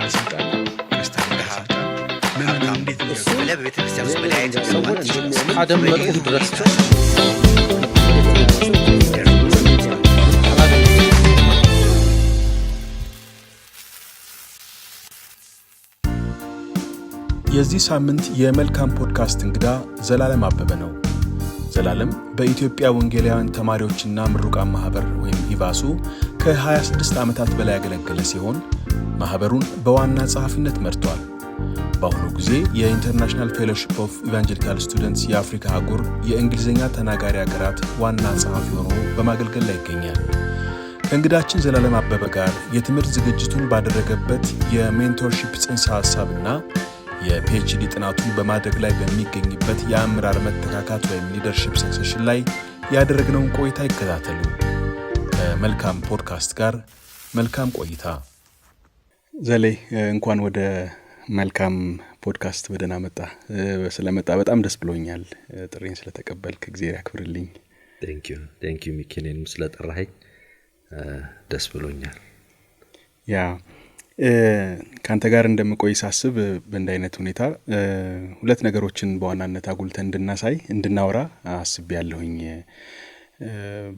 ባለስልጣን ክርስቲያን ባለስልጣን ምን እንዴት ነው በቤተክርስቲያን ውስጥ መለያየት አደም መጥቶ ድረስ የዚህ ሳምንት የመልካም ፖድካስት እንግዳ ዘላለም አበበ ነው። ዘላለም በኢትዮጵያ ወንጌላውያን ተማሪዎችና ምሩቃን ማህበር ወይም ኢቫሱ ከ26 ዓመታት በላይ ያገለገለ ሲሆን ማህበሩን በዋና ጸሐፊነት መርቷል። በአሁኑ ጊዜ የኢንተርናሽናል ፌሎሺፕ ኦፍ ኢቫንጀሊካል ስቱደንትስ የአፍሪካ አህጉር የእንግሊዝኛ ተናጋሪ ሀገራት ዋና ጸሐፊ ሆኖ በማገልገል ላይ ይገኛል። ከእንግዳችን ዘላለም አበበ ጋር የትምህርት ዝግጅቱን ባደረገበት የሜንቶርሺፕ ጽንሰ ሐሳብና የፒኤችዲ ጥናቱን በማድረግ ላይ በሚገኝበት የአመራር መተካካት ወይም ሊደርሺፕ ሰክሰሽን ላይ ያደረግነውን ቆይታ ይከታተሉ። ከመልካም ፖድካስት ጋር መልካም ቆይታ። ዘሌ እንኳን ወደ መልካም ፖድካስት በደህና መጣ። ስለመጣ በጣም ደስ ብሎኛል። ጥሪን ስለተቀበልክ እግዚአብሔር ያክብርልኝ። ቴንክ ዩ ሚኪኔን ስለጠራኸኝ ደስ ብሎኛል። ያ ካንተ ጋር እንደምቆይ ሳስብ በእንደ አይነት ሁኔታ ሁለት ነገሮችን በዋናነት አጉልተን እንድናወራ አስቤያለሁኝ።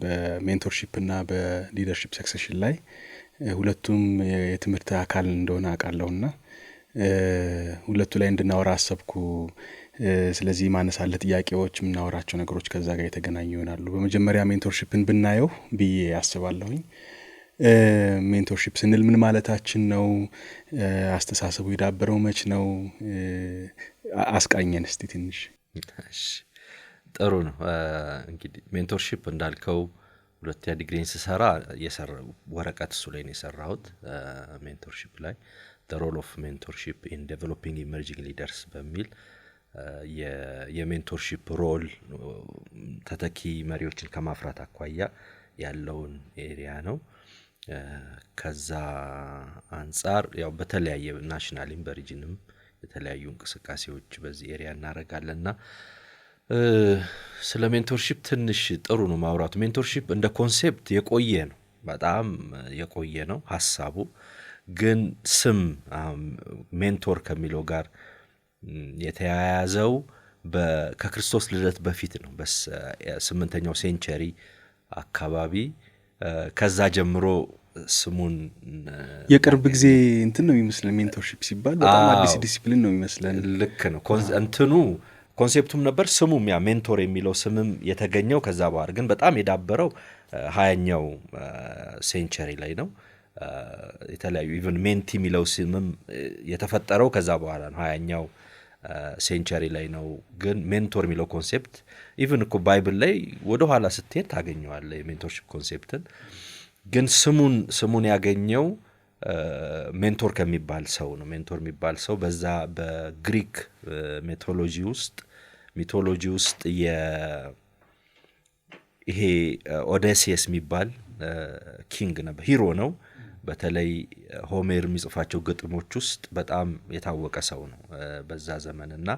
በሜንቶርሺፕ እና በሊደርሺፕ ሰክሰሽን ላይ ሁለቱም የትምህርት አካል እንደሆነ አውቃለሁና ሁለቱ ላይ እንድናወራ አሰብኩ። ስለዚህ ማነሳለ ጥያቄዎች ምናወራቸው ነገሮች ከዛ ጋር የተገናኙ ይሆናሉ። በመጀመሪያ ሜንቶርሺፕን ብናየው ብዬ አስባለሁኝ። ሜንቶርሺፕ ስንል ምን ማለታችን ነው? አስተሳሰቡ የዳበረው መች ነው? አስቃኘን እስቲ ትንሽ። እሺ ጥሩ ነው። እንግዲህ ሜንቶርሺፕ እንዳልከው ሁለተኛ ዲግሪን ስሰራ የሰራው ወረቀት እሱ ላይ ነው የሰራሁት። ሜንቶርሺፕ ላይ the role of mentorship in developing emerging leaders በሚል የሜንቶርሺፕ ሮል ተተኪ መሪዎችን ከማፍራት አኳያ ያለውን ኤሪያ ነው። ከዛ አንፃር ያው በተለያየ ናሽናልም በሪጅንም የተለያዩ እንቅስቃሴዎች በዚህ ኤሪያ እናረጋለንና ስለ ሜንቶርሺፕ ትንሽ ጥሩ ነው ማውራቱ። ሜንቶርሺፕ እንደ ኮንሴፕት የቆየ ነው፣ በጣም የቆየ ነው ሐሳቡ። ግን ስም ሜንቶር ከሚለው ጋር የተያያዘው ከክርስቶስ ልደት በፊት ነው፣ በ8ኛው ሴንቸሪ አካባቢ። ከዛ ጀምሮ ስሙን የቅርብ ጊዜ እንትን ነው የሚመስለን። ሜንቶርሺፕ ሲባል በጣም አዲስ ዲሲፕሊን ነው የሚመስለን። ልክ ነው። እንትኑ ኮንሴፕቱም ነበር፣ ስሙም ያ ሜንቶር የሚለው ስምም የተገኘው ከዛ በኋላ ግን በጣም የዳበረው 20ኛው ሴንቸሪ ላይ ነው። የተለያዩ ኢቭን ሜንቲ የሚለው ስምም የተፈጠረው ከዛ በኋላ ነው፣ 20ኛው ሴንቸሪ ላይ ነው። ግን ሜንቶር የሚለው ኮንሴፕት ኢቭን እኮ ባይብል ላይ ወደ ኋላ ስትሄድ ታገኘዋለህ የሜንቶርሺፕ ኮንሴፕትን። ግን ስሙን ያገኘው ሜንቶር ከሚባል ሰው ነው። ሜንቶር የሚባል ሰው በዛ በግሪክ ሚቶሎጂ ውስጥ ይሄ ኦዴሲየስ የሚባል ኪንግ ነበር፣ ሂሮ ነው። በተለይ ሆሜር የሚጽፋቸው ግጥሞች ውስጥ በጣም የታወቀ ሰው ነው በዛ ዘመንና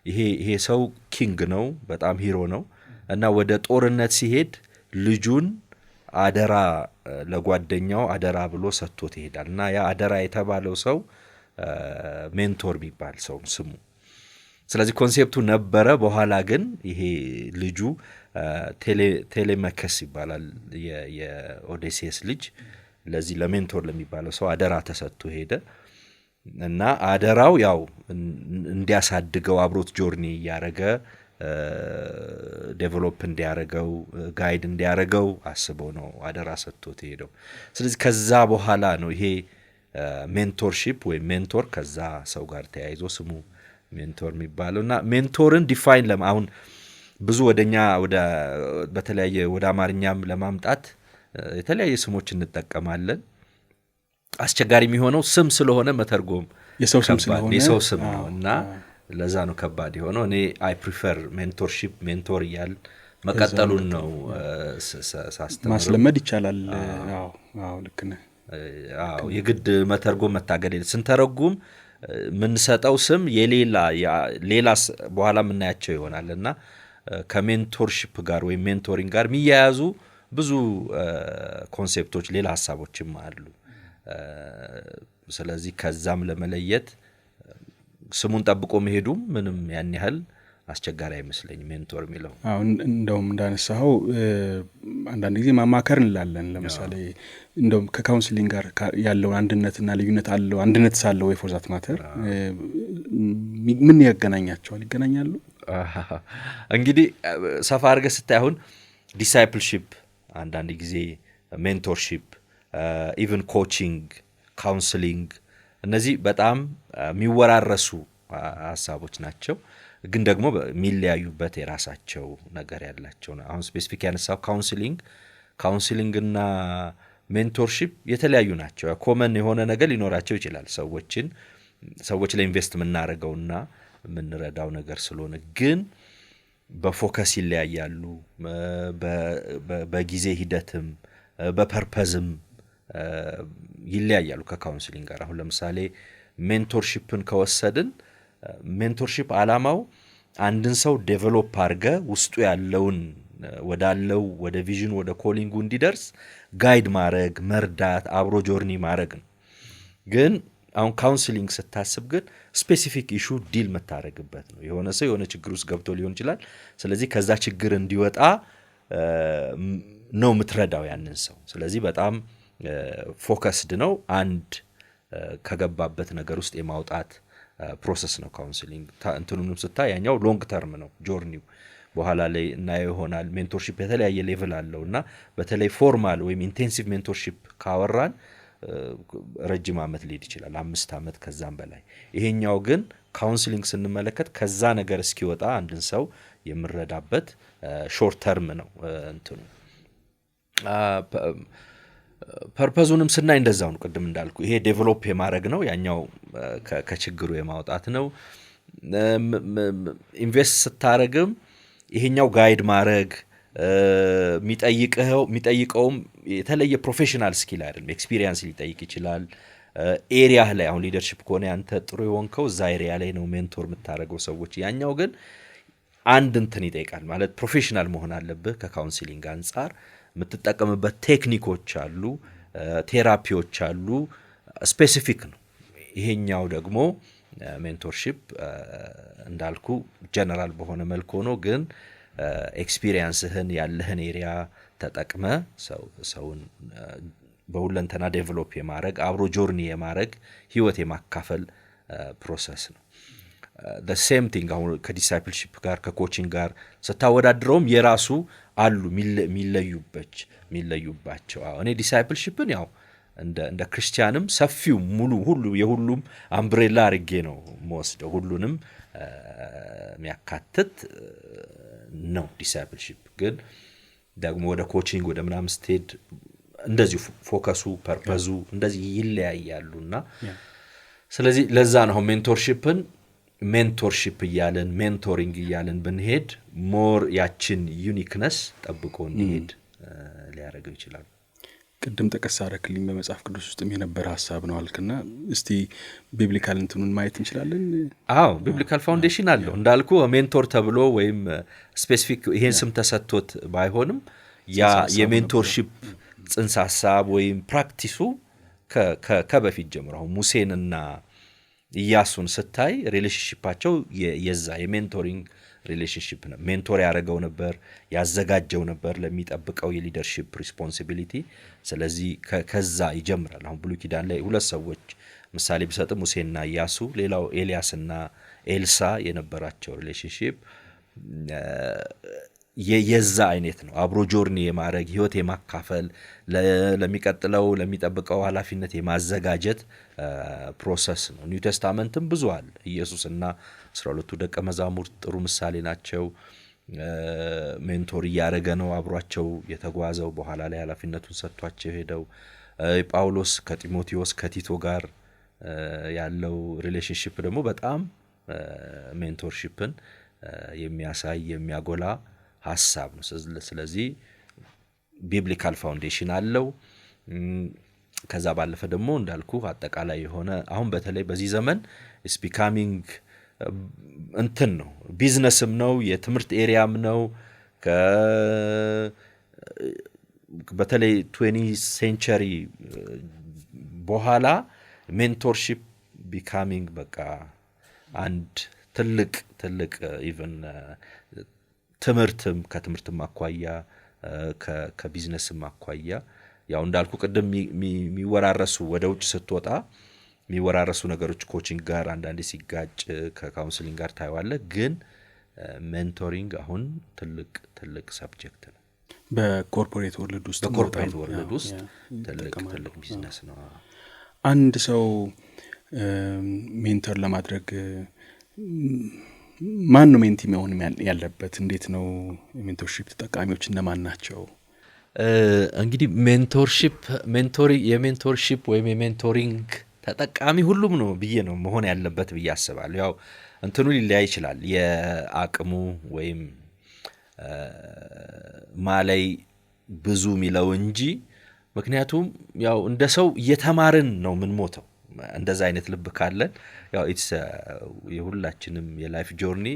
ይሄ ሰው ኪንግ ነው፣ በጣም ሂሮ ነው። እና ወደ ጦርነት ሲሄድ ልጁን አደራ ለጓደኛው አደራ ብሎ ሰጥቶት ይሄዳል። እና ያ አደራ የተባለው ሰው ሜንቶር የሚባል ሰው ስሙ። ስለዚህ ኮንሴፕቱ ነበረ። በኋላ ግን ይሄ ልጁ ቴሌመከስ ይባላል የኦዴሲየስ ልጅ፣ ለዚህ ለሜንቶር ለሚባለው ሰው አደራ ተሰጥቶ ሄደ እና አደራው ያው እንዲያሳድገው አብሮት ጆርኒ ያረገ ዴቨሎፕ እንዲያረገው ጋይድ እንዲያረገው አስበው ነው አደራ ሰጥቶት ሄደው። ስለዚህ ከዛ በኋላ ነው ይሄ ሜንቶርሺፕ ወይ ሜንቶር ከዛ ሰው ጋር ተያይዞ ስሙ ሜንቶር የሚባለውና ሜንቶርን ዲፋይን አሁን ብዙ በተለያየ ወደ አማርኛም ለማምጣት የተለያየ ስሞች እንጠቀማለን። አስቸጋሪ የሚሆነው ስም ስለሆነ መተርጎም የሰው ስም ነው እና ለዛ ነው ከባድ የሆነው። እኔ አይ ፕሪፈር ሜንቶርሺፕ ሜንቶር እያል መቀጠሉን ነው ሳስተምር። ማስለመድ ይቻላል። አዎ ልክ ነህ። የግድ መተርጎም መታገል ስንተረጉም ምንሰጠው ስም ሌላ በኋላ ምናያቸው ይሆናልና ከሜንቶርሺፕ ጋር ወይ ሜንቶሪንግ ጋር የሚያያዙ ብዙ ኮንሴፕቶች ሌላ ሐሳቦችም አሉ። ስለዚህ ከዛም ለመለየት ስሙን ጠብቆ መሄዱም ምንም ያን ያህል አስቸጋሪ አይመስለኝም ሜንቶር የሚለው። አሁን እንደውም እንዳነሳው አንዳንድ ጊዜ ማማከር እንላለን። ለምሳሌ እንደውም ከካውንስሊንግ ጋር ያለው አንድነትና ልዩነት አለው። አንድነት ሳለው ወይ ፎር ዛት ማተር ምን ያገናኛቸዋል? ይገናኛሉ? እንግዲህ ሰፋ አድርገህ ስታይ አሁን ዲሳይፕልሺፕ፣ አንዳንድ ጊዜ ሜንቶርሺፕ፣ ኢቭን ኮቺንግ፣ ካውንስሊንግ እነዚህ በጣም የሚወራረሱ ሀሳቦች ናቸው፣ ግን ደግሞ የሚለያዩበት የራሳቸው ነገር ያላቸው ነው። አሁን ስፔሲፊክ ያነሳው ካውንስሊንግ እና ሜንቶርሺፕ የተለያዩ ናቸው። ኮመን የሆነ ነገር ሊኖራቸው ይችላል፣ ሰዎች ላይ ኢንቨስት የምናደርገውና የምንረዳው ነገር ስለሆነ፣ ግን በፎከስ ይለያያሉ፣ በጊዜ ሂደትም በፐርፐዝም ይለያያሉ ከካውንስሊንግ ጋር። አሁን ለምሳሌ ሜንቶርሺፕን ከወሰድን ሜንቶርሺፕ ዓላማው አንድን ሰው ዴቨሎፕ አድርገ ውስጡ ያለውን ወደ ቪዥን ወደ ኮሊንጉ እንዲደርስ ጋይድ ማድረግ፣ መርዳት፣ አብሮ ጆርኒ ማድረግ ነው። ግን አሁን ካውንስሊንግ ስታስብ ግን ስፔሲፊክ ኢሹ ዲል መታረግበት ነው። የሆነ ሰው የሆነ ችግር ውስጥ ገብቶ ሊሆን ይችላል። ስለዚህ ከዛ ችግር እንዲወጣ ነው የምትረዳው ያንን ሰው። ስለዚህ በጣም ፎከስድ ነው፣ አንድ ከገባበት ነገር ውስጥ የማውጣት ፕሮሰስ ነው ካውንስሊንግ። እንትኑንም ስታይ ያኛው ሎንግ ተርም ነው ጆርኒው፣ በኋላ ላይ እናየው ይሆናል። ሜንቶርሺፕ የተለያየ ሌቭል አለው እና በተለይ ፎርማል ወይም ኢንቴንሲቭ ሜንቶርሺፕ ካወራን ረጅም ዓመት ሊሄድ ይችላል፣ 5 ዓመት ከዛም በላይ። ይሄኛው ግን ካውንስሊንግ ስንመለከት ከዛ ነገር እስኪወጣ አንድን ሰው የምረዳበት ሾርት ተርም ነው እንትኑ። ፐርፐዙንም ስናይ እንደዛው ነው። ቅድም እንዳልኩ ይሄ ዴቨሎፕ የማድረግ ነው፣ ያኛው ከችግሩ የማውጣት ነው። ኢንቨስት ስታረግም ይሄኛው ጋይድ ማድረግ የሚጠይቀውም የተለየ ፕሮፌሽናል ስኪል አይደለም፣ ኤክስፒሪየንስ ሊጠይቅ ይችላል። ኤሪያህ ላይ አሁን ሊደርሺፕ ከሆነ ያንተ ጥሩ የሆንከው እዛ ኤሪያ ላይ ነው ሜንቶር የምታደርገው ሰዎች። ያኛው ግን አንድ እንትን ይጠይቃል ማለት ፕሮፌሽናል መሆን አለብህ። ከካውንስሊንግ አንጻር የምትጠቀምበት ቴክኒኮች አሉ፣ ቴራፒዎች አሉ፣ ስፔሲፊክ ነው። ይሄኛው ደግሞ ሜንቶርሺፕ እንዳልኩ ጀነራል በሆነ መልኩ ሆኖ ግን ኤክስፒሪየንስህን ያለህን ኤሪያ ተጠቅመ ሰውን በሁለንተና ዴቨሎፕ የማድረግ አብሮ ጆርኒ የማድረግ ህይወት የማካፈል ፕሮሰስ ነው። the same thing አሁን ከዲሳይፕልሺፕ ጋር ከኮቺንግ ጋር ስታወዳድረውም የራሱ አሉ የሚለዩባቸው። እኔ ዲሳይፕልሺፕን ያው እንደ ክርስቲያንም ሰፊው ሙሉ ሁሉ የሁሉም አምብሬላ አርጌ ነው መወስደው፣ ሁሉንም የሚያካትት ነው ዲሳይፕልሺፕ። ግን ደግሞ ወደ ኮቺንግ ወደ ምናምን ስትሄድ እንደዚሁ ፎከሱ ፐርፐዙ እንደዚህ ይለያያሉና ስለዚህ ለዛ ነው ሜንቶርሺፕን ሜንቶርሺፕ እያለን ሜንቶሪንግ እያለን ብንሄድ ሞር ያችን ዩኒክነስ ጠብቆ እንዲሄድ ሊያደርገው ይችላል። ቅድም ጠቀስ አረክልኝ በመጽሐፍ ቅዱስ ውስጥም የነበረ ሐሳብ ነው አልክና እስቲ ቢብሊካል እንትኑን ማየት እንችላለን? አዎ ቢብሊካል ፋውንዴሽን አለው እንዳልኩ ሜንቶር ተብሎ ወይም ስፔሲፊክ ይሄን ስም ተሰጥቶት ባይሆንም ያ የሜንቶርሺፕ ጽንሰ ሐሳብ ወይም ፕራክቲሱ ከበፊት ጀምሮ አሁን ሙሴንና ኢያሱን ስታይ ሪሌሽንሺፓቸው የዛ የሜንቶሪንግ ሪሌሽንሺፕ ነው። ሜንቶር ያደረገው ነበር፣ ያዘጋጀው ነበር ለሚጠብቀው የሊደርሺፕ ሪስፖንሲቢሊቲ። ስለዚህ ከዛ ይጀምራል። አሁን ብሉይ ኪዳን ላይ ሁለት ሰዎች ምሳሌ ቢሰጥ ሙሴና ኢያሱ፣ ሌላው ኤልያስና ኤልሳ የነበራቸው ሪሌሽንሺፕ የዛ አይነት ነው። አብሮ ጆርኒ የማድረግ ህይወት የማካፈል ለሚቀጥለው ለሚጠብቀው ኃላፊነት የማዘጋጀት ፕሮሰስ ነው። ኒው ቴስታመንትም ብዙ አለ። ኢየሱስና 12ቱ ደቀ መዛሙርት ጥሩ ምሳሌ ናቸው። ሜንቶር እያደረገ ነው አብሯቸው የተጓዘው፣ በኋላ ላይ ኃላፊነቱን ሰጥቷቸው ሄደው። ጳውሎስ ከጢሞቴዎስ ከቲቶ ጋር ያለው ሪሌሽንሺፕ ደግሞ በጣም ሜንቶርሺፕን የሚያሳይ የሚያጎላ ሐሳብ ነው። ስለዚህ ቢብሊካል ፋውንዴሽን አለው። ከዛ ባለፈ ደግሞ እንዳልኩ አጠቃላይ የሆነ አሁን በተለይ በዚህ ዘመን ኢስ ቢካሚንግ እንትን ነው፣ ቢዝነስም ነው፣ የትምህርት ኤሪያም ነው። በተለይ 20th ሴንቸሪ በኋላ ሜንቶርሺፕ ቢካሚንግ በቃ አንድ ትልቅ ኢቭን ከትምህርትም አኳያ ከቢዝነስም አኳያ ያው እንዳልኩ ቅድም የሚወራረሱ ወደ ውጭ ስትወጣ የሚወራረሱ ነገሮች ኮቺንግ ጋር አንዳንዴ ሲጋጭ ከካውንስሊንግ ጋር ታይዋለ ግን ሜንቶሪንግ አሁን ትልቅ ሰብጀክት ነው በኮርፖሬት ወርልድ ውስጥ ትልቅ ቢዝነስ ነው አንድ ሰው ሜንተር ለማድረግ ማን ነው ሜንቲ መሆን ያለበት እንዴት ነው ሜንቶርሺፕ ተጠቃሚዎች እነማን ናቸው እንግዲህ የሜንቶርሺፕ ወይም የሜንቶሪንግ ተጠቃሚ ሁሉም ነው ብዬ ነው መሆን ያለበት ብዬ አስባለሁ ያው እንትኑ ሊለያይ ይችላል የአቅሙ ወይም ማላይ ብዙ ሚለው እንጂ ምክንያቱም ያው እንደ ሰው እየተማርን ነው ምን ሞተው እንደዛ አይነት ልብ ካለን ያው ኢትስ የሁላችንም የላይፍ ጆርኒ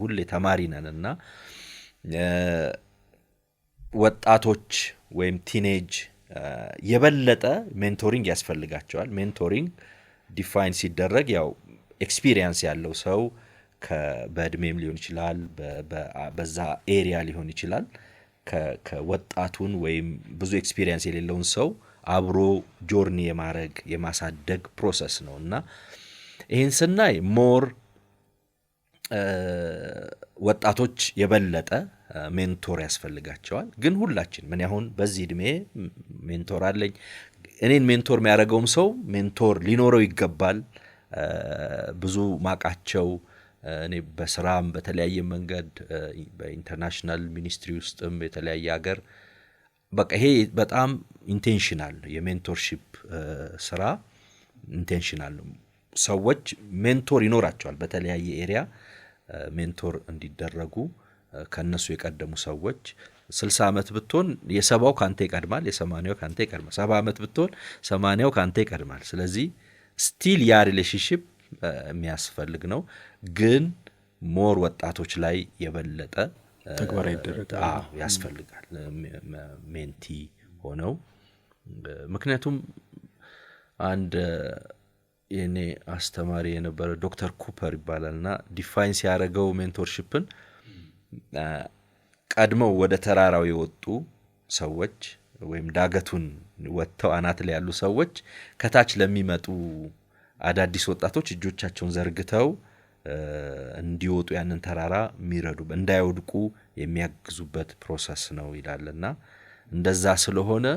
ሁሌ ተማሪ ነንና ወጣቶች ወይም ቲኔጅ የበለጠ ሜንቶሪንግ ያስፈልጋቸዋል ሜንቶሪንግ ዲፋይን ሲደረግ ያው ኤክስፒሪየንስ ያለው ሰው በእድሜም ሊሆን ይችላል በዛ ኤሪያ ሊሆን ይችላል ከወጣቱን ወይም ብዙ ኤክስፒሪየንስ የሌለውን ሰው አብሮ ጆርኒ የማሳደግ ፕሮሰስ ነውና ይሄን ስናይ ሞር ወጣቶች የበለጠ ሜንቶር ያስፈልጋቸዋል ግን ሁላችን ምን ያሁን በዚህ እድሜ ሜንቶር አለኝ እኔን ሜንቶር የሚያደርገውም ሰው ሜንቶር ሊኖረው ይገባል ብዙ ማቃቸው እኔ በስራም በተለያየ መንገድ በኢንተርናሽናል ሚኒስትሪ ውስጥም በተለያየ ሀገር በቃ ይሄ በጣም ኢንቴንሽናል የሜንቶርሺፕ ስራ ኢንቴንሽናል ሰዎች ሜንቶር ይኖራቸዋል በተለያየ ኤሪያ ሜንቶር እንዲደረጉ ከነሱ የቀደሙ ሰዎች 60 አመት ብትሆን የ70ው ካንተ ይቀድማል የ80ው ካንተ ይቀድማል 70 አመት ብትሆን 80ው ካንተ ይቀድማል ስለዚህ ስቲል ያ ሪሌሽንሺፕ የሚያስፈልግ ነው ግን ሞር ወጣቶች ላይ የበለጠ ተግባራዊ ይደረጋል ያስፈልጋል ሜንቲ ሆነው ምክንያቱም አንድ የኔ አስተማሪ የነበረ ዶክተር ኩፐር ይባላልና ዲፋይን ሲያደርገው ሜንቶርሺፕን ቀድመው ወደ ተራራው የወጡ ሰዎች ወይም ዳገቱን ወጥተው አናት ላይ ያሉ ሰዎች ከታች ለሚመጡ አዳዲስ ወጣቶች እጆቻቸውን ዘርግተው እንዲወጡ ያንን ተራራ የሚረዱ እንዳይወድቁ የሚያግዙበት ፕሮሰስ ነው ይላልና እንደዛ ስለሆነ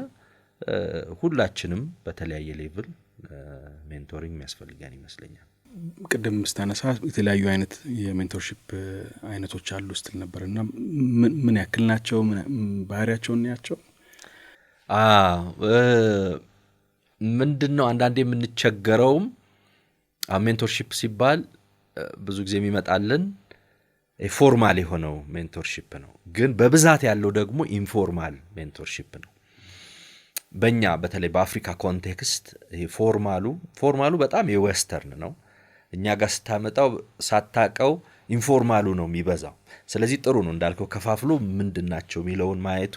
ሁላችንም በተለያየ ሌቭል ሜንቶሪንግ የሚያስፈልገን ይመስለኛል ቅድም ስታነሳ የተለያዩ አይነት የሜንቶርሺፕ አይነቶች አሉ ስትል ነበርና ምን ያክል ናቸው ባህሪያቸውን ናቸው ምንድነው አንዳንዴ የምንቸገረውም ሜንቶርሺፕ ሲባል ብዙ ጊዜ የሚመጣልን ፎርማል የሆነው ሜንቶርሺፕ ነው ግን በብዛት ያለው ደግሞ ኢንፎርማል ሜንቶርሺፕ ነው በእኛ በተለይ በአፍሪካ ኮንቴክስት ይሄ ፎርማሉ በጣም የዌስተርን ነው እኛ ጋር ስታመጣው ሳታቀው ኢንፎርማሉ ነው የሚበዛው ስለዚህ ጥሩ ነው እንዳልከው ከፋፍሎ ምንድናቸው ሚለውን ማየቱ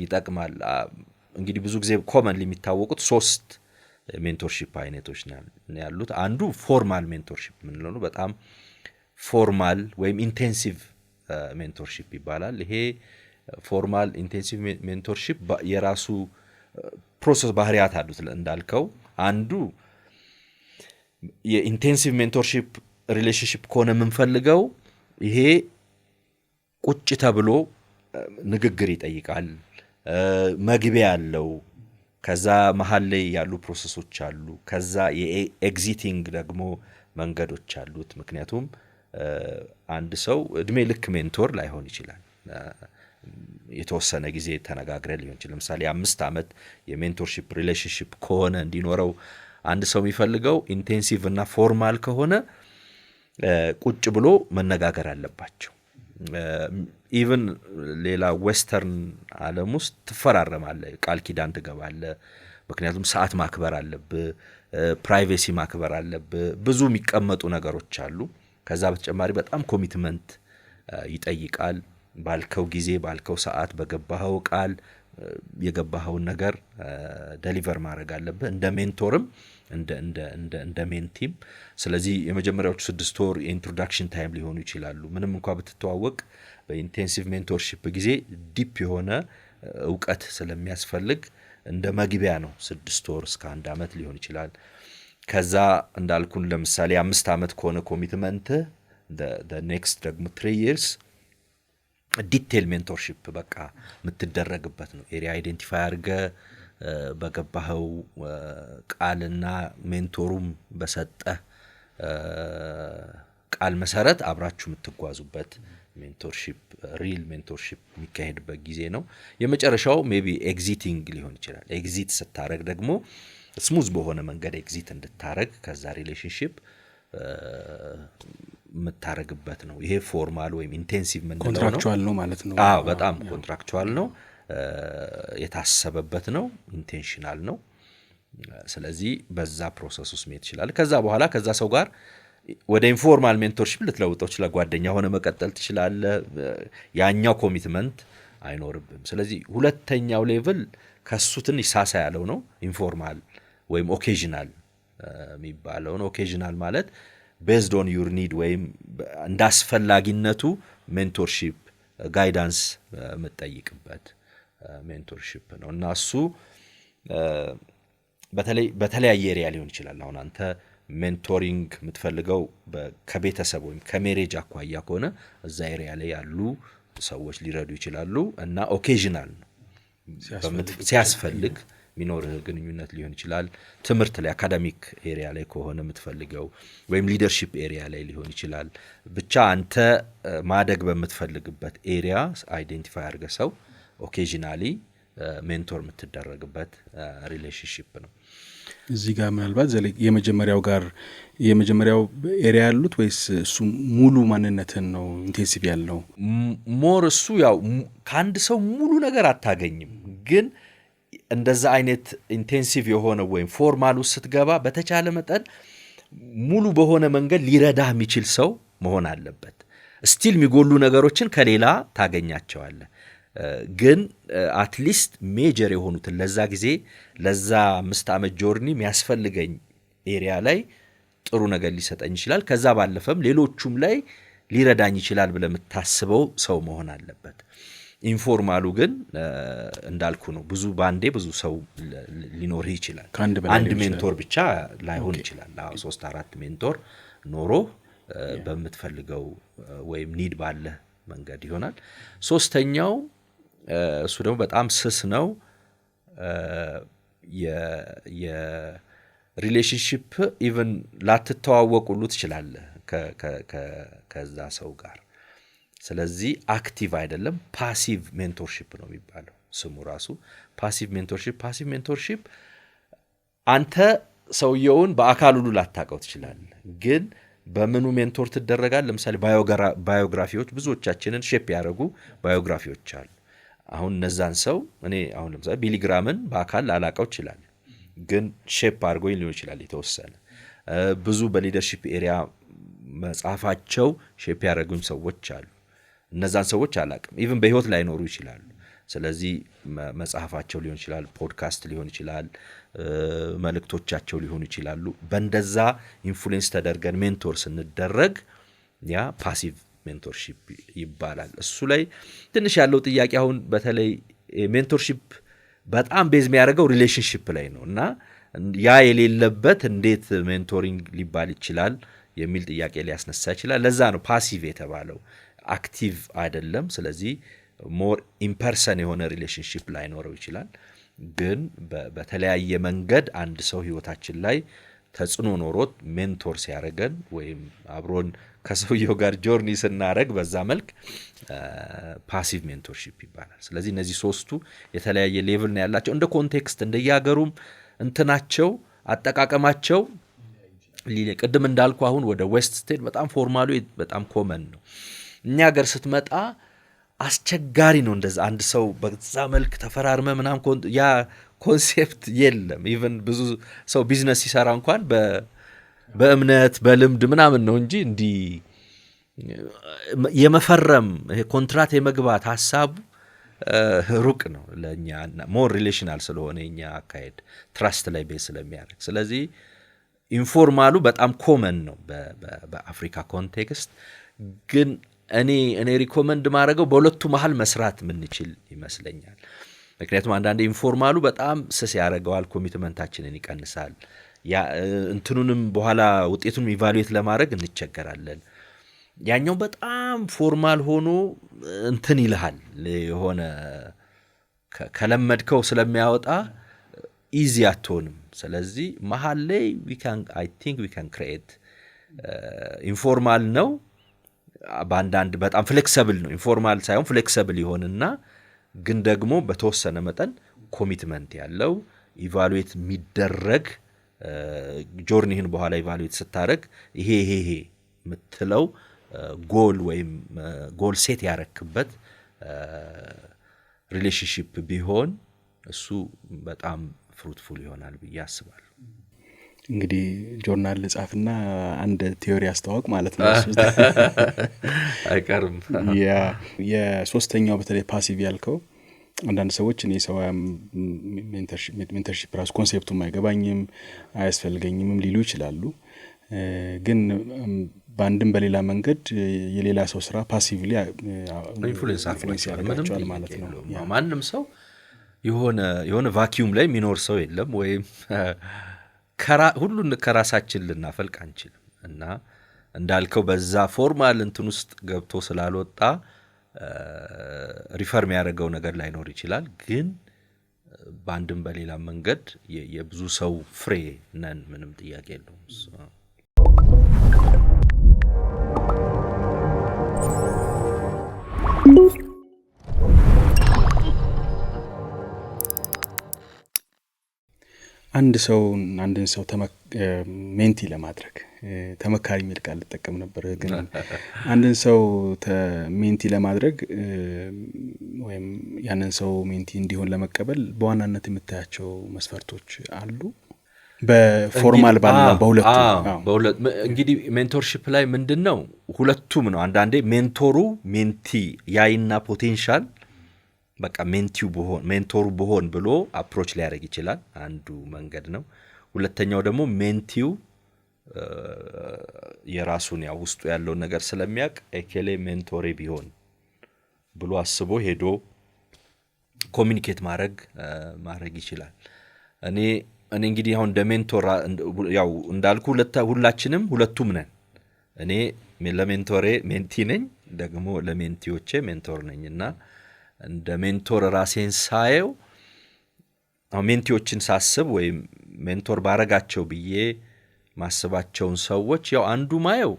ይጠቅማል እንግዲህ ብዙ ጊዜ ኮመንሊ የሚታወቁት 3 ሜንቶርሺፕ አይነቶች ያሉት አንዱ ፎርማል ሜንቶርሺፕ ምንለው ነው በጣም ፎርማል ወይም ኢንቴንሲቭ ሜንቶርሺፕ ይባላል ይሄ ፎርማል ኢንቴንሲቭ ሜንቶርሺፕ የራሱ ፕሮሰስ ባህሪያት አሉት እንዳልከው አንዱ የኢንቴንሲቭ ሜንቶርሺፕ ሪሌሽንሺፕ ኮነ የምንፈልገው ይሄ ቁጭ ተብሎ ንግግር ይጠይቃል መግቢያ ያለው ከዛ መሃል ላይ ያሉ ፕሮሰሶች አሉ ከዛ የኤግዚቲንግ ደግሞ መንገዶች አሉት ምክንያቱም አንድ ሰው እድሜ ልክ ሜንቶር ላይሆን ይችላል የተወሰነ ጊዜ ተነጋግረን ሊሆን ይችላል ለምሳሌ 5 አመት የሜንቶርሺፕ ሪሌሽንሺፕ ከሆነ እንዲኖረው አንድ ሰው የሚፈልገው ኢንቴንሲቭ እና ፎርማል ከሆነ ቁጭ ብሎ መነጋገር አለባቸው ኢቭን ሌላ ዌስተርን ዓለም ውስጥ ትፈራረማለህ ቃል ኪዳን ትገባለህ ምክንያቱም ሰዓት ማክበር አለብህ ፕራይቬሲ ማክበር አለብህ ብዙ የሚቀመጡ ነገሮች አሉ ከዛ በተጨማሪ በጣም ኮሚትመንት ይጠይቃል ባልከው ጊዜ ባልከው ሰዓት በገባኸው ቃል የገባኸውን ነገር ዴሊቨር ማድረግ አለብህ እንደ ሜንቶርም እንደ ሜን ቲም። ስለዚህ የመጀመሪያዎቹ 6 ወር የኢንትሮዳክሽን ታይም ሊሆኑ ይችላሉ። ምንም እንኳን ብትተዋወቅ በኢንቴንሲቭ ሜንቶርሺፕ ጊዜ ዲፕ የሆነ እውቀት ስለሚያስፈልግ እንደ መግቢያ ነው። 6 ወር እስከ 1 ዓመት ሊሆን ይችላል። ከዛ እንዳልኩን ለምሳሌ 5 ዓመት ከሆነ ኮሚትመንት the next ደግሞ 3 years ዲቴል ሜንቶርሺፕ በቃ የምትደረግበት ነው። ኤሪያ አይዴንቲፋይ አድርገ በገባኸው ቃልና ሜንቶሩም በሰጠ ቃል መሰረት አብራችሁ የምትጓዙበት ሜንቶርሺፕ ሪል ሜንቶርሺፕ የሚካሄድበት ጊዜ ነው። የመጨረሻው ሜቢ ኤግዚቲንግ ሊሆን ይችላል። ኤግዚት ስታረግ ደግሞ ስሙዝ በሆነ መንገድ ኤግዚት እንድታረግ ከዛ ሪሌሽንሺፕ የምታረግበት ነው። ይሄ ፎርማል ወይም ኢንቴንሲቭ ምንለው ነው። ኮንትራክቹዋል ነው ማለት ነው። በጣም ኮንትራክቹዋል ነው፣ የታሰበበት ነው፣ ኢንቴንሽናል ነው። ስለዚህ በዛ ፕሮሰስ ውስጥ መሄድ ይችላል። ከዛ በኋላ ከዛ ሰው ጋር ወደ ኢንፎርማል ሜንቶርሺፕ ልትለውጠው ይችላል። ጓደኛ ሆነ መቀጠል ትችላለህ። ያኛው ኮሚትመንት አይኖርብም። ስለዚህ ሁለተኛው ሌቭል ከሱ ትንሽ ሳሳ ያለው ነው። ኢንፎርማል ወይም ኦኬዥናል የሚባለው ነው። ኦኬዥናል ማለት ቤዝድ ኦን ዩር ኒድ ወይም እንዳስፈላጊነቱ ሜንቶርሺፕ ጋይዳንስ የምትጠይቅበት ሜንቶርሺፕ ነው እና እሱ በተለያየ ኤሪያ ሊሆን ይችላል። አሁን አንተ ሜንቶሪንግ የምትፈልገው ከቤተሰብ ወይም ከሜሬጅ አኳያ ከሆነ እዛ ኤሪያ ላይ ያሉ ሰዎች ሊረዱ ይችላሉ እና ኦኬዥናል ነው ሲያስፈልግ ሚኖር ግንኙነት ሊሆን ይችላል። ትምህርት ላይ አካዳሚክ ኤሪያ ላይ ከሆነ የምትፈልገው ወይም ሊደርሺፕ ኤሪያ ላይ ሊሆን ይችላል። ብቻ አንተ ማደግ በምትፈልግበት ኤሪያ አይዴንቲፋይ አድርገ ሰው ኦኬዥናሊ ሜንቶር የምትደረግበት ሪሌሽንሺፕ ነው። እዚህ ጋር ምናልባት የመጀመሪያው ኤሪያ ያሉት ወይስ እሱ ሙሉ ማንነትን ነው ኢንቴንሲቭ ያለው? ሞር እሱ ያው ከአንድ ሰው ሙሉ ነገር አታገኝም፣ ግን እንደዛ አይነት ኢንቴንሲቭ የሆነ ወይም ፎርማል ውስጥ ስትገባ በተቻለ መጠን ሙሉ በሆነ መንገድ ሊረዳህ የሚችል ሰው መሆን አለበት። ስቲል የሚጎሉ ነገሮችን ከሌላ ታገኛቸዋለህ፣ ግን አትሊስት ሜጀር የሆኑትን ለዛ ጊዜ ለዛ 5 ዓመት ጆርኒ የሚያስፈልገኝ ኤሪያ ላይ ጥሩ ነገር ሊሰጠኝ ይችላል። ከዛ ባለፈም ሌሎቹም ላይ ሊረዳኝ ይችላል ብለህ የምታስበው ሰው መሆን አለበት። ኢንፎርማሉ ግን እንዳልኩ ነው፣ ብዙ ባንዴ ብዙ ሰው ሊኖርህ ይችላል። አንድ ሜንቶር ብቻ ላይሆን ይችላል። 3-4 ሜንቶር ኖሮ በምትፈልገው ወይም ኒድ ባለ መንገድ ይሆናል። ሶስተኛው እሱ ደግሞ በጣም ስስ ነው። የሪሌሽንሺፕ ኢቭን ላትተዋወቁሉ ትችላለህ ከዛ ሰው ጋር። ስለዚህ አክቲቭ አይደለም፣ ፓሲቭ ሜንቶርሺፕ ነው የሚባለው ስሙ ራሱ ፓሲቭ ሜንቶርሺፕ። አንተ ሰውየውን በአካል ሁሉ ላታውቀው ትችላለህ፣ ግን በምኑ ሜንቶር ትደረጋል? ለምሳሌ ባዮግራፊዎች ብዙዎቻችንን ሼፕ ያደረጉ ባዮግራፊዎች አሉ። አሁን እነዛን ሰው እኔ አሁን ለምሳሌ ቢሊ ግራምን በአካል ላላውቀው ይችላል፣ ግን ሼፕ አድርጎኝ ሊሆን ይችላል የተወሰነ። ብዙ በሊደርሺፕ ኤሪያ መጽሐፋቸው ሼፕ ያደረጉኝ ሰዎች አሉ። እነዛን ሰዎች አላውቅም፣ ኢቭን በህይወት ላይኖሩ ይችላሉ። ስለዚህ መጽሐፋቸው ሊሆን ይችላል፣ ፖድካስት ሊሆን ይችላል፣ መልእክቶቻቸው ሊሆኑ ይችላሉ። በእንደዛ ኢንፍሉዌንስ ተደርገን ሜንቶር ስንደረግ ያ ፓሲቭ ሜንቶርሺፕ ይባላል። እሱ ላይ ትንሽ ያለው ጥያቄ አሁን በተለይ ሜንቶርሺፕ በጣም ቤዝ የሚያደርገው ሪሌሽንሺፕ ላይ ነው እና ያ የሌለበት እንዴት ሜንቶሪንግ ሊባል ይችላል የሚል ጥያቄ ሊያስነሳ ይችላል። ለዛ ነው ፓሲቭ የተባለው፣ አክቲቭ አይደለም። ስለዚህ ሞር ኢምፐርሰን የሆነ ሪሌሽንሺፕ ላይኖረው ይችላል። ግን በተለያየ መንገድ አንድ ሰው ህይወታችን ላይ ተጽዕኖ ኖሮት ሜንቶር ሲያደርገን ወይም አብሮን ከሰውየው ጋር ጆርኒ ስናደርግ በዛ መልክ ፓሲቭ ሜንቶርሺፕ ይባላል። ስለዚህ እነዚህ ሶስቱ የተለያየ ሌቭል ነው ያላቸው፣ እንደ ኮንቴክስት እንደየሀገሩም እንትናቸው አጠቃቀማቸው። ቅድም እንዳልኩ አሁን ወደ ዌስት ስቴት በጣም ፎርማሉ በጣም ኮመን ነው። እኛ ሀገር ስትመጣ አስቸጋሪ ነው። እንደዛ አንድ ሰው በዛ መልክ ተፈራርመ ምናም ያ ኮንሴፕት የለም። ኢቭን ብዙ ሰው ቢዝነስ ሲሰራ እንኳን በእምነት በልምድ ምናምን ነው እንጂ እንዲህ የመፈረም ኮንትራት የመግባት ሐሳቡ ሩቅ ነው ለኛ። ሞር ሪሌሽናል ስለሆነ የኛ አካሄድ ትራስት ላይ ቤዝ ስለሚያደርግ፣ ስለዚህ ኢንፎርማሉ በጣም ኮመን ነው በአፍሪካ ኮንቴክስት ግን እኔ ሪኮመንድ ማድረገው በሁለቱ መሃል መስራት ምንችል ይመስለኛል ምክንያቱም አንዳንዴ ኢንፎርማሉ በጣም ስስ ያደርገዋል ኮሚትመንታችንን ይቀንሳል ያ እንትኑንም በኋላ ውጤቱን ኢቫሉዌት ለማድረግ እንቸገራለን ያኛው በጣም ፎርማል ሆኖ እንትን ይልሃል የሆነ ከለመድከው ስለሚያወጣ ኢዚ አትሆንም ስለዚህ መሃል ላይ I think we can create ኢንፎርማል ነው ባንዳንድ በጣም ፍሌክሲብል ነው ኢንፎርማል ሳይሆን ፍሌክሲብል ይሆንና ግን ደግሞ በተወሰነ መጠን ኮሚትመንት ያለው ኢቫሉዌት የሚደረግ ጆርኒህን በኋላ ኢቫሉዌት ስታረግ ይሄ ምትለው ጎል ወይም ጎል ሴት ያረክበት ሪሌሽንሺፕ ቢሆን እሱ በጣም ፍሩትፉል ይሆናል ብዬ አስባለሁ እንግዲህ ጆርናል ጻፍና አንድ ቲዮሪ አስተዋወቅ ማለት ነው እሱ አይቀርም የሶስተኛው በተለይ ፓሲቭ ያልከው አንዳንድ ሰዎች እኔ ሰው ሜንተርሺፕ ራስ ኮንሴፕቱም አይገባኝም አያስፈልገኝም ሊሉ ይችላሉ ግን በአንድም በሌላ መንገድ የሌላ ሰው ስራ ፓሲቭሊ ኢንፍሉዌንስ ያደርጋል ማለት ነው ማንንም ሰው የሆነ ቫኪዩም ላይ የሚኖር ሰው የለም ወይም ሁሉን ከራሳችን ልናፈልቅ አንችልም እና እንዳልከው በዛ ፎርማል እንትን ውስጥ ገብቶ ስላልወጣ ሪፈርም ያደርገው ነገር ላይኖር ይችላል ግን በአንድም በሌላ መንገድ የብዙ ሰው ፍሬ ነን ምንም ጥያቄ የለውም አንድን ሰው ሜንቲ ለማድረግ ተመካሪ የሚል ቃል ልጠቀም ነበር ግን አንድን ሰው ሜንቲ ለማድረግ ወይም ያንን ሰው ሜንቲ እንዲሆን ለመቀበል በዋናነት የምታያቸው መስፈርቶች አሉ በፎርማል በሁለት እንግዲህ ሜንቶርሺፕ ላይ ምንድነው ሁለቱም ነው አንዳንዴ ሜንቶሩ ያይና ፖቴንሻል በቃ ሜንቶሩ በሆን ብሎ አፕሮች ሊያደርግ ይችላል አንዱ መንገድ ነው ሁለተኛው ደግሞ ሜንቲው የራሱን ያው ውስጡ ያለው ነገር ስለሚያቅ ኤኬሌ ሜንቶሬ ቢሆን ብሎ አስቦ ሄዶ ኮሚኒኬት ማድረግ ይችላል እኔ እንግዲህ አሁን እንደ ሜንቶር ያው እንዳልኩ ሁላችንም ሁለቱም ነን እኔ ለሜንቶሬ ሜንቲ ነኝ ደግሞ ለሜንቲዎቼ ሜንቶር ነኝና እንደ ሜንቶር ራሴን ሳየው ሜንቲዎችን ሳስብ ወይም ሜንቶር ባረጋቸው ብዬ ማስባቸውን ሰዎች ያው አንዱ ማየው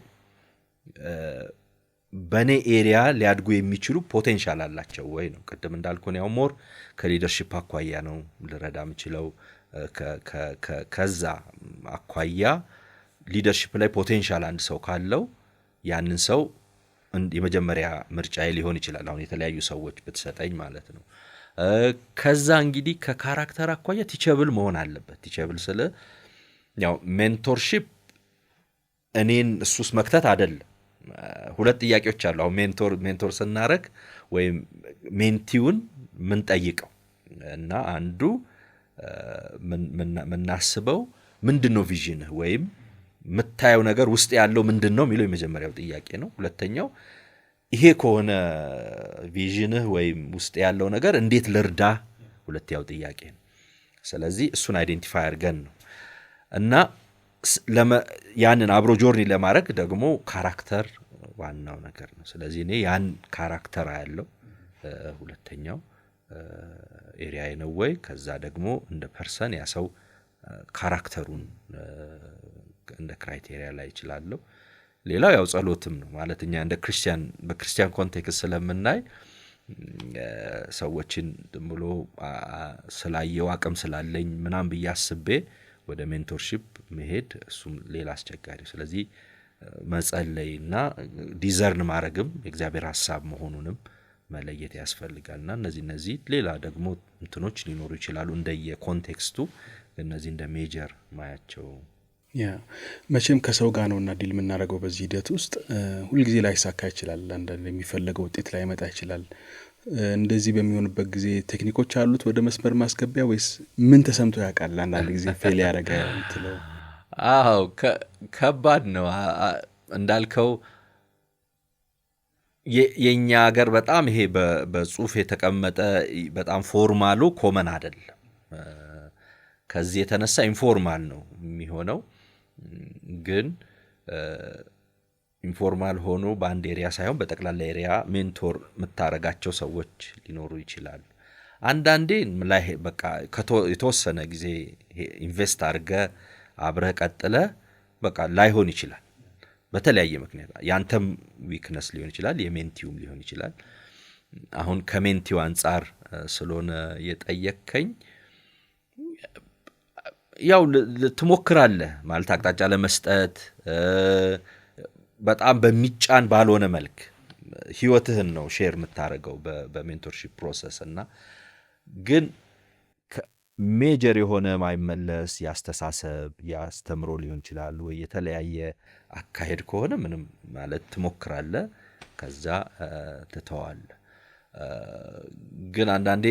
በኔ ኤሪያ ሊያድጉ የሚችሉ ፖቴንሻል አላቸው ወይ ነው ቅድም እንዳልኩ ነው ያው ሞር ከሊደርሺፕ አኳያ ነው ልረዳ የምችለው ከዛ አኳያ ሊደርሺፕ ላይ ፖቴንሻል አንድ ሰው ካለው ያንን ሰው የመጀመሪያ ምርጫዬ ሊሆን ይችላል አሁን የተለያዩ ሰዎች ብትሰጠኝ ማለት ነው ከዛ እንግዲህ ከካራክተር አኳያ ቲቸብል መሆን አለበት ቲቸብል ስለ ያው ሜንቶርሺፕ እኔን እሱስ መክተት አይደለም ሁለት ጥያቄዎች አሉ አሁን ሜንቶር ስናረግ ወይም ሜንቲውን ምን ጠይቀው እና አንዱ ምናስበው ምንድነው ቪዥንህ ወይም ምታየው ነገር ውስጥ ያለው ምንድነው የሚለው የመጀመሪያው ጥያቄ ነው ሁለተኛው ይሄ ከሆነ ቪዥንህ ወይም ውስጥ ያለው ነገር እንዴት ልርዳ ሁለተኛው ጥያቄ ነው ስለዚህ እሱን አይዴንቲፋይ አድርገን ነው እና ያንን አብሮ ጆርኒ ለማድረግ ደግሞ ካራክተር ዋናው ነገር ነው ስለዚህ እኔ ያን ካራክተር ያለው ሁለተኛው ኤሪያ ነው ወይ ከዛ ደግሞ እንደ ፐርሰን ያ ሰው ካራክተሩን እንደ ክራይቴሪያ ላይ ይችላል ሌላው ያው ጸሎትም ነው ማለትኛ እንደ በክርስቲያን ኮንቴክስት ስለምናይ ሰዎችን ብሎ ስላየው አቅም ስላለኝ ምናም በያስቤ ወደ ሜንቶርሺፕ መሄድ እሱም ሌላ አስቸጋሪ ስለዚህ መጸለይና ዲዘርን ማድረግም የእግዚአብሔር ሐሳብ መሆኑንም መለየት ያስፈልጋልና እነዚህ ሌላ ደግሞ እንትኖች ሊኖሩ ይችላሉ እንደየኮንቴክስቱ እነዚህ እንደ ሜጀር ማያቸው መቼም ከሰው ጋር ነውና ዲል የምናደርገው በዚህ ሂደት ውስጥ ሁሉ ጊዜ ላይሳካ ይችላል አንዳንድ የሚፈልገው ውጤት ላይ መጣ ይችላል እንደዚህ በሚሆንበት ጊዜ ቴክኒኮች አሉት ወደ መስመር ማስገቢያ ወይስ ምን ተሰምቶ ያውቃል አንዳንድ ጊዜ ፌል ያደረገ እንትለው አዎ ከባድ ነው እንዳልከው የኛ ሀገር በጣም ይሄ በጽሁፍ የተቀመጠ በጣም ፎርማሉ ኮመን አይደለም። ከዚህ የተነሳ ኢንፎርማል ነው የሚሆነው። ግን ኢንፎርማል ሆኖ በአንድ ኤሪያ ሳይሆን በጠቅላላ ኤሪያ ሜንቶር የምታረጋቸው ሰዎች ሊኖሩ ይችላሉ። አንዳንዴ ላይ በቃ የተወሰነ ጊዜ ኢንቨስት አድርገ አብረህ ቀጥለ በቃ ላይሆን ይችላል በተለያየ ምክንያት። ያንተም ዊክነስ ሊሆን ይችላል፣ የሜንቲውም ሊሆን ይችላል። አሁን ከሜንቲው አንፃር ስለሆነ የጠየከኝ ያው ትሞክራለህ ማለት አቅጣጫ ለመስጠት በጣም በሚጫን ባልሆነ መልክ ህይወትህን ነው ሼር የምታረገው በሜንቶርሺፕ ፕሮሰስ እና ግን ሜጀር የሆነ ማይመለስ ያስተሳሰብ ያስተምሮ ሊሆን ይችላል ወይ የተለያየ አካሄድ ከሆነ ምንም ማለት ትሞክራለህ ከዛ ትተዋለህ። ግን አንዳንዴ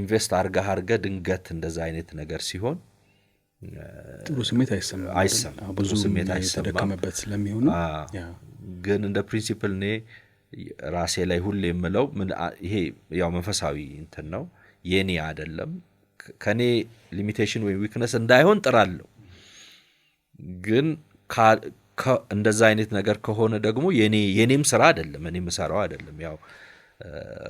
ኢንቨስት አርጋ ድንገት እንደዛ አይነት ነገር ሲሆን ጥሩ ስሜት አይሰማም ብዙ ስሜት የተደከመበት ስለሚሆን ግን እንደ ፕሪንሲፕል እኔ ራሴ ላይ ሁሌ የምለው ይሄ ያው መንፈሳዊ እንትን ነው የኔ አይደለም ከኔ ሊሚቴሽን ወይ ዊክነስ እንዳይሆን ጥራለሁ። ግን እንደዛ አይነት ነገር ከሆነ ደግሞ የኔም ስራ አይደለም እኔ ምሰራው አይደለም ያው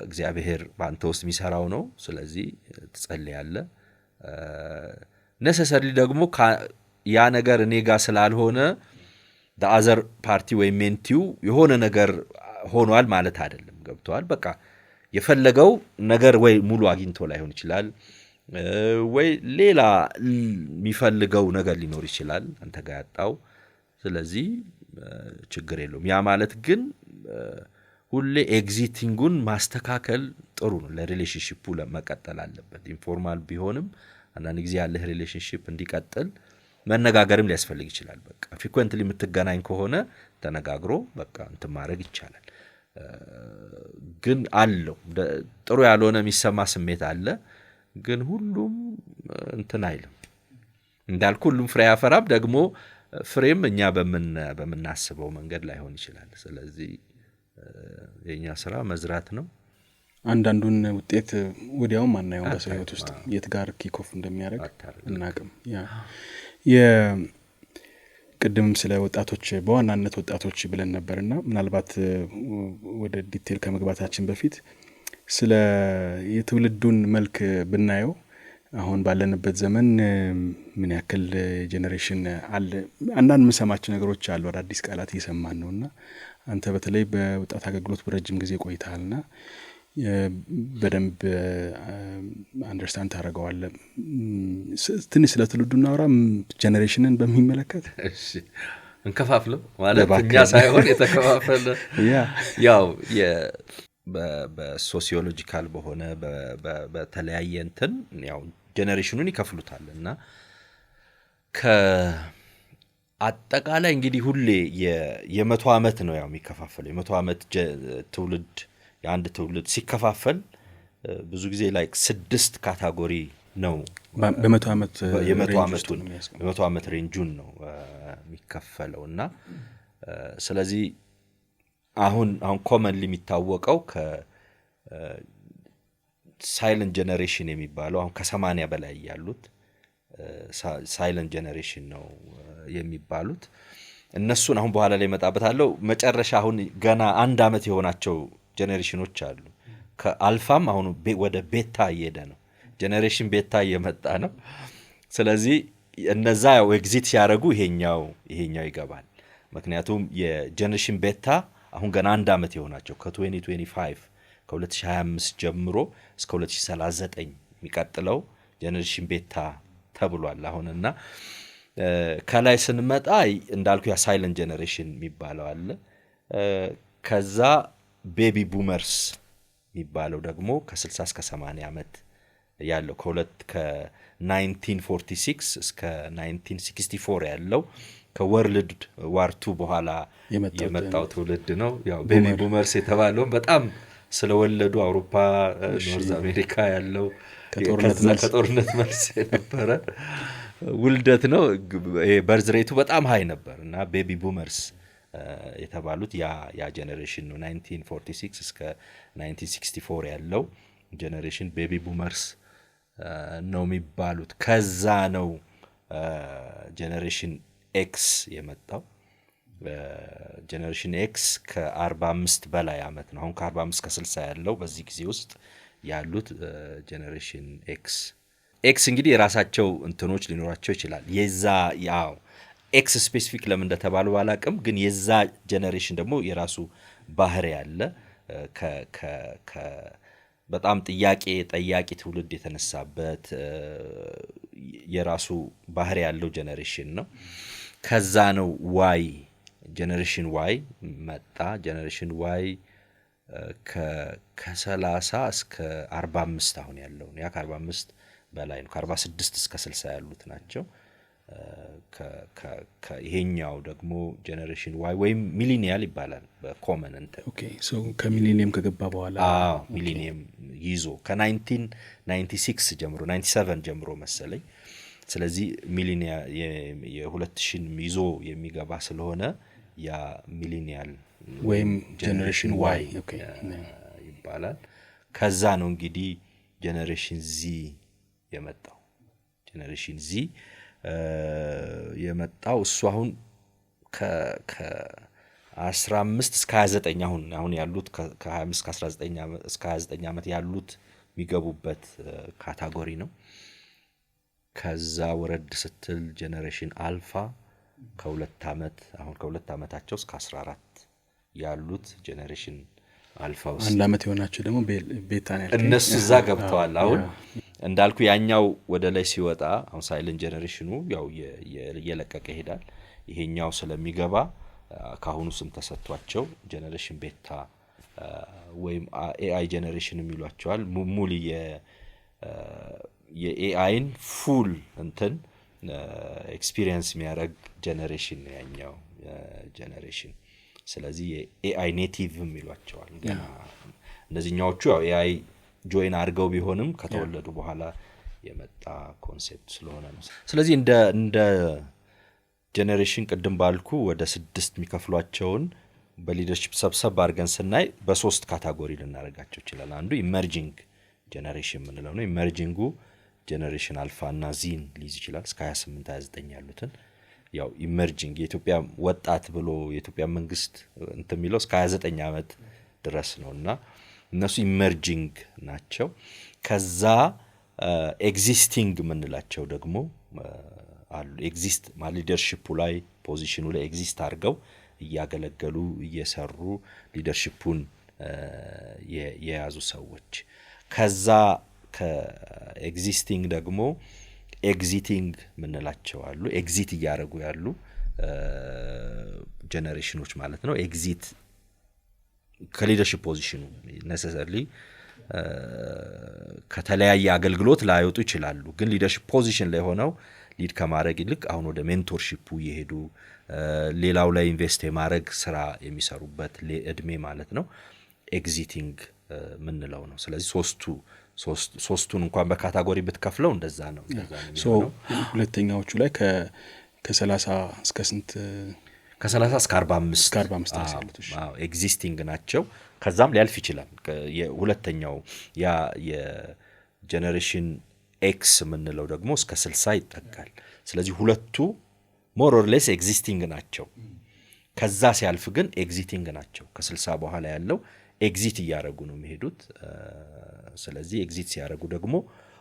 እግዚአብሔር ባንተ ውስጥ የሚሰራው ነው። ስለዚህ ትጸልያለህ ነሰሰርሊ ደግሞ ያ ነገር እኔ ጋር ስላልሆነ the other party ወይ ሜንቲው የሆነ ነገር ሆኗል ማለት አይደለም። ገብቷል በቃ የፈለገው ነገር ወይ ሙሉ አግኝቶ ላይሆን ይችላል ወይ ሌላ የሚፈልገው ነገር ሊኖር ይችላል አንተ ጋር ያጣው። ስለዚህ ችግር የለውም። ያ ማለት ግን ሁሌ ኤግዚቲንጉን ማስተካከል ጥሩ ነው። ለሪሌሽንሺፑ ለመቀጠል አለበት። ኢንፎርማል ቢሆንም አንዳንድ ጊዜ ያለ ሪሌሽንሺፕ እንዲቀጥል መነጋገርም ሊያስፈልግ ይችላል። በቃ ፍሪኩዌንትሊ የምትገናኝ ከሆነ ተነጋግሮ በቃ እንትን ማድረግ ይቻላል። ግን አለው ጥሩ ያልሆነ የሚሰማ ስሜት አለ። ግን ሁሉም እንትን አይልም እንዳልኩ ሁሉም ፍሬ ያፈራም። ደግሞ ፍሬም እኛ በምናስበው መንገድ ላይሆን ይችላል። ስለዚህ የኛ ስራ መዝራት ነው። አንዳንዱን ውጤት ወዲያውም አናየውም በሰው ህይወት ውስጥ የት ጋር ኪክ ኦፍ እንደሚያደርግ እናቅም። ቅድም ስለ ወጣቶች በዋናነት ወጣቶች ብለን ነበርና ምናልባት ወደ ዲቴል ከመግባታችን በፊት ስለ የትውልዱን መልክ ብናየው አሁን ባለንበት ዘመን ምን ያክል ጄነሬሽን አለ አንዳንድ የምንሰማቸው ነገሮች አሉ። አዳዲስ ቃላት እየሰማን ነውና አንተ በተለይ በወጣት አገልግሎት በረጅም ጊዜ ቆይተሃልና በደንብ አንደርስታንድ ታደርገዋለህ። ትንሽ ስለ ትውልዱ እናውራ ጄነሬሽንን በሚመለከት። እሺ እንከፋፍለው ማለት እኛ ሳይሆን የተከፋፈለ ያው በሶሲዮሎጂካል በሆነ በተለያየ እንትን ያው ጄነሬሽኑን ይከፍሉታል እና ከአጠቃላይ እንግዲህ ሁሌ የመቶ ዓመት ነው ያው የሚከፋፈለው። የመቶ ዓመት ትውልድ የአንድ ትውልድ ሲከፋፈል ብዙ ጊዜ ላይክ 6 ካታጎሪ ነው በመቶ ዓመት የመቶ ዓመት ሬንጁን ነው የሚከፈለው እና ስለዚህ አሁን ኮመንሊ የሚታወቀው ከሳይለንት ጄነሬሽን የሚባለው አሁን ከ80 በላይ ያሉት ሳይለንት ጄነሬሽን ነው የሚባሉት። እነሱን አሁን በኋላ ላይ መጣበታለው። መጨረሻ አሁን ገና 1 ዓመት የሆናቸው ጄነሬሽኖች አሉ። ከአልፋም አሁን ወደ ቤታ እየሄደ ነው። ጄነሬሽን ቤታ እየመጣ ነው። ስለዚህ እነዛ ያው ኤግዚት ሲያደርጉ ይሄኛው ይገባል። ምክንያቱም የጄነሬሽን ቤታ አሁን ገና 1 ዓመት የሆናቸው ከ2025 ከ2025 ጀምሮ እስከ 2039 የሚቀጥለው ጄነሬሽን ቤታ ተብሏል አሁንና ከላይ ስንመጣ እንዳልኩ ያ ሳይለንት ጄነሬሽን የሚባለው አለ። ከዛ ቤቢ ቡመርስ የሚባለው ደግሞ ከ60 እስከ 80 ዓመት ያለው ከ1946 እስከ 1964 ያለው ከወርልድ ዋር 2 በኋላ የመጣው ትውልድ ነው። ያው ቤቢ ቡመርስ የተባለው በጣም ስለወለዱ አውሮፓ ኖርዝ አሜሪካ ያለው ከጦርነት መልስ የነበረ ውልደት ነው። በርዝ ሬቱ በጣም ሃይ ነበር እና ቤቢ ቡመርስ የተባሉት ያ ጄኔሬሽን ነው። 1946 እስከ 1964 ያለው ጄኔሬሽን ቤቢ ቡመርስ ነው የሚባሉት። ከዛ ነው ጄኔሬሽን ኤክስ የመጣው። ጄኔሬሽን ኤክስ ከ45 በላይ ዓመት ነው። አሁን ከ45 እስከ 60 ያለው በዚህ ጊዜ ውስጥ ያሉት ጄኔሬሽን ኤክስ እንግዲህ የራሳቸው እንትኖች ሊኖራቸው ይችላል። የዛ ያው ኤክስ ስፔሲፊክ ለምን እንደተባሉ ባላቅም ግን የዛ ጄኔሬሽን ደግሞ የራሱ ባህሪ ያለ በጣም ጠያቂ ትውልድ የተነሳበት የራሱ ባህሪ ያለው ጄኔሬሽን ነው። ከዛ ነው ዋይ ጄኔሬሽን ዋይ መጣ። ጄኔሬሽን ዋይ ከ30 እስከ 45 አሁን ያለው ያ ከ45 በላይ ነው። ከ46 እስከ 60 ያሉት ናቸው። ይሄኛው ደግሞ ጄኔሬሽን ዋይ ወይም ሚሊኒያል ይባላል በኮመን እንትን። ኦኬ ሶ ከሚሊኒየም ከገባ በኋላ ሚሊኒየም ይዞ ከ1996 ጀምሮ 97 ጀምሮ መሰለኝ። ስለዚህ ሚሊኒያ የ2000 ይዞ የሚገባ ስለሆነ ያ ሚሊኒያል ወይም ጄኔሬሽን ዋይ ይባላል። ከዛ ነው እንግዲህ ጄኔሬሽን ዚ የመጣው። ጄኔሬሽን ዚ የመጣው እሱ አሁን ከ15 እስከ 29 አሁን ያሉት ከ25 እስከ 19 እስከ 29 ዓመት ያሉት የሚገቡበት ካታጎሪ ነው። ከዛ ወረድ ስትል ጄኔሬሽን አልፋ ከ2 ዓመት አሁን ከ2 ዓመታቸው እስከ 14 ያሉት ጄኔሬሽን አልፋ ውስጥ 1 ዓመት የሆናቸው ደግሞ ቤታ ነው። እነሱ እዛ ገብተዋል። አሁን እንዳልኩ ያኛው ወደ ላይ ሲወጣ አሁን ሳይለንት ጄኔሬሽኑ ያው እየለቀቀ ይሄዳል። ይሄኛው ስለሚገባ ካሁኑ ስም ተሰጥቷቸው ጄኔሬሽን ቤታ ወይም ኤአይ ጄኔሬሽን የሚሏቸዋል። ሙሉ የኤአይን ፉል እንትን ኤክስፒሪየንስ የሚያደርግ ጄኔሬሽን ነው ያኛው ጄኔሬሽን። ስለዚህ የኤአይ ኔቲቭም ይሏቸዋል። ገና እነዚህኛዎቹ ያው ኤአይ ጆይን አድርገው ቢሆንም ከተወለዱ በኋላ የመጣ ኮንሴፕት ስለሆነ ነው። ስለዚህ እንደ ጄኔሬሽን ቅድም ባልኩ ወደ 6 የሚከፍሏቸውን በሊደርሺፕ ሰብሰብ አድርገን ስናይ በ3 ካታጎሪ ልናደርጋቸው ይችላል። አንዱ ኢመርጂንግ ጄኔሬሽን የምንለው ነው። ኢመርጂንጉ ጄኔሬሽን አልፋ እና ዚን ሊይዝ ይችላል እስከ 28 29 ያሉትን። ያው ኢመርጂንግ የኢትዮጵያ ወጣት ብሎ የኢትዮጵያ መንግስት እንትን የሚለው እስከ 29 ዓመት ድረስ ነውና እነሱ ኢመርጂንግ ናቸው። ከዛ ኤግዚስቲንግ የምንላቸው ደግሞ አሉ። ኤግዚስት ማለት ሊደርሺፑ ላይ ፖዚሽኑ ላይ ኤግዚስት አድርገው እያገለገሉ እየሰሩ ሊደርሺፑን የያዙ ሰዎች። ከዛ ከኤግዚስቲንግ ደግሞ ኤግዚቲንግ ምንላቸው አሉ። ኤግዚት እያደረጉ ያሉ ጄኔሬሽኖች ማለት ነው። ኤግዚት ከሊደርሺፕ ፖዚሽኑ ኔሰሰርሊ ከተለያየ አገልግሎት ላይወጡ ይችላሉ። ግን ሊደርሺፕ ፖዚሽን ላይ ሆነው ሊድ ከማድረግ ይልቅ አሁን ወደ ሜንቶርሺፑ እየሄዱ ሌላው ላይ ኢንቨስት የማድረግ ስራ የሚሰሩበት እድሜ ማለት ነው ኤግዚቲንግ ምንለው ነው። ስለዚህ ሶስቱን እንኳን በካታጎሪ ብትከፍለው እንደዛ ነው። ሁለተኛዎቹ ላይ ከ30 እስከ ስንት? ከ30 እስከ 45 ያሉት ኤግዚስቲንግ ናቸው። ከዛም ሊያልፍ ይችላል። የሁለተኛው ያ የጄኔሬሽን ኤክስ ምንለው ደግሞ እስከ 60 ይጠጋል። ስለዚህ ሁለቱ ሞር ኦር ሌስ ኤግዚስቲንግ ናቸው። ከዛ ሲያልፍ ግን ኤግዚቲንግ ናቸው። ከ60 በኋላ ያለው ኤግዚት እያደረጉ ነው የሚሄዱት። ስለዚህ ኤግዚት ሲያደርጉ ደግሞ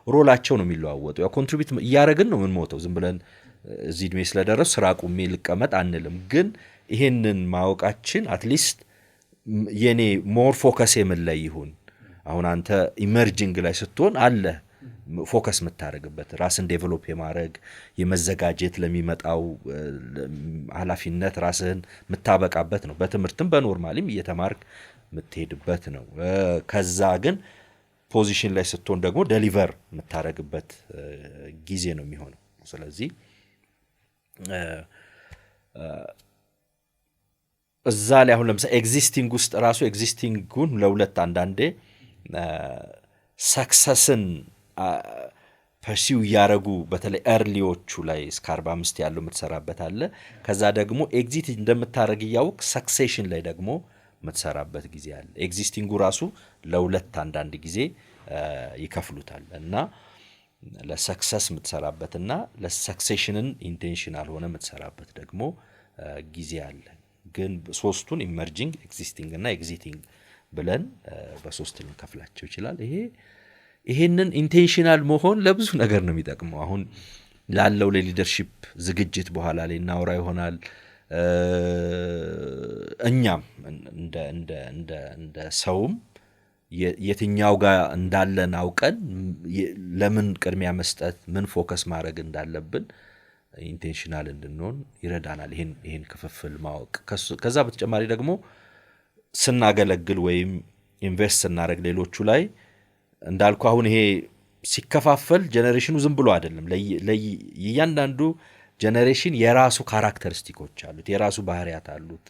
ሮላቸው ነው የሚለዋወጡ። ያው ኮንትሪቢዩት እያደረግን ነው የምንሞተው። ዝም ብለን እዚህ እድሜ ስለደረሱ ስራ ቁሜ ልቀመጥ አንልም። ግን ይሄንን ማወቃችን አትሊስት የኔ ሞር ፎከስ የምን ላይ ይሁን። አሁን አንተ ኢመርጂንግ ላይ ስትሆን አለ ፎከስ የምታደርግበት ራስን ዴቨሎፕ የማድረግ የመዘጋጀት ለሚመጣው ኃላፊነት ራስህን የምታበቃበት ነው። በትምህርትም በኖርማሊም እየተማርክ የምትሄድበት ነው። ከዛ ግን ፖዚሽን ላይ ስትሆን ደግሞ ዴሊቨር የምታደርግበት ጊዜ ነው የሚሆነው። ስለዚህ እዛ ላይ አሁን ለምሳሌ ኤግዚስቲንግ ውስጥ ራሱ ኤግዚስቲንጉን ለሁለት አንዳንዴ ሰክሰስን ፐርሲው ያረጉ በተለይ ኤርሊዎቹ ላይ እስከ 45 ያለው የምትሰራበት አለ። ከዛ ደግሞ ኤግዚት እንደምታረግ ያውቅ ሰክሴሽን ላይ ደግሞ የምትሰራበት ጊዜ አለ። ኤግዚስቲንጉ ራሱ ለሁለት አንዳንድ ጊዜ ይከፍሉታል እና ለሰክሰስ የምትሰራበትና ለሰክሴሽንን ኢንቴንሽናል ሆነ የምትሰራበት ደግሞ ጊዜ አለ። ግን ሶስቱን ኢመርጂንግ ኤግዚስቲንግ እና ኤግዚቲንግ ብለን በሶስት ልንከፍላቸው ይችላል። ይሄንን ኢንቴንሽናል መሆን ለብዙ ነገር ነው የሚጠቅመው። አሁን ላለው ለሊደርሺፕ ዝግጅት በኋላ ላይ እናወራ ይሆናል። እኛም እንደ ሰውም የትኛው ጋር እንዳለን አውቀን ለምን ቅድሚያ መስጠት ምን ፎከስ ማድረግ እንዳለብን ኢንቴንሽናል እንድንሆን ይረዳናል ይሄን ክፍፍል ማወቅ። ከዛ በተጨማሪ ደግሞ ስናገለግል ወይም ኢንቨስት ስናደርግ ሌሎቹ ላይ እንዳልኩ አሁን ይሄ ሲከፋፈል ጀነሬሽኑ ዝም ብሎ አይደለም። ለእያንዳንዱ ጀነሬሽን የራሱ ካራክተሪስቲኮች አሉት፣ የራሱ ባህሪያት አሉት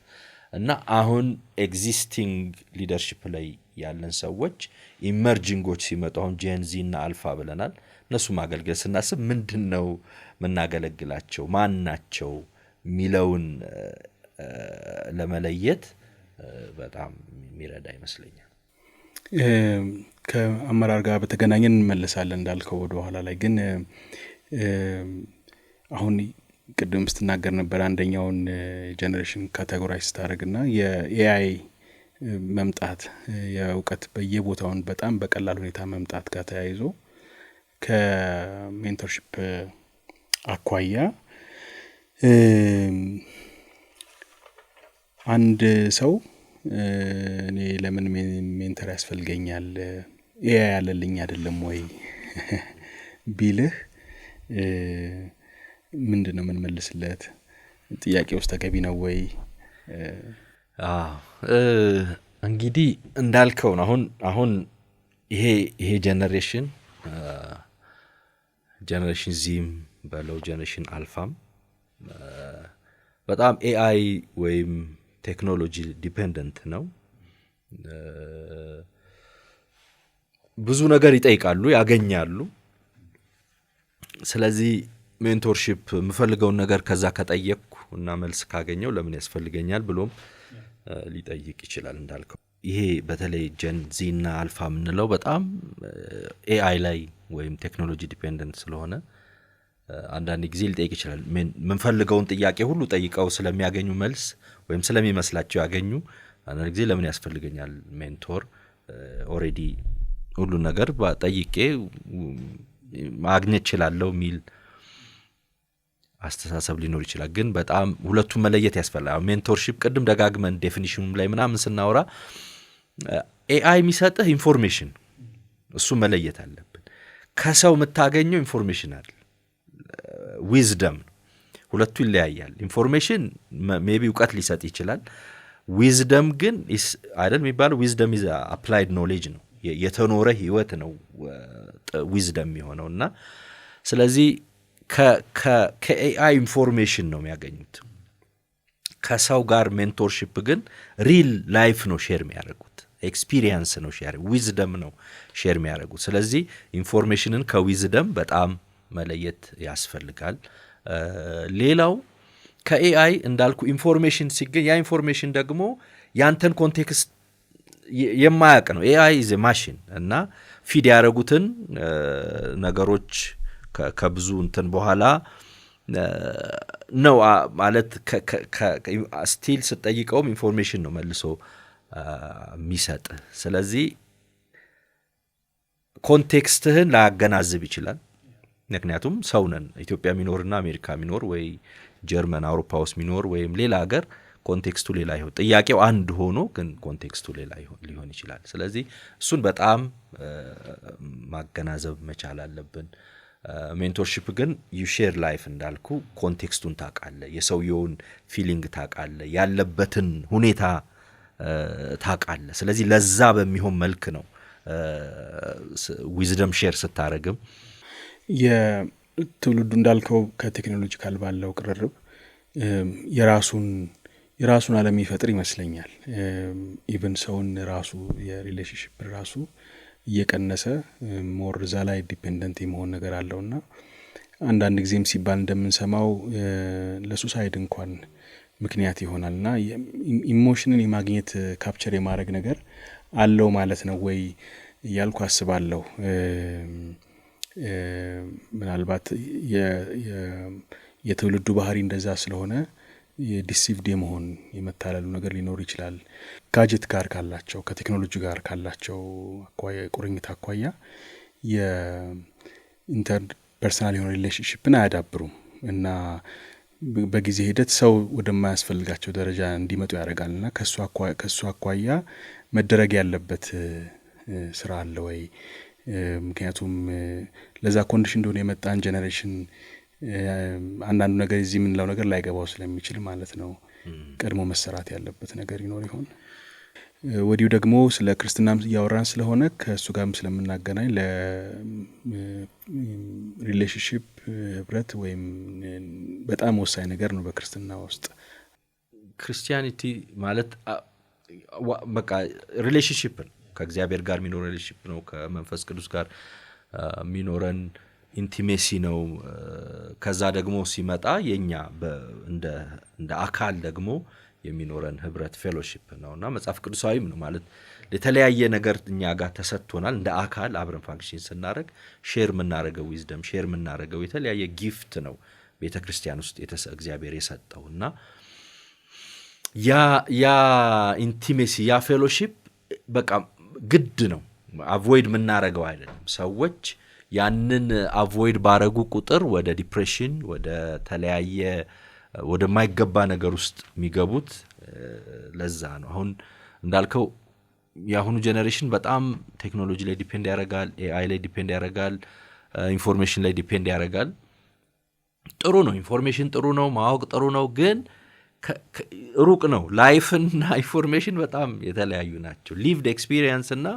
እና አሁን ኤግዚስቲንግ ሊደርሺፕ ላይ ያለን ሰዎች ኢመርጂንጎች ሲመጡ አሁን ጄንዚ እና አልፋ ብለናል። እነሱ ማገልገል ስናስብ ምንድነው ምናገለግላቸው ማን ናቸው ሚለውን ለመለየት በጣም የሚረዳ ይመስለኛል። ከአመራር ጋር በተገናኘን እንመለሳለን እንዳልከው ወደ ኋላ ላይ ግን አሁን ቅድም ስትናገር ነበር አንደኛውን ጄነሬሽን ካቴጎራይዝ ታደርግና የኤአይ መምጣት የእውቀት በየቦታውን በጣም በቀላል ሁኔታ መምጣት ጋር ተያይዞ ከሜንቶርሺፕ አኳያ አንድ ሰው እኔ ለምን ሜንተር ያስፈልገኛል ኤአይ ያለልኝ አይደለም ወይ ቢልህ ምንድነው ምን መልስለት? ጥያቄ ውስጥ ተገቢ ነው ወይ? እንግዲህ እንዳልከው ነው አሁን ይሄ ጄነሬሽን ዚም በለው ጄነሬሽን አልፋም በጣም ኤአይ ወይም ቴክኖሎጂ ዲፔንደንት ነው። ብዙ ነገር ይጠይቃሉ ያገኛሉ። ስለዚህ ሜንቶርሺፕ የምፈልገውን ነገር ከዛ ከጠየቅኩ እና መልስ ካገኘው ለምን ያስፈልገኛል ብሎም ሊጠይቅ ይችላል እንዳልከው። ይሄ በተለይ ጄን ዚ እና አልፋ ምንለው በጣም ኤአይ ላይ ወይም ቴክኖሎጂ ዲፔንደንት ስለሆነ አንዳንድ ጊዜ ሊጠይቅ ይችላል። ምንፈልገውን ጥያቄ ሁሉ ጠይቀው ስለሚያገኙ መልስ ወይም ስለሚመስላቸው ያገኙ አንዳንድ ጊዜ ለምን ያስፈልገኛል ሜንቶር ኦሬዲ ሁሉ ነገር ጠይቄ ማግኘት ይችላልው ሚል አስተሳሰብ ሊኖር ይችላል። ግን በጣም ሁለቱም መለየት ያስፈልጋል። ሜንቶርሺፕ ቅድም ደጋግመን ዴፊኒሽኑም ላይ ምናምን ስናወራ ኤአይ የሚሰጥህ ኢንፎርሜሽን እሱ መለየት አለብን። ከሰው የምታገኘው ኢንፎርሜሽን አይደል ዊዝደም፣ ሁለቱ ይለያያል። ኢንፎርሜሽን ሜቢ እውቀት ሊሰጥ ይችላል። ዊዝደም ግን አይደል የሚባለው ዊዝደም ኢዝ አፕላይድ ኖሌጅ ነው፣ የተኖረ ህይወት ነው ዊዝደም የሆነውና ስለዚህ ከኤአይ ኢንፎርሜሽን ነው የሚያገኙት። ከሰው ጋር ሜንቶርሺፕ ግን ሪል ላይፍ ነው ሼር የሚያደርጉት፣ ኤክስፒሪየንስ ነው ሼር፣ ዊዝደም ነው ሼር የሚያደርጉት። ስለዚህ ኢንፎርሜሽንን ከዊዝደም በጣም መለየት ያስፈልጋል። ሌላው ከኤአይ እንዳልኩ ኢንፎርሜሽን ሲገኝ ያ ኢንፎርሜሽን ደግሞ ያንተን ኮንቴክስት የማያውቅ ነው። ኤአይ ኢዝ ማሽን እና ፊድ ያደረጉትን ነገሮች ከብዙ እንትን በኋላ ነው ማለት ስቲል ስጠይቀውም ኢንፎርሜሽን ነው መልሶ የሚሰጥ። ስለዚህ ኮንቴክስትህን ላያገናዝብ ይችላል። ምክንያቱም ሰው ነን። ኢትዮጵያ ሚኖርና አሜሪካ ሚኖር ወይ ጀርመን አውሮፓ ውስጥ ሚኖር ወይም ሌላ ሀገር ኮንቴክስቱ ሌላ ይሆን፣ ጥያቄው አንድ ሆኖ ግን ኮንቴክስቱ ሌላ ሊሆን ይችላል። ስለዚህ እሱን በጣም ማገናዘብ መቻል አለብን። ሜንቶርሺፕ ግን ዩ ሼር ላይፍ እንዳልኩ ኮንቴክስቱን ታውቃለህ፣ የሰውየውን ፊሊንግ ታውቃለህ፣ ያለበትን ሁኔታ ታውቃለህ። ስለዚህ ለዛ በሚሆን መልክ ነው ዊዝደም ሼር ስታረግም የትውልዱ እንዳልከው ከቴክኖሎጂካል ባለው ቅርርብ የራሱን ዓለም ይፈጥር ይመስለኛል። ኢቭን ሰውን ራሱ የሪሌሽንሺፕ ራሱ እየቀነሰ ሞር እዛ ላይ ዲፔንደንት የመሆን ነገር አለውና አንዳንድ ጊዜም ሲባል እንደምንሰማው ለሱሳይድ እንኳን ምክንያት ይሆናልና ኢሞሽንን የማግኘት ካፕቸር የማድረግ ነገር አለው ማለት ነው ወይ ያልኩ አስባለሁ። ምናልባት የትውልዱ ባህሪ እንደዛ ስለሆነ የዲሲቭድ የመሆን የመታለሉ ነገር ሊኖር ይችላል። ጋጀት ጋር ካላቸው ከቴክኖሎጂ ጋር ካላቸው አኳያ ቁርኝት አኳያ የኢንተር ፐርሰናል የሆነ ሪሌሽንሺፕን አያዳብሩም እና በጊዜ ሂደት ሰው ወደማያስፈልጋቸው ደረጃ እንዲመጡ ያደርጋልና ከሱ አኳያ መደረግ ያለበት ስራ አለ ወይ? ምክንያቱም ለዛ ኮንዲሽን እንደሆነ የመጣን ጄኔሬሽን አንዳንዱ ነገር እዚህ ምንለው ነገር ላይገባው ስለሚችል ማለት ነው ቀድሞ መሰራት ያለበት ነገር ይኖር ይሆን? ወዲሁ ደግሞ ስለ ክርስትናም ያወራን ስለሆነ ከሱ ጋርም ስለምናገናኝ ለሪሌሽንሺፕ ህብረት ወይም በጣም ወሳኝ ነገር ነው በክርስትና ውስጥ። ክርስቲያኒቲ ማለት በቃ ሪሌሽንሺፕ ከእግዚአብሔር ጋር የሚኖር ሪሌሽንሺፕ ነው። ከመንፈስ ቅዱስ ጋር የሚኖረን ኢንቲሜሲ ነው። ከዛ ደግሞ ሲመጣ የኛ እንደ አካል ደግሞ የሚኖረን ህብረት ፌሎሺፕ ነውና መጽሐፍ ቅዱሳዊም ነው ማለት ለተለያየ ነገር እኛ ጋር ተሰጥቶናል። እንደ አካል አብረን ፋንክሽን ስናደርግ ሼር የምናደርገው ዊዝደም ሼር የምናደርገው የተለያየ ጊፍት ነው ቤተክርስቲያን ውስጥ እግዚአብሔር የሰጠውና ያ ኢንቲሜሲ ያ ፌሎሺፕ በቃ ግድ ነው። አቮይድ የምናደርገው አይደለም። ሰዎች ያንን አቮይድ ባረጉ ቁጥር ወደ ዲፕሬሽን ወደ ተለያየ ወደ ማይገባ ነገር ውስጥ የሚገቡት ለዛ ነው። አሁን እንዳልከው የአሁኑ ጄኔሬሽን በጣም ቴክኖሎጂ ላይ ዲፔንድ ያደርጋል፣ ኤአይ ላይ ዲፔንድ ያደርጋል፣ ኢንፎርሜሽን ላይ ዲፔንድ ያደርጋል። ጥሩ ነው፣ ኢንፎርሜሽን ጥሩ ነው፣ ማወቅ ጥሩ ነው። ግን ሩቅ ነው። ላይፍና ኢንፎርሜሽን በጣም የተለያዩ ናቸው። ሊቭድ ኤክስፒሪየንስ እና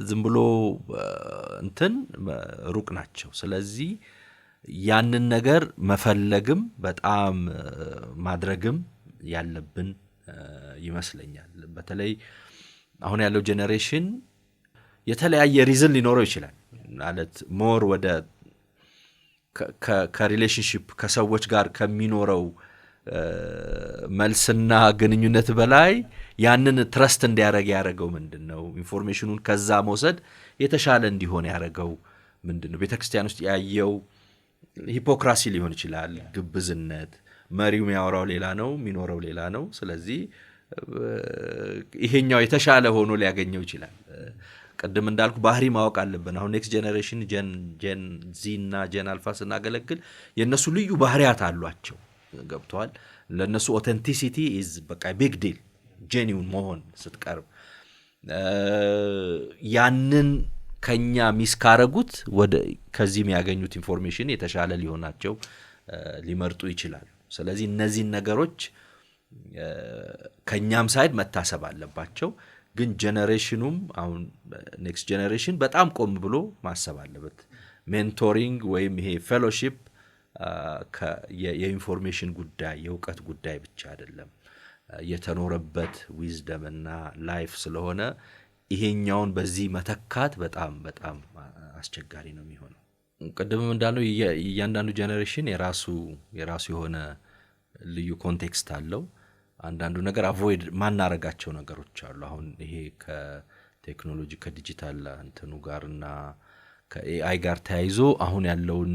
ዝም ብሎ እንትን ሩቅ ናቸው። ስለዚህ ያንን ነገር መፈለግም በጣም ማድረግም ያለብን ይመስለኛል። በተለይ አሁን ያለው ጄኔሬሽን የተለያየ ሪዝን ሊኖረው ይችላል ማለት ሞር ወደ ከሪሌሽንሺፕ ከሰዎች ጋር ከሚኖረው መልስና ግንኙነት በላይ ያንን ትረስት እንዲያደርግ ያደረገው ምንድነው? ኢንፎርሜሽኑን ከዛ መውሰድ የተሻለ እንዲሆን ያደረገው ምንድነው? ቤተክርስቲያን ውስጥ ያየው ሂፖክራሲ ሊሆን ይችላል፣ ግብዝነት። መሪው የሚያወራው ሌላ ነው፣ የሚኖረው ሌላ ነው። ስለዚህ ይሄኛው የተሻለ ሆኖ ሊያገኘው ይችላል። ቅድም እንዳልኩ ባህሪ ማወቅ አለብን። አሁን ኔክስት ጄኔሬሽን ጄን ዚ እና ጄን አልፋ ስናገለግል የነሱ ልዩ ባህሪያት አሏቸው። ገብቷል። ለነሱ ኦተንቲሲቲ ኢዝ በቃ ቢግ ዲል። ጄኒውን መሆን ስትቀርብ ያንን ከኛ ሚስካረጉት ወደ ከዚህ የሚያገኙት ኢንፎርሜሽን የተሻለ ሊሆናቸው ሊመርጡ ይችላል። ስለዚህ እነዚህን ነገሮች ከኛም ሳይድ መታሰብ አለባቸው። ግን ጄኔሬሽኑም አሁን ኔክስት ጄኔሬሽን በጣም ቆም ብሎ ማሰብ አለበት። ሜንቶሪንግ ወይም ይሄ ፌሎሺፕ የኢንፎርሜሽን ጉዳይ የእውቀት ጉዳይ ብቻ አይደለም፣ የተኖረበት ዊዝደም እና ላይፍ ስለሆነ ይሄኛውን በዚህ መተካት በጣም በጣም አስቸጋሪ ነው የሚሆነው። ቀደምም እንዳለው እያንዳንዱ ጄኔሬሽን የራሱ የሆነ ልዩ ኮንቴክስት አለው። አንዳንዱ ነገር አቮይድ ማናረጋቸው ነገሮች አሉ። አሁን ይሄ ከቴክኖሎጂ ከዲጂታል እንትኑ ጋርና ከኤአይ ጋር ተያይዞ አሁን ያለውን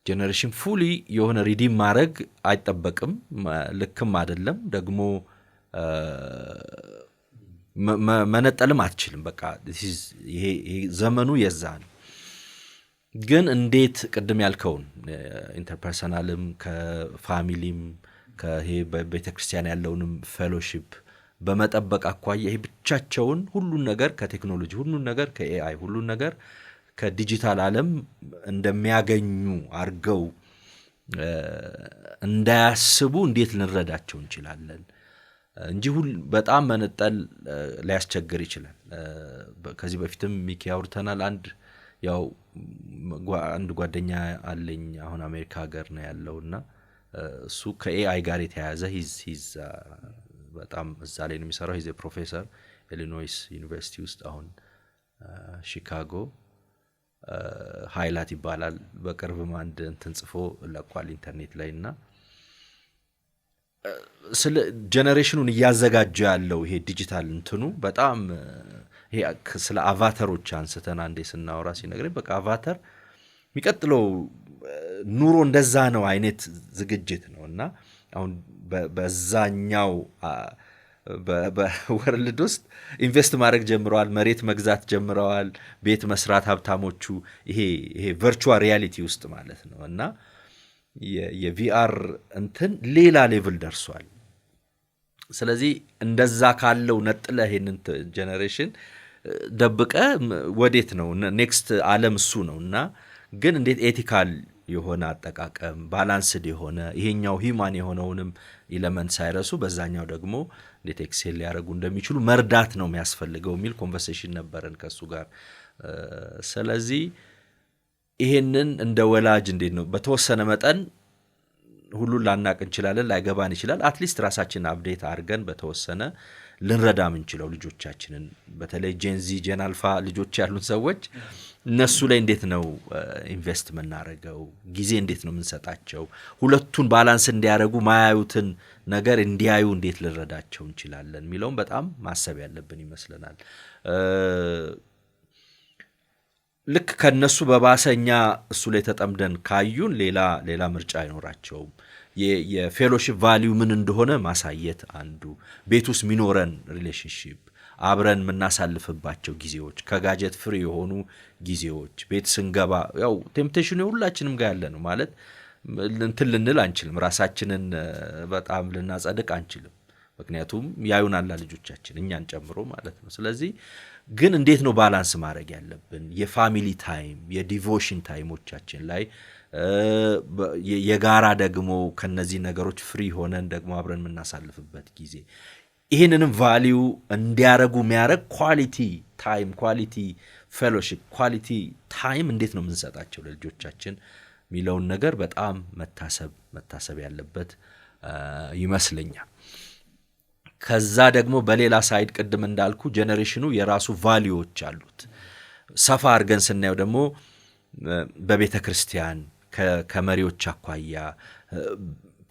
ጄኔሬሽን ፉሊ የሆነ ሪዲም ማድረግ አይጠበቅም፣ ልክም አይደለም ደግሞ መነጠልም አትችልም። በቃ ይሄ ዘመኑ የዛ ነው። ግን እንዴት ቅድም ያልከውን ኢንተርፐርሰናልም ከፋሚሊም ከይሄ በቤተክርስቲያን ያለውንም ፌሎሺፕ በመጠበቅ አኳያ ይሄ ብቻቸውን ሁሉን ነገር ከቴክኖሎጂ ሁሉን ነገር ከኤአይ ሁሉን ነገር ከዲጂታል ዓለም እንደሚያገኙ አርገው እንዳያስቡ እንዴት ልንረዳቸው እንችላለን እንጂ በጣም መነጠል ሊያስቸግር ይችላል። ከዚህ በፊትም ሚኪ አውርተናል። አንድ ጓደኛ አለኝ አሁን አሜሪካ ሀገር ነው ያለውና እሱ ከኤአይ ጋር የተያያዘ ሂዝ በጣም እዛ ላይ ነው የሚሰራው። ሂዝ ፕሮፌሰር ኢሊኖይስ ዩኒቨርሲቲ ውስጥ አሁን ሺካጎ ሃይላይት ይባላል በቅርብ አንድ እንትን ጽፎ ለቋል ኢንተርኔት ላይና ስለ ጀነሬሽኑን ያዘጋጀ ያለው ይሄ ዲጂታል እንትኑ በጣም ይሄ ስለ አቫተሮች አንስተን አንዴ ስናወራ ሲነግረኝ በቃ አቫተር የሚቀጥለው ኑሮ እንደዛ ነው አይነት ዝግጅት ነውና አሁን በዛኛው በወርልድ ውስጥ ኢንቨስት ማድረግ ጀምረዋል መሬት መግዛት ጀምረዋል ቤት መስራት ሀብታሞቹ ይሄ ቨርቹዋል ሪያሊቲ ውስጥ ማለት ነውና የቪአር እንትን ሌላ ሌቭል ደርሷል ስለዚህ እንደዛ ካለው ነጥለ ይሄንን ጀነሬሽን ደብቀ ወዴት ነው ኔክስት ዓለም እሱ ነውና ግን እንዴት ኤቲካል የሆነ አጠቃቀም ባላንስድ የሆነ ይሄኛው ሂማን የሆነውንም ኤሌመንት ሳይረሱ በዛኛው ደግሞ እንዴት ኤክሴል ያደርጉ እንደሚችሉ መርዳት ነው የሚያስፈልገው ሚል ኮንቨርሴሽን ነበረን ከሱ ጋር ስለዚህ ይሄንን እንደ ወላጅ እንዴት ነው በተወሰነ መጠን ሁሉ ላናቅ እንችላለን ላይገባን ይችላል አትሊስት ራሳችንን አፕዴት አድርገን በተወሰነ ልንረዳም እንችላለን ልጆቻችንን በተለይ ጄንዚ ጄን አልፋ ልጆች ያሉን ሰዎች እነሱ ላይ እንዴት ነው ኢንቨስት መናረጋው ጊዜ እንዴት ነው ምንሰጣቸው ሁለቱን ባላንስ እንዲያረጉ ማያዩትን ነገር እንዲያዩ እንዴት ልንረዳቸው እንችላለን ሚለውን በጣም ማሰብ ያለብን ይመስለናል ልክ ከነሱ በባሰኛ እሱ ላይ ተጠምደን ካዩን ሌላ ምርጫ አይኖራቸውም የፌሎሺፕ ቫልዩ ምን እንደሆነ ማሳየት አንዱ ቤቱስ ሚኖረን ሪሌሽንሺፕ አብረን ምናሳልፍባቸው ጊዜዎች ከጋጀት ፍሪ የሆኑ ጊዜዎች ቤት ስንገባ ያው ቴምፕቴሽኑ ሁላችንም ጋር ያለ ነው ማለት እንትን ልንል አንችልም ራሳችንን በጣም ልናጸድቅ አንችልም ምክንያቱም ያዩናል ልጆቻችን እኛን ጨምሮ ማለት ነው ስለዚህ ግን እንዴት ነው ባላንስ ማድረግ ያለብን የፋሚሊ ታይም የዲቮሽን ታይሞቻችን ላይ የጋራ ደግሞ ከነዚህ ነገሮች ፍሪ ሆነን ደግሞ አብረን ምናሳልፍበት ጊዜ ይሄንንም ቫልዩ እንዲያረጉ የሚያረግ ኳሊቲ ታይም ኳሊቲ ፌሎሺፕ ኳሊቲ ታይም እንዴት ነው ምንሰጣቸው ለልጆቻችን ሚለውን ነገር በጣም መታሰብ ያለበት ይመስለኛል ከዛ ደግሞ በሌላ ሳይድ ቀድም እንዳልኩ ጄነሬሽኑ የራሱ ቫልዩዎች አሉት ሰፋ አርገን ስናየው ደግሞ በቤተክርስቲያን ከመሪዎች አኳያ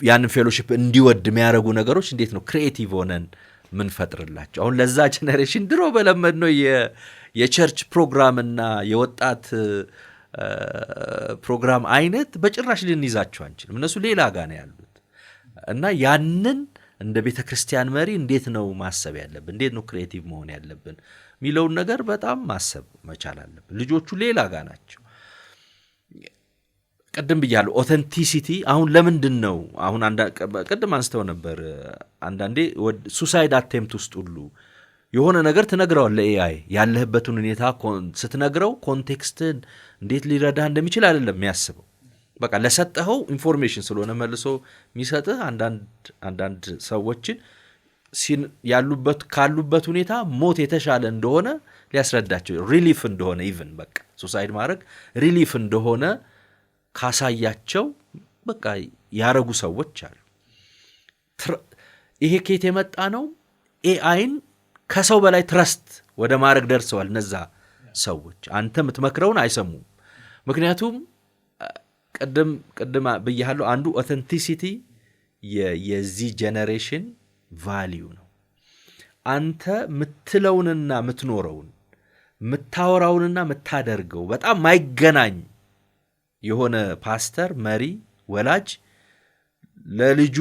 ያንን ፌሎሺፕ እንዲወድ የሚያረጉ ነገሮች እንዴት ነው ክሪኤቲቭ ሆነን ምን ፈጥርላቸው አሁን ለዛ ጄነሬሽን ድሮ በለመድ ነው የቸርች ፕሮግራም እና የወጣት ፕሮግራም አይነት በጭራሽ ልንይዛቸው አንችልም እነሱ ሌላ ጋር ነው ያሉት እና ያንን እንደ ቤተክርስቲያን መሪ እንዴት ነው ማሰብ ያለብን እንዴት ነው ክሪኤቲቭ መሆን ያለብን ሚለውን ነገር በጣም ማሰብ መቻል አለብን ልጆቹ ሌላ ጋር ናቸው ቀደም ብያለሁ ኦተንቲሲቲ አሁን ለምንድን ነው አሁን ቀደም አንስተው ነበር አንዳንዴ ሱሳይድ አቴምፕት ውስጥ ሁሉ የሆነ ነገር ትነግረዋል ለኤአይ ያለህበትን ሁኔታ ስትነግረው ኮንቴክስትን እንዴት ሊረዳ እንደሚችል አይደለም የሚያስበው በቃ ለሰጠኸው ኢንፎርሜሽን ስለሆነ መልሶ የሚሰጥህ አንዳንድ ሰዎችን ካሉበት ሁኔታ ሞት የተሻለ እንደሆነ ሊያስረዳቸው ሪሊፍ እንደሆነ ኢቭን በቃ ሱሳይድ ማድረግ ሪሊፍ እንደሆነ ካሳያቸው በቃ ያረጉ ሰዎች አሉ ይሄ ከየት የመጣ ነው ኤአይን ከሰው በላይ ትረስት ወደ ማድረግ ደርሰዋል እነዛ ሰዎች አንተ የምትመክረውን አይሰሙም ምክንያቱም ቀደም ብያለሁ አንዱ ኦተንቲሲቲ የዚህ ጄነሬሽን ቫልዩ ነው አንተ ምትለውንና ምትኖረውን ምታወራውንና ምታደርገው በጣም ማይገናኝ የሆነ ፓስተር መሪ ወላጅ ለልጁ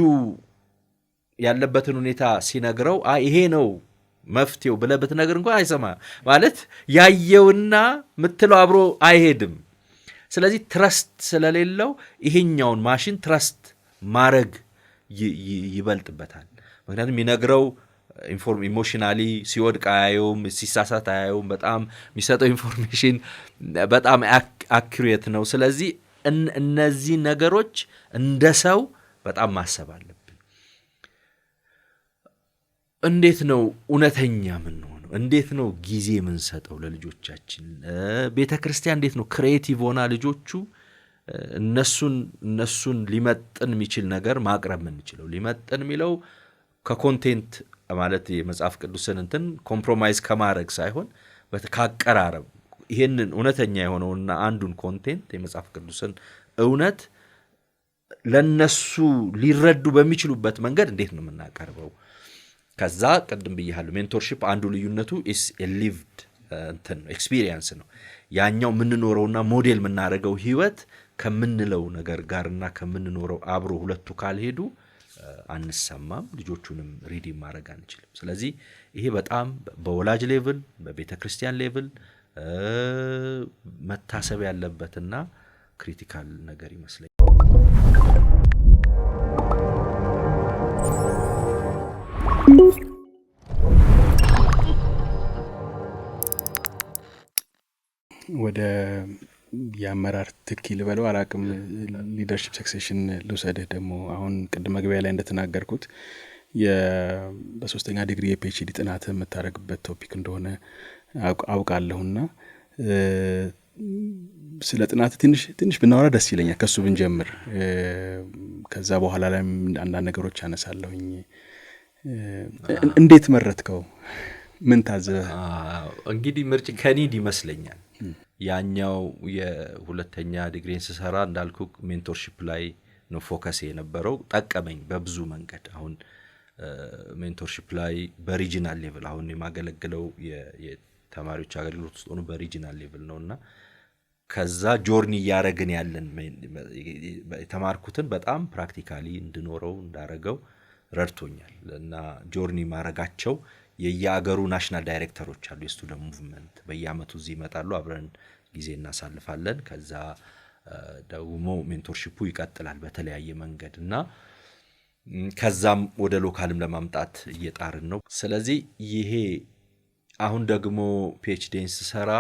ያለበትን ሁኔታ ሲነግረው ይሄ ነው መፍትሄው ብለህ ብትነግር እንኳን አይሰማ ማለት ያየውና ምትለው አብሮ አይሄድም ስለዚህ ትረስት ስለሌለው ይሄኛውን ማሽን ትረስት ማረግ ይበልጥበታል ምክንያቱም ይነግረው ኢሞሽናሊ ሲወድቅ አያየውም ሲሳሳት አያየውም በጣም የሚሰጠው ኢንፎርሜሽን በጣም አኩሬት ነው ስለዚህ እነዚህ ነገሮች እንደ ሰው በጣም ማሰብ አለብን እንዴት ነው እውነተኛ ምን ሆነው እንዴት ነው ጊዜ ምን ሰጠው ለልጆቻችን ቤተክርስቲያን እንዴት ነው ክሪኤቲቭ ሆና ልጆቹ እነሱን ሊመጥን የሚችል ነገር ማቅረብ ምን ይችላል ሊመጥን የሚለው ከኮንቴንት ማለት የመጽሐፍ ቅዱስን እንትን ኮምፕሮማይዝ ከማድረግ ሳይሆን በተካቀራረብ ይሄንን እውነተኛ የሆነውና አንዱን ኮንቴንት የመጽሐፍ ቅዱስን እውነት ለነሱ ሊረዱ በሚችሉበት መንገድ እንዴት ነው የምናቀርበው? ከዛ ቅድም ብያለሁ ሜንቶርሺፕ አንዱ ልዩነቱ is a lived ኤክስፒሪየንስ ነው። ያኛው የምንኖረውና ሞዴል የምናደርገው ህይወት ከምንለው ነገር ጋርና ከምንኖረው አብሮ ሁለቱ ካልሄዱ አንሰማም፣ ልጆቹንም ሪዲም ማድረግ አንችልም። ስለዚህ ይሄ በጣም በወላጅ ሌቭል በቤተ ክርስቲያን ሌቭል መታሰብ ያለበትና ክሪቲካል ነገር ይመስለኛል። ወደ የአመራር ትኪ ልበለው አላቅም ሊደርሺፕ ሰክሴሽን ልውሰድህ። ደግሞ አሁን ቅድም መግቢያ ላይ እንደተናገርኩት በሶስተኛ ዲግሪ የፒኤችዲ ጥናት የምታደርግበት ቶፒክ እንደሆነ አውቃለሁና ስለ ጥናት ትንሽ ብናወራ ደስ ይለኛል። ከሱ ብንጀምር ከዛ በኋላ ላይ አንዳንድ ነገሮች አነሳለሁኝ። እንዴት መረጥከው? ምን ታዘበ? እንግዲህ ምርጭ ከኒድ ይመስለኛል። ያኛው የሁለተኛ ዲግሪን ስሰራ እንዳልኩ ሜንቶርሺፕ ላይ ነው ፎከስ የነበረው። ጠቀመኝ በብዙ መንገድ። አሁን ሜንቶርሺፕ ላይ በሪጂናል ሌቭል አሁን የማገለግለው የተማሪዎች አገልግሎት ውስጥ ሆኖ በሪጂናል ሌቭል ነውና ከዛ ጆርኒ ያረግን ያለን የተማርኩትን በጣም ፕራክቲካሊ እንድኖረው እንዳረገው ረድቶኛል። እና ጆርኒ ማረጋቸው የያገሩ ናሽናል ዳይሬክተሮች አሉ የስቱደንት ሙቭመንት በየአመቱ እዚህ ይመጣሉ፣ አብረን ጊዜ እናሳልፋለን። ከዛ ደግሞ ሜንቶርሺፑ ይቀጥላል በተለያየ መንገድ እና ከዛም ወደ ሎካልም ለማምጣት እየጣርን ነው። ስለዚህ ይሄ አሁን ደግሞ ፒኤችዲን ስሰራ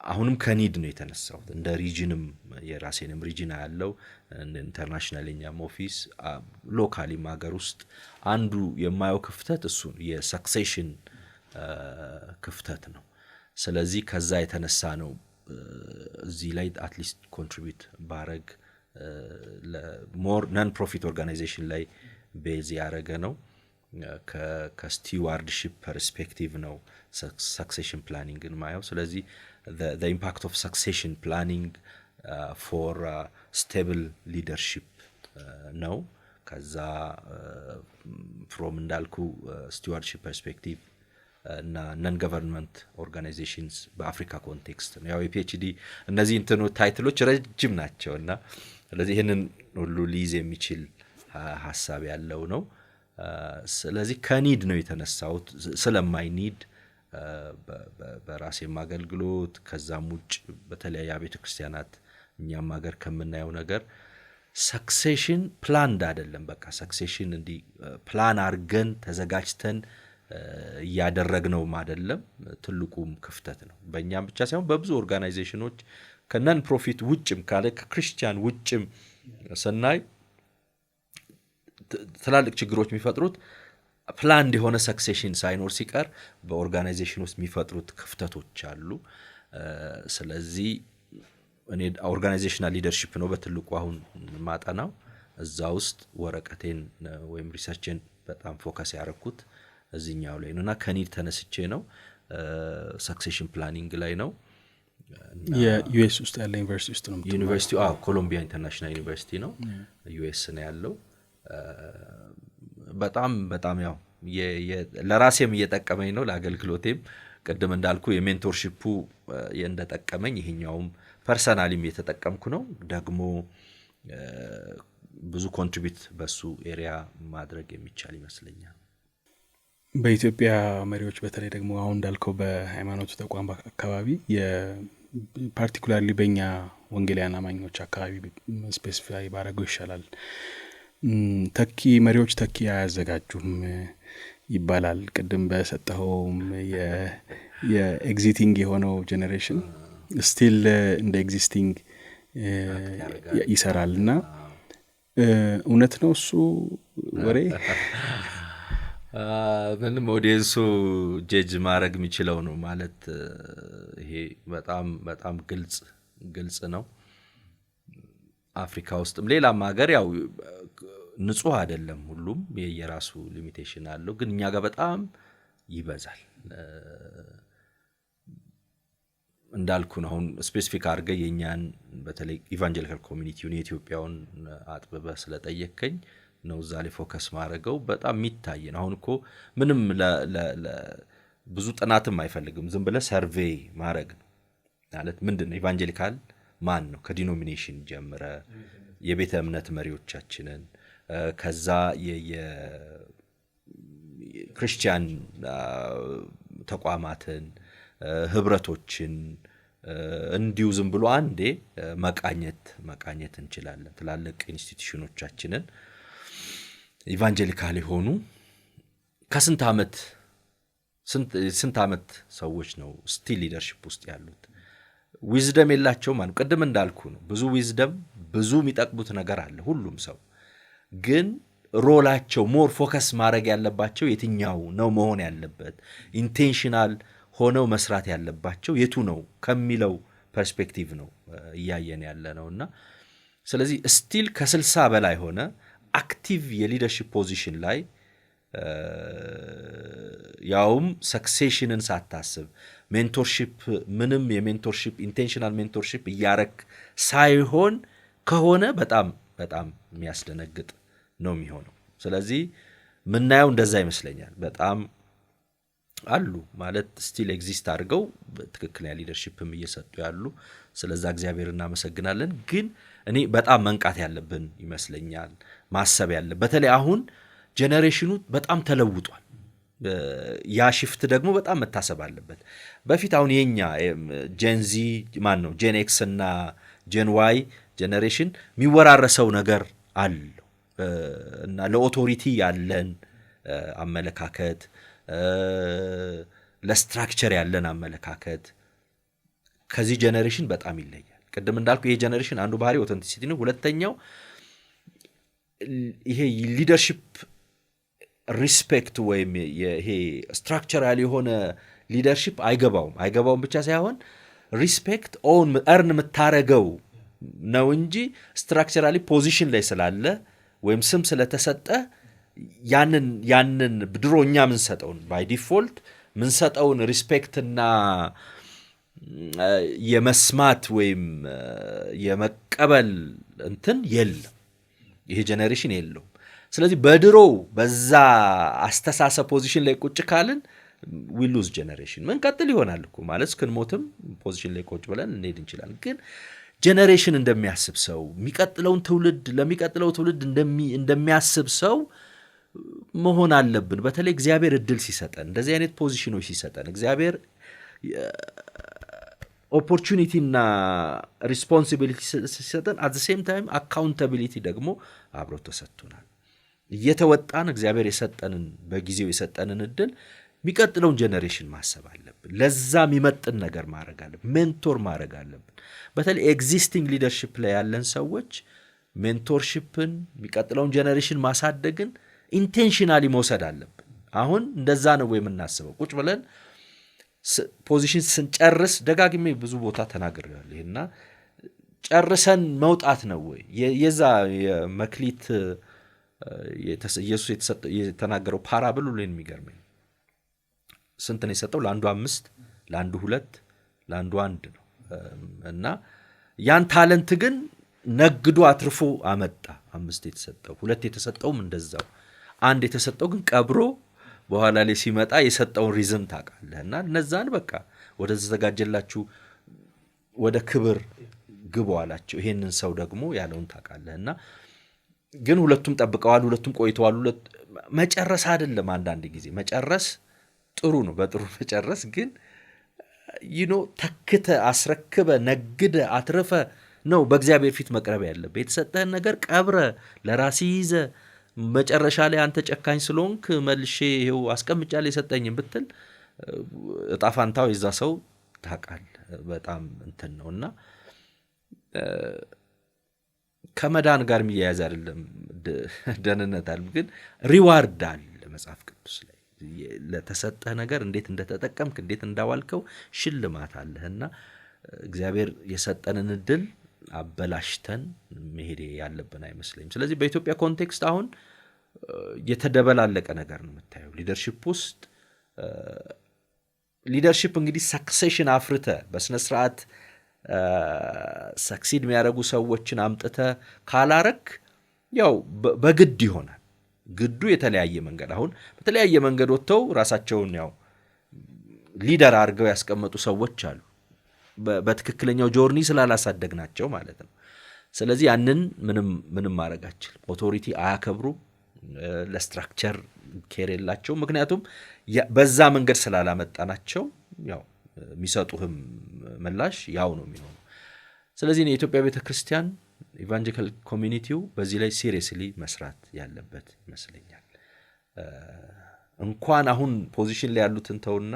አሁንም ከኒድ ነው የተነሳው። እንደ ሪጅንም የራሴንም ሪጅን ያለው ኢንተርናሽናል የኛም ኦፊስ ሎካሊም ሀገር ውስጥ አንዱ የማየው ክፍተት እሱ የሰክሴሽን ክፍተት ነው። ስለዚህ ከዛ የተነሳ ነው እዚህ ላይ አትሊስት ኮንትሪቢዩት ባረግ ለሞር ነን ፕሮፊት ኦርጋናይዜሽን ላይ ቤዝ ያረገ ነው። ከስቲዋርድሺፕ ፐርስፔክቲቭ ነው ሰክሴሽን ፕላኒንግን ማየው። ስለዚህ the impact of succession planning for stable leadership ነው። ከዛ from እንዳልኩ stewardship perspective እና non government organizations በአፍሪካ ኮንቴክስት ነው። ያው የፒኤችዲ እነዚህ ታይትሎች ረጅም ናቸውና ስለዚህ ይሄንን ሁሉ ሊይዝ የሚችል ሐሳብ ያለው ነው። ስለዚህ ከኒድ ነው የተነሳው ስለማይ ኒድ በራሴ ማገልግሎት ከዛም ውጭ በተለያየ ቤተ ክርስቲያናት እኛም ሀገር ከምናየው ነገር ሰክሴሽን ፕላንድ አይደለም። በቃ ሰክሴሽን እንዲ ፕላን አርገን ተዘጋጅተን ያደረግነው አይደለም። ትልቁም ክፍተት ነው በእኛም ብቻ ሳይሆን በብዙ ኦርጋናይዜሽኖች ከነን ፕሮፊት ውጭም ካለ ከክርስቲያን ውጭም ሰናይ ትላልቅ ችግሮች የሚፈጥሩት ፕላንድ የሆነ ሰክሴሽን ሳይኖር ሲቀር በኦርጋናይዜሽን ውስጥ የሚፈጥሩት ክፍተቶች አሉ። ስለዚህ እኔ ኦርጋናይዜሽናል ሊደርሺፕ ነው በትልቁ አሁን ማጠናው። እዛ ውስጥ ወረቀቴን ወይም ሪሰርችን በጣም ፎከስ ያረኩት እዚህኛው ላይ ነውና ከኒድ ተነስቼ ነው ሰክሴሽን ፕላኒንግ ላይ ነው። የዩኤስ ውስጥ ያለ ዩኒቨርሲቲ ውስጥ ነው። ዩኒቨርሲቲው ኮሎምቢያ ኢንተርናሽናል ዩኒቨርሲቲ ነው፣ ዩኤስ ነው ያለው። በጣም ያው ለራሴም እየጠቀመኝ ነው ለአገልግሎቴም። ቅድም እንዳልኩ የሜንቶርሺፑ እንደጠቀመኝ ይሄኛውም ፐርሰናሊም የተጠቀምኩ ነው። ደግሞ ብዙ ኮንትሪቢዩት በሱ ኤሪያ ማድረግ የሚቻል ይመስለኛል። በኢትዮጵያ መሪዎች በተለይ ደግሞ አሁን እንዳልከው በሃይማኖቱ ተቋም አካባቢ ፓርቲኩላርሊ በእኛ ወንጌላውያን አማኞች አካባቢ ስፔሲፋይ ባረገው ይሻላል። ተኪ መሪዎች ተኪ አያዘጋጁም ይባላል። ቅድም በሰጠኸውም የኤግዚቲንግ የሆነው ጄኔሬሽን ስቲል እንደ ኤግዚስቲንግ ይሰራል እና እውነት ነው እሱ ወሬ? ምንም ኦዲየንሱ ጀጅ ማድረግ የሚችለው ነው ማለት ይሄ በጣም ግልጽ ነው። አፍሪካ ውስጥም ሌላም ሀገር ያው ንጹህ አይደለም፣ ሁሉም የየራሱ ሊሚቴሽን አለው። ግን እኛ ጋር በጣም ይበዛል። እንዳልኩ ነው አሁን ስፔሲፊክ አድርገ የኛን በተለይ ኢቫንጀሊካል ኮሚኒቲውን የኢትዮጵያውን አጥብበ ስለጠየከኝ ነው እዛ ላይ ፎከስ ማድረገው በጣም የሚታይ ነው። አሁን እኮ ምንም ብዙ ጥናትም አይፈልግም ዝም ብለ ሰርቬይ ማድረግ ነው ማለት ምንድነው ኢቫንጀሊካል ማን ነው ከዲኖሚኔሽን ጀምረ የቤተ እምነት መሪዎቻችንን ከዛ የክርስቲያን ተቋማትን ህብረቶችን እንዲሁ ዝም ብሎ አንዴ መቃኘት እንችላለን። ትላልቅ ኢንስቲትዩሽኖቻችንን ኢቫንጀሊካል የሆኑ ከስንት ዓመት ሰዎች ነው ስቲል ሊደርሺፕ ውስጥ ያሉት ዊዝደም የላቸው ማለት ቅድም እንዳልኩ ነው። ብዙ ዊዝደም ብዙ የሚጠቅሙት ነገር አለ ሁሉም ሰው ግን ሮላቸው ሞር ፎከስ ማድረግ ያለባቸው የትኛው ነው መሆን ያለበት ኢንቴንሽናል ሆነው መስራት ያለባቸው የቱ ነው ከሚለው ፐርስፔክቲቭ ነው እያየን ያለ ነውና ስለዚህ ስቲል ከ60 በላይ ሆነ አክቲቭ የሊደርሺፕ ፖዚሽን ላይ ያውም ሰክሴሽንን ሳታስብ ሜንቶርሺፕ ምንም የሜንቶርሺፕ ኢንቴንሽናል ሜንቶርሺፕ እያረክ ሳይሆን ከሆነ በጣም የሚያስደነግጥ ነው የሚሆነው። ስለዚህ ምናየው እንደዛ ይመስለኛል። በጣም አሉ ማለት ስቲል ኤግዚስት አድርገው ትክክለኛ ሊደርሺፕም እየሰጡ ያሉ ስለዛ እግዚአብሔር እናመሰግናለን። ግን እኔ በጣም መንቃት ያለብን ይመስለኛል ማሰብ ያለ በተለይ አሁን ጄነሬሽኑ በጣም ተለውጧል። ያ ሽፍት ደግሞ በጣም መታሰብ አለበት። በፊት አሁን የኛ ጄንዚ ማን ነው ጄን ኤክስ እና ጄን ዋይ ጄነሬሽን የሚወራረሰው ነገር አለው እና ለኦቶሪቲ ያለን አመለካከት ለስትራክቸር ያለን አመለካከት ከዚህ ጄነሬሽን በጣም ይለያል። ቅድም እንዳልኩ ይሄ ጄነሬሽን አንዱ ባህሪ ኦተንቲሲቲ ነው። ሁለተኛው ይሄ ሊደርሺፕ ሪስፔክት ወይም ይሄ ስትራክቸራል የሆነ ሊደርሺፕ አይገባውም ብቻ ሳይሆን ሪስፔክት ኦን እርን የምታረገው ነው እንጂ ስትራክቸራሊ ፖዚሽን ላይ ስላለ ወይም ስም ስለተሰጠ ያንን ድሮኛ ምን ሰጠውን ባይ ዲፎልት ምን ሰጠውን ሪስፔክትና የመስማት ወይም የመቀበል እንትን የለም። ይሄ ጄነሬሽን የለውም። ስለዚህ በድሮ በዛ አስተሳሰብ ፖዚሽን ላይ ቁጭ ካልን ዊ ሉዝ ጄነሬሽን ምን ቀጥል ይሆናል እኮ ማለት እስክንሞትም ፖዚሽን ላይ ቁጭ ብለን እንሄድ እንችላለን። ግን ጄነሬሽን እንደሚያስብ ሰው ለሚቀጥለው ትውልድ እንደሚያስብ ሰው መሆን አለብን። በተለይ እግዚአብሔር እድል ሲሰጠን እንደዚህ አይነት ፖዚሽኖች ሲሰጠን እግዚአብሔር ኦፖርቹኒቲ እና ሪስፖንሲቢሊቲ ሲሰጠን አት ዘ ሴም ታይም አካውንታቢሊቲ ደግሞ አብሮ ተሰጥቶናል። እየተወጣን እግዚአብሔር የሰጠንን በጊዜው የሰጠንን እድል የሚቀጥለውን ጄነሬሽን ማሰብ አለብን። ለዛ የሚመጥን ነገር ማድረግ አለብን። ሜንቶር ማድረግ አለብን። በተለይ ኤግዚስቲንግ ሊደርሺፕ ላይ ያለን ሰዎች ሜንቶርሺፕን የሚቀጥለውን ጄነሬሽን ማሳደግን ኢንቴንሽናሊ መውሰድ አለብን። አሁን እንደዛ ነው የምናስበው ቁጭ ብለን ፖዚሽን ስንጨርስ ደጋግሜ ብዙ ቦታ ተናግሬያለሁ። ይሄና ጨርሰን መውጣት ነው ወይ የዛ የመክሊት ኢየሱስ የተናገረው ፓራብል ሁሉ የሚገርመኝ ስንት ነው የሰጠው? ለአንዱ 5 ለአንዱ 2 ለአንዱ 1 ነው እና ያን ታለንት ግን ነግዶ አትርፎ አመጣ። 5 የተሰጠው 2 የተሰጠውም እንደዛው 1 የተሰጠው ግን ቀብሮ በኋላ ላይ ሲመጣ የሰጠውን ሪዝም ታውቃለህና እነዛን በቃ ወደ ተዘጋጀላችሁ ወደ ክብር ግቡ አላቸው። ይሄንን ሰው ደግሞ ያለውን ታውቃለህና ግን ሁለቱም ጠብቀዋል፣ ሁለቱም ቆይተዋል። መጨረስ አይደለም አንዳንድ ጊዜ መጨረስ ጥሩ ነው፣ በጥሩ መጨረስ ግን ተክተ አስረክበ ነግደ አትረፈ ነው በእግዚአብሔር ፊት መቅረብ ያለበት። የተሰጠህን ነገር ቀብረ ለራሲ ይዘ መጨረሻ ላይ አንተ ጨካኝ ስለሆንክ መልሼ ይሄው አስቀምጫለሁ የሰጠኝን ብትል እጣፋንታው የዛ ሰው ታውቃለህ በጣም እንትን ነውና ከመዳን ጋር የሚያያዝ አይደለም ደህንነት አለ፣ ግን ሪዋርድ አለ መጽሐፍ ቅዱስ ላይ ለተሰጠህ ነገር እንዴት እንደተጠቀምክ እንዴት እንዳዋልከው ሽልማት አለህና እግዚአብሔር የሰጠንን እድል አበላሽተን መሄድ ያለብን አይመስለኝም። ስለዚህ በኢትዮጵያ ኮንቴክስት አሁን የተደበላለቀ ነገር ነው የምታየው። ሊደርሺፕ ውስጥ ሊደርሺፕ እንግዲህ ሰክሴሽን አፍርተ በስነ ስርዓት ሰክሲድ የሚያደርጉ ሰዎችን አምጥተ ካላረክ ያው በግድ ይሆናል። ግዱ የተለያየ መንገድ አሁን በተለያየ መንገድ ወጥተው ራሳቸውን ያው ሊደር አድርገው ያስቀመጡ ሰዎች አሉ፣ በትክክለኛው ጆርኒ ስላላሳደግናቸው ማለት ነው። ስለዚህ ያንን ምንም ማድረግ አይችልም። ኦቶሪቲ አያከብሩ፣ ለስትራክቸር ኬር የላቸው። ምክንያቱም በዛ መንገድ ስላላመጣናቸው ያው የሚሰጡህም ምላሽ ያው ነው የሚሆነው። ስለዚህ የኢትዮጵያ ቤተክርስቲያን ኢቫንጀሊካል ኮሚኒቲው በዚህ ላይ ሲሪየስሊ መስራት ያለበት ይመስለኛል። እንኳን አሁን ፖዚሽን ላይ ያሉትን ተውና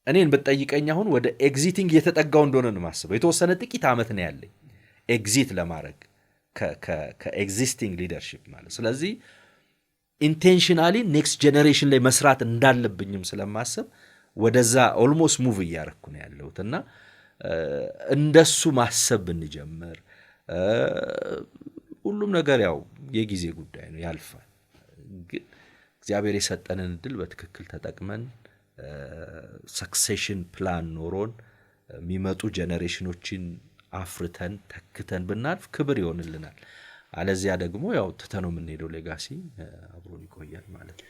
እኔን ብትጠይቀኝ አሁን ወደ ኤግዚቲንግ እየተጠጋው እንደሆነ ነው የማስበው። የተወሰነ ጥቂት ዓመት ነው ያለኝ ኤግዚት ለማድረግ ከኤግዚስቲንግ ሊደርሺፕ ማለት። ስለዚህ ኢንቴንሽናሊ ኔክስት ጄኔሬሽን ላይ መስራት እንዳለብኝም ስለማስብ ወደዛ ኦልሞስት ሙቭ እያረኩ ነው ያለሁት እና እንደሱ ማሰብ ብንጀምር ሁሉም ነገር ያው የጊዜ ጉዳይ ነው፣ ያልፋል። ግን እግዚአብሔር የሰጠንን እድል በትክክል ተጠቅመን ሰክሴሽን ፕላን ኖሮን የሚመጡ ጄኔሬሽኖችን አፍርተን ተክተን ብናልፍ ክብር ይሆንልናል። አለዚያ ደግሞ ያው ትተነው የምንሄደው ሌጋሲ አብሮን ይቆያል ማለት ነው።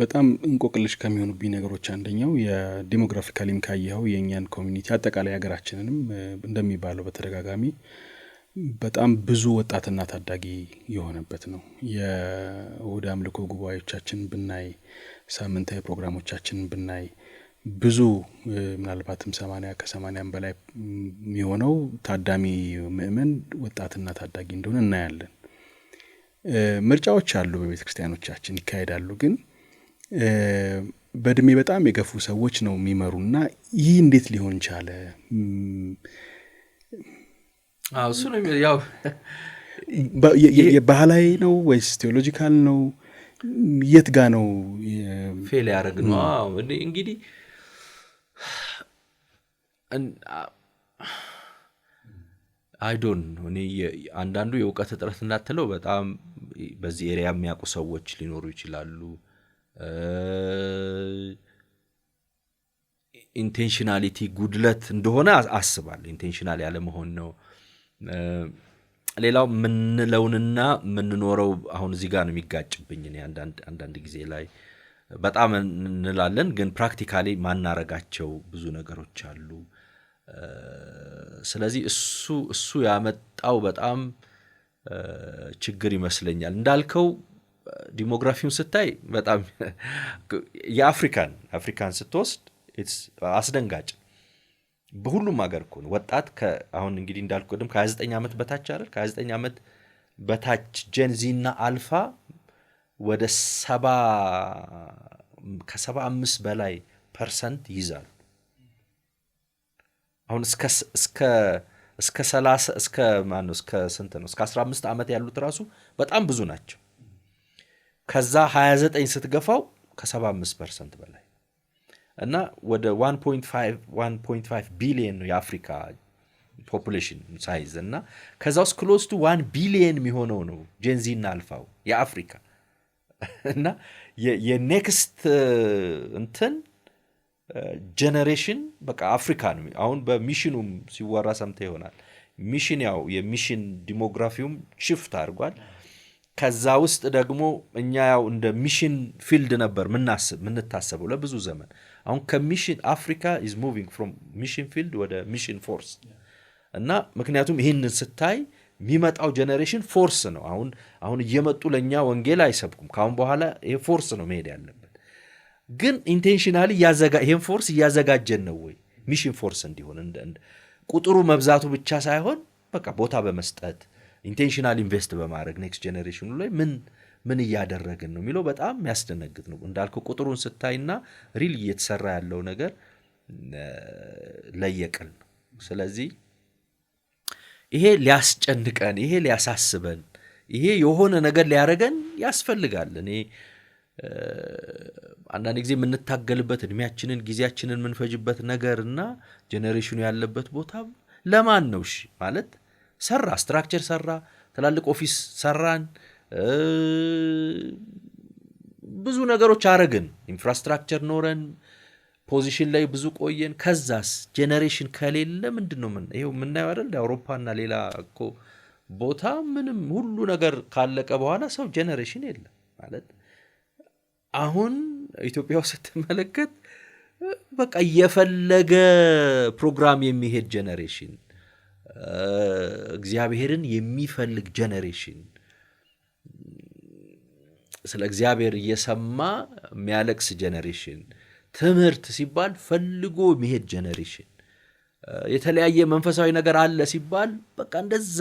በጣም እንቆቅልሽ ከሚሆኑብኝ ነገሮች አንደኛው የዲሞግራፊካሊም ካየኸው የእኛን ኮሚኒቲ አጠቃላይ ሀገራችንንም እንደሚባለው በተደጋጋሚ በጣም ብዙ ወጣትና ታዳጊ የሆነበት ነው። የእሁድ አምልኮ ጉባኤዎቻችን ብናይ፣ ሳምንታዊ ፕሮግራሞቻችን ብናይ ብዙ ምናልባትም 80 በላይ የሚሆነው ታዳሚ ምእመን ወጣትና ታዳጊ እንደሆነ እናያለን። ምርጫዎች አሉ በቤተ ክርስቲያኖቻችን ይካሄዳሉ። ግን በእድሜ በጣም የገፉ ሰዎች ነው የሚመሩና ይህ እንዴት ሊሆን ቻለ? እሱ ነው ያው ባህላዊ ነው ወይስ ቴዎሎጂካል ነው? የት ጋ ነው ፌል ያደረግ ነው? እንግዲህ አይዶን እኔ አንዳንዱ የእውቀት እጥረት እንዳትለው በጣም በዚህ ኤሪያ የሚያውቁ ሰዎች ሊኖሩ ይችላሉ። ኢንቴንሽናሊቲ ጉድለት እንደሆነ አስባለሁ። ኢንቴንሽናል ያለ መሆን ነው። ሌላው ምንለውንና ምንኖረው አሁን እዚህ ጋር ነው የሚጋጭብኝ። እኔ አንዳንድ ጊዜ ላይ በጣም እንላለን፣ ግን ፕራክቲካሊ ማናረጋቸው ብዙ ነገሮች አሉ። ስለዚህ እሱ ያመጣው በጣም ችግር ይመስለኛል። እንዳልከው ዲሞግራፊውን ስታይ በጣም የአፍሪካን ስትወስድ አስደንጋጭ በሁሉም ሀገር እኮ ነው። ወጣት አሁን እንግዲህ እንዳልኩ ቀደም ከ29 ዓመት በታች አይደል? ከ29 ዓመት በታች ጄንዚ እና አልፋ ወደ 75 በላይ % ይይዛሉ። አሁን እስከ 30 እስከ ስንት ነው? እስከ 15 ዓመት ያሉት ራሱ በጣም ብዙ ናቸው። ከዛ 29 ስትገፋው ከ75% በላይ እና ወደ 1.5 ቢሊየን ነው የአፍሪካ ፖፑሌሽን ሳይዝ እና ከዛ ውስጥ ክሎዝ ቱ 1 ቢሊየን የሚሆነው ነው ጄንዚ እና አልፋው የአፍሪካ እና የኔክስት እንትን ጄኔሬሽን በቃ አፍሪካ ነው። አሁን በሚሽኑም ሲወራ ሰምተ ይሆናል። ሚሽን ያው የሚሽን ዲሞግራፊውም ሽፍት አድርጓል። ከዛ ውስጥ ደግሞ እኛ ያው እንደ ሚሽን ፊልድ ነበር ምንታሰበው ለብዙ ዘመን። አሁን ከሚሽን አፍሪካ is moving from ሚሽን ፊልድ ወደ ሚሽን ፎርስ እና ምክንያቱም ይህንን ስታይ የሚመጣው ጄኔሬሽን ፎርስ ነው። አሁን እየመጡ ለኛ ወንጌል አይሰብኩም። ካሁን በኋላ ይሄ ፎርስ ነው መሄድ ያለበት። ግን ኢንቴንሽናሊ ይሄን ፎርስ እያዘጋጀን ነው ወይ ሚሽን ፎርስ እንዲሆን ቁጥሩ መብዛቱ ብቻ ሳይሆን በቃ ቦታ በመስጠት ኢንቴንሽናል ኢንቨስት በማድረግ ኔክስት ጄኔሬሽኑ ላይ ምን እያደረግን ነው የሚለው በጣም የሚያስደነግጥ ነው። እንዳልከው ቁጥሩን ስታይና ሪል እየተሰራ ያለው ነገር ለየቅል ነው። ስለዚህ ይሄ ሊያስጨንቀን፣ ይሄ ሊያሳስበን፣ ይሄ የሆነ ነገር ሊያረገን ያስፈልጋል። እኔ አንዳንድ ጊዜ የምንታገልበት እድሜያችንን ጊዜያችንን የምንፈጅበት ነገርና ጄኔሬሽኑ ያለበት ቦታ ለማን ነው? እሺ ማለት ሰራ፣ ስትራክቸር ሰራ፣ ትላልቅ ኦፊስ ሰራን፣ ብዙ ነገሮች አረግን፣ ኢንፍራስትራክቸር ኖረን ፖዚሽን ላይ ብዙ ቆየን። ከዛስ ጄኔሬሽን ከሌለ ምንድነው ይሄው የምናየው አይደል? አውሮፓና ሌላ እኮ ቦታ ምንም ሁሉ ነገር ካለቀ በኋላ ሰው ጄኔሬሽን የለም ማለት። አሁን ኢትዮጵያ ውስጥ ስትመለከት በቃ የፈለገ ፕሮግራም የሚሄድ ጄኔሬሽን፣ እግዚአብሔርን የሚፈልግ ጄኔሬሽን፣ ስለ እግዚአብሔር እየሰማ የሚያለቅስ ጄኔሬሽን፣ ትምህርት ሲባል ፈልጎ የሚሄድ ጄኔሬሽን፣ የተለያየ መንፈሳዊ ነገር አለ ሲባል በቃ እንደዛ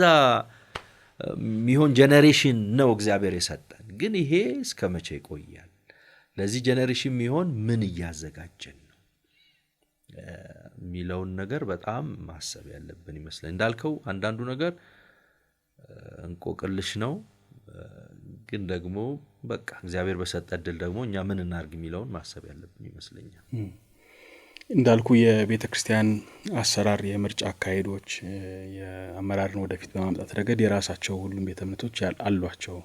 የሚሆን ጄኔሬሽን ነው እግዚአብሔር የሰጠን። ግን ይሄ እስከ መቼ ይቆያል? ለዚህ ጄኔሬሽን የሚሆን ምን እያዘጋጀን ነው የሚለውን ነገር በጣም ማሰብ ያለብን ይመስላል። እንዳልከው አንዳንዱ ነገር እንቆቅልሽ ነው፣ ግን ደግሞ በቃ እግዚአብሔር በሰጠ ዕድል ደግሞ እኛ ምን እናርግ የሚለውን ማሰብ ያለብን ይመስለኛል። እንዳልኩ የቤተ ክርስቲያን አሰራር፣ የምርጫ አካሄዶች፣ የአመራርን ወደፊት በማምጣት ረገድ የራሳቸው ሁሉም ቤተ እምነቶች አሏቸው።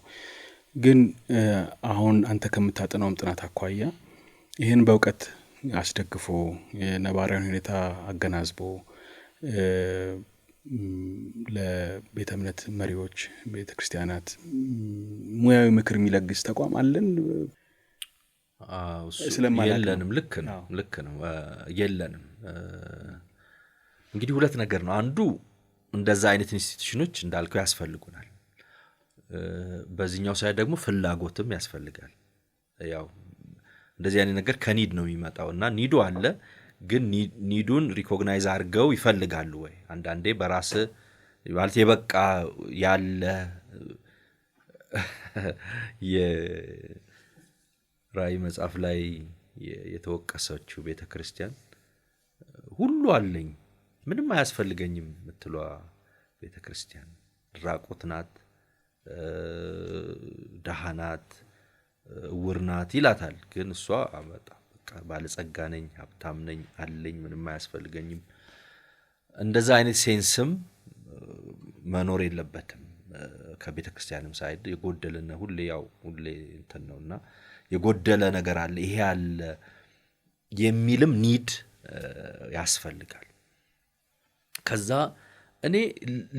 ግን አሁን አንተ ከምታጠናውም ጥናት አኳያ ይህን በእውቀት አስደግፎ የነባራዊ ሁኔታ አገናዝቦ ለቤተ እምነት መሪዎች፣ ቤተ ክርስቲያናት ሙያዊ ምክር የሚለግስ ተቋም አለን? የለንም። ልክ ነው የለንም። እንግዲህ ሁለት ነገር ነው። አንዱ እንደዛ አይነት ኢንስቲትዩሽኖች እንዳልከው ያስፈልጉናል። በዚህኛው ሳይድ ደግሞ ፍላጎትም ያስፈልጋል። ያው እንደዚህ አይነት ነገር ከኒድ ነው የሚመጣውና ኒዱ አለ፣ ግን ኒዱን ሪኮግናይዝ አድርገው ይፈልጋሉ ወይ? አንዳንዴ በራስ ማለት የበቃ ያለ የራእይ መጽሐፍ ላይ የተወቀሰችው ቤተ ክርስቲያን ሁሉ አለኝ ምንም አያስፈልገኝም የምትሏ ቤተ ክርስቲያን ራቁት ናት፣ ደሃ ናት፣ ዕውር ናት ይላታል። ግን እሷ በቃ ባለጸጋ ነኝ፣ ሀብታም ነኝ፣ አለኝ፣ ምንም አያስፈልገኝም። እንደዛ አይነት ሴንስም መኖር የለበትም። ከቤተ ክርስቲያንም ሳይድ የጎደለና ሁሌ እንትን ነውና የጎደለ ነገር አለ፣ ይሄ አለ የሚልም ኒድ ያስፈልጋል። ከዛ እኔ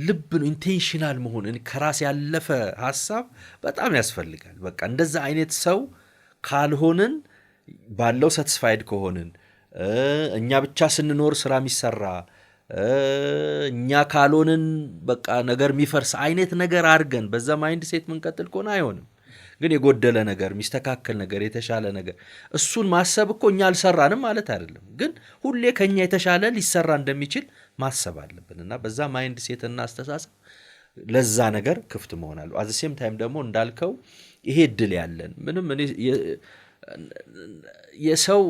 ልብ ነው ኢንቴንሽናል መሆን፣ ከራስ ያለፈ ሐሳብ በጣም ያስፈልጋል። በቃ እንደዛ አይነት ሰው ካልሆንን፣ ባለው ሳቲስፋይድ ከሆንን፣ እኛ ብቻ ስንኖር ስራ የሚሰራ እኛ ካልሆንን በቃ ነገር የሚፈርስ አይነት ነገር አድርገን በዛ ማይንድ ሴት ምንቀጥል ከሆነ አይሆንም። ግን የጎደለ ነገር፣ የሚስተካከል ነገር፣ የተሻለ ነገር እሱን ማሰብ እኮ እኛ አልሰራንም ማለት አይደለም። ግን ሁሌ ከኛ የተሻለ ሊሰራ እንደሚችል ማሰብ አለብን እና በዛ ማይንድ ሴትና አስተሳሰብ ለዛ ነገር ክፍት መሆን አለ። አት ዘ ሴም ታይም ደግሞ እንዳልከው ይሄ እድል ያለን ምንም እኔ የሰው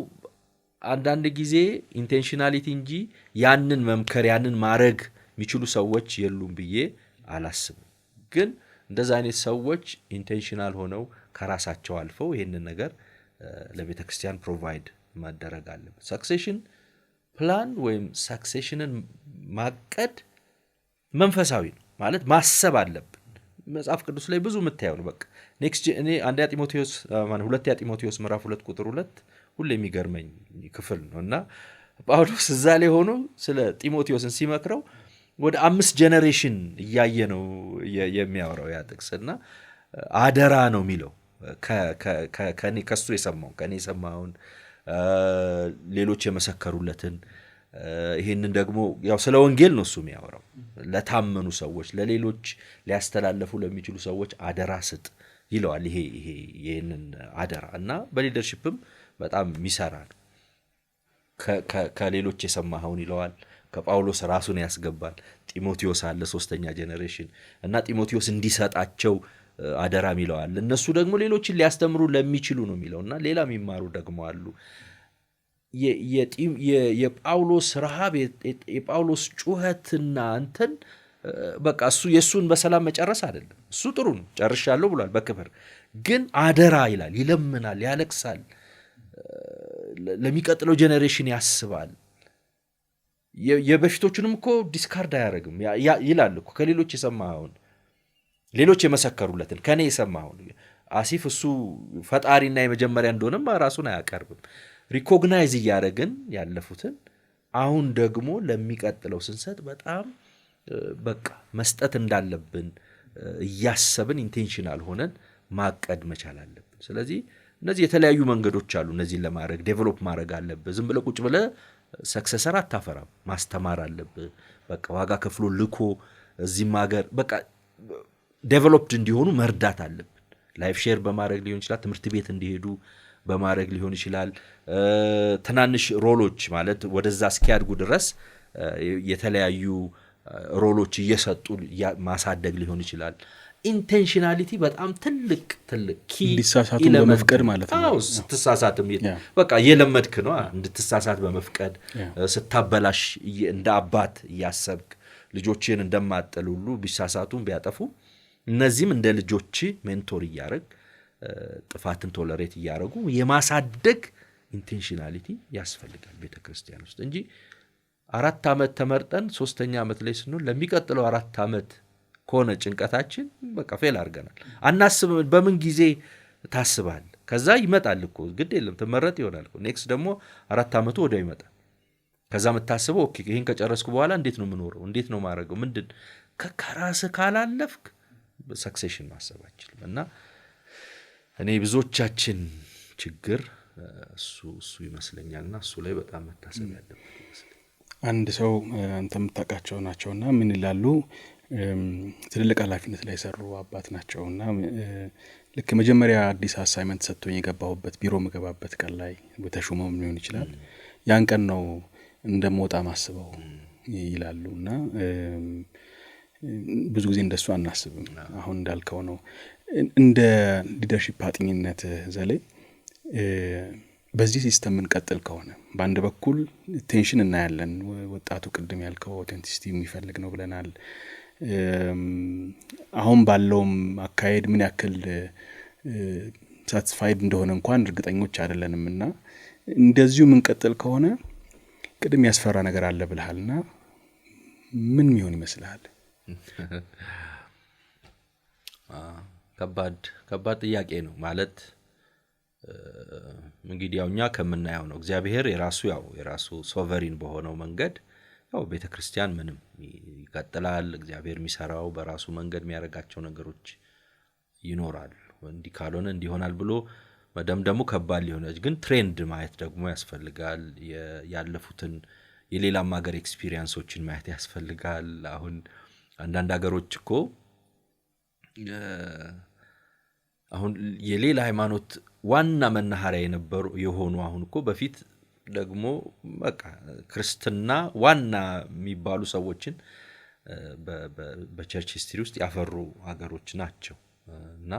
አንዳንድ ጊዜ ኢንቴንሽናሊቲ እንጂ ያንን መምከር ያንን ማድረግ የሚችሉ ሰዎች የሉም ብዬ አላስብም። ግን እንደዛ አይነት ሰዎች ኢንቴንሽናል ሆነው ከራሳቸው አልፈው ይህንን ነገር ለቤተ ክርስቲያን ፕሮቫይድ ማደረግ አለበት። ሰክሴሽን ፕላን ወይም ሰክሴሽንን ማቀድ መንፈሳዊ ነው ማለት ማሰብ አለብን። መጽሐፍ ቅዱስ ላይ ብዙ የምታየው ነው። በቃ ኔክስት እኔ ሁለተኛ ጢሞቴዎስ ምዕራፍ 2 ቁጥር 2 ሁሌ የሚገርመኝ ክፍል ነው እና ጳውሎስ እዛ ላይ ሆኖ ስለ ጢሞቴዎስን ሲመክረው ወደ 5 ጄኔሬሽን እያየ ነው የሚያወራው ያ ጥቅስና አደራ ነው የሚለው ከሱ የሰማውን ከኔ የሰማውን ሌሎች የመሰከሩለትን ይሄንን ደግሞ ያው ስለ ወንጌል ነው እሱ የሚያወራው። ለታመኑ ሰዎች ለሌሎች ሊያስተላልፉ ለሚችሉ ሰዎች አደራ ስጥ ይለዋል። ይሄንን አደራ እና በሊደርሺፕም በጣም የሚሰራ ነው። ከሌሎች የሰማኸውን ይለዋል። ከጳውሎስ ራሱን ያስገባል። ጢሞቴዎስ አለ 3ኛ ጄኔሬሽን እና ጢሞቴዎስ እንዲሰጣቸው አደራም ይለዋል። እነሱ ደግሞ ሌሎችን ሊያስተምሩ ለሚችሉ ነው የሚለውና ሌላ የሚማሩ ደግሞ አሉ። የጳውሎስ ረሃብ የጳውሎስ ጩኸትና እንትን በቃ እሱ የሱን በሰላም መጨረስ አይደለም። እሱ ጥሩ ነው ጨርሻለሁ ብሏል በክብር ግን አደራ ይላል፣ ይለምናል፣ ያለቅሳል፣ ለሚቀጥለው ጄኔሬሽን ያስባል። የበፊቶቹንም እኮ ዲስካርድ አያደርግም ይላል እኮ ከሌሎች የሰማኸውን ሌሎች የመሰከሩለትን ከኔ የሰማኸውን አሲፍ እሱ ፈጣሪና የመጀመሪያ እንደሆነም ራሱን አያቀርብም። ሪኮግናይዝ እያደረግን ያለፉትን አሁን ደግሞ ለሚቀጥለው ስንሰጥ በጣም በቃ መስጠት እንዳለብን እያሰብን ኢንቴንሽናል ሆነን ማቀድ መቻል አለብን። ስለዚህ እነዚህ የተለያዩ መንገዶች አሉ። እነዚህን ለማድረግ ዴቨሎፕ ማድረግ አለብህ። ዝም ብለህ ቁጭ ብለህ ሰክሰሰር አታፈራም። ማስተማር አለብህ። በቃ ዋጋ ከፍሎ ልኮ እዚህም ሀገር በቃ ዴቨሎፕድ እንዲሆኑ መርዳት አለብን። ላይፍ ሼር በማድረግ ሊሆን ይችላል። ትምህርት ቤት እንዲሄዱ በማድረግ ሊሆን ይችላል። ትናንሽ ሮሎች ማለት ወደዛ እስኪያድጉ ድረስ የተለያዩ ሮሎች እየሰጡ ማሳደግ ሊሆን ይችላል። ኢንቴንሽናሊቲ በጣም ትልቅ ኪ እንዲሳሳቱ በመፍቀድ ማለት ነው። ስትሳሳትም በቃ እየለመድክ ነው እንድትሳሳት በመፍቀድ ስታበላሽ እንደ አባት እያሰብክ ልጆችን እንደማጠል ሁሉ ቢሳሳቱም ቢያጠፉ እነዚህም እንደ ልጆች ሜንቶር እያደረግ ጥፋትን ቶለሬት እያደረጉ የማሳደግ ኢንቴንሽናሊቲ ያስፈልጋል ቤተክርስቲያን ውስጥ እንጂ 4 ዓመት ተመርጠን 3ኛ ዓመት ላይ ስንሆን ለሚቀጥለው 4 ዓመት ከሆነ ጭንቀታችን በቃ ፌል አድርገናል። አናስብ በምን ጊዜ ታስባል። ከዛ ይመጣል እኮ ግድ የለም ተመረጥ ይሆናል እኮ ኔክስት ደግሞ 4 ዓመቱ ወዲያው ይመጣል። ከዛ የምታስበው ኦኬ ይሄን ከጨረስኩ በኋላ እንዴት ነው የምኖረው? እንዴት ነው ማድረገው? ምንድን ከራስህ ካላለፍክ ሰክሴሽን ማሰብ አትችልም። እና እኔ ብዙዎቻችን ችግር እሱ ይመስለኛልና እሱ ላይ በጣም መታሰብ ያለበት ይመስለኛል። አንድ ሰው አንተ የምታውቃቸው ናቸውና ምን ይላሉ? ትልልቅ ኃላፊነት ላይ ሰሩ አባት ናቸውና ልክ መጀመሪያ አዲስ አሳይመንት ሰጥቶኝ የገባሁበት ቢሮ መገባበት ቀን ላይ በተሾመም ሊሆን ይችላል ያን ቀን ነው እንደምወጣ ማስበው ይላሉና ብዙ ጊዜ እንደሱ አናስብም። አሁን እንዳልከው ነው እንደ ሊደርሺፕ አጥኚነት ዘለ በዚህ ሲስተም እንቀጥል ከሆነ በአንድ በኩል ቴንሽን እናያለን። ወጣቱ ቅድም ያልከው ኦቴንቲሲቲ የሚፈልግ ነው ብለናል። አሁን ባለውም አካሄድ ምን ያክል ሳቲስፋይድ እንደሆነ እንኳን እርግጠኞች አይደለንምና እንደዚሁ ምንቀጥል ከሆነ ቅድም ያስፈራ ነገር አለ ብለሃልና ምን ይሆን ይመስልሃል? ከባድ ጥያቄ ነው ማለት እንግዲህ ያውኛ ከምናየው ነው። እግዚአብሔር የራሱ ሶቨሪን በሆነው መንገድ ያው ቤተክርስቲያን ምንም ይቀጥላል። እግዚአብሔር የሚሰራው በራሱ መንገድ የሚያደርጋቸው ነገሮች ይኖራሉ። እንዲህ ካልሆነ እንዲሆናል ብሎ መደምደሙ ከባድ ሊሆነች፣ ግን ትሬንድ ማየት ደግሞ ያስፈልጋል። ያለፉትን የሌላም ሀገር ኤክስፒሪየንሶችን ማየት ያስፈልጋል። አሁን አንዳንድ ሀገሮች እኮ አሁን የሌላ ሃይማኖት ዋና መናኸሪያ የሆኑ አሁን እኮ በፊት ደግሞ በቃ ክርስትና ዋና የሚባሉ ሰዎችን በቸርች ሂስትሪ ውስጥ ያፈሩ ሀገሮች ናቸው። እና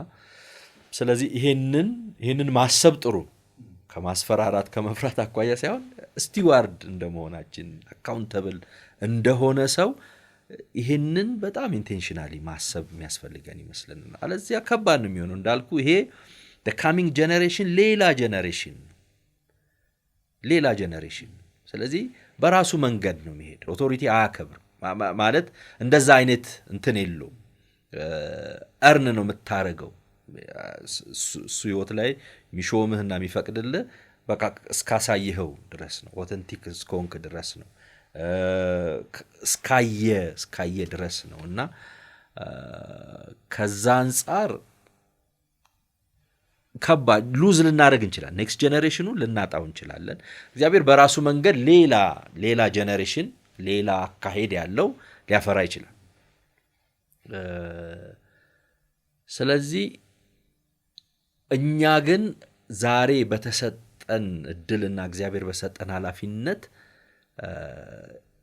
ስለዚህ ይሄንን ማሰብ ጥሩ ከማስፈራራት ከመፍራት አኳያ ሳይሆን ስቲዋርድ እንደመሆናችን አካውንተብል እንደሆነ ሰው ይሄንን በጣም ኢንቴንሽናሊ ማሰብ የሚያስፈልገን ይመስለናል። አለዚያ ከባድ ነው የሚሆነው። እንዳልኩ ይሄ the coming generation ሌላ ጀነሬሽን ስለዚህ በራሱ መንገድ ነው የሚሄድ። ኦቶሪቲ አያከብር ማለት እንደዛ አይነት እንትን የለው እርን ነው የምታረገው እሱ ህይወት ላይ የሚሾምህና የሚፈቅድልህ በቃ እስካሳየኸው ድረስ ነው። ኦተንቲክ እስከሆንክ ድረስ ነው እስካየ ድረስ ነው። እና ከዛ አንጻር ከባድ ሉዝ ልናደርግ እንችላለን። ኔክስት ጀነሬሽኑ ልናጣው እንችላለን። እግዚአብሔር በራሱ መንገድ ሌላ ጀነሬሽን ሌላ አካሄድ ያለው ሊያፈራ ይችላል። ስለዚህ እኛ ግን ዛሬ በተሰጠን እድልና እግዚአብሔር በሰጠን ኃላፊነት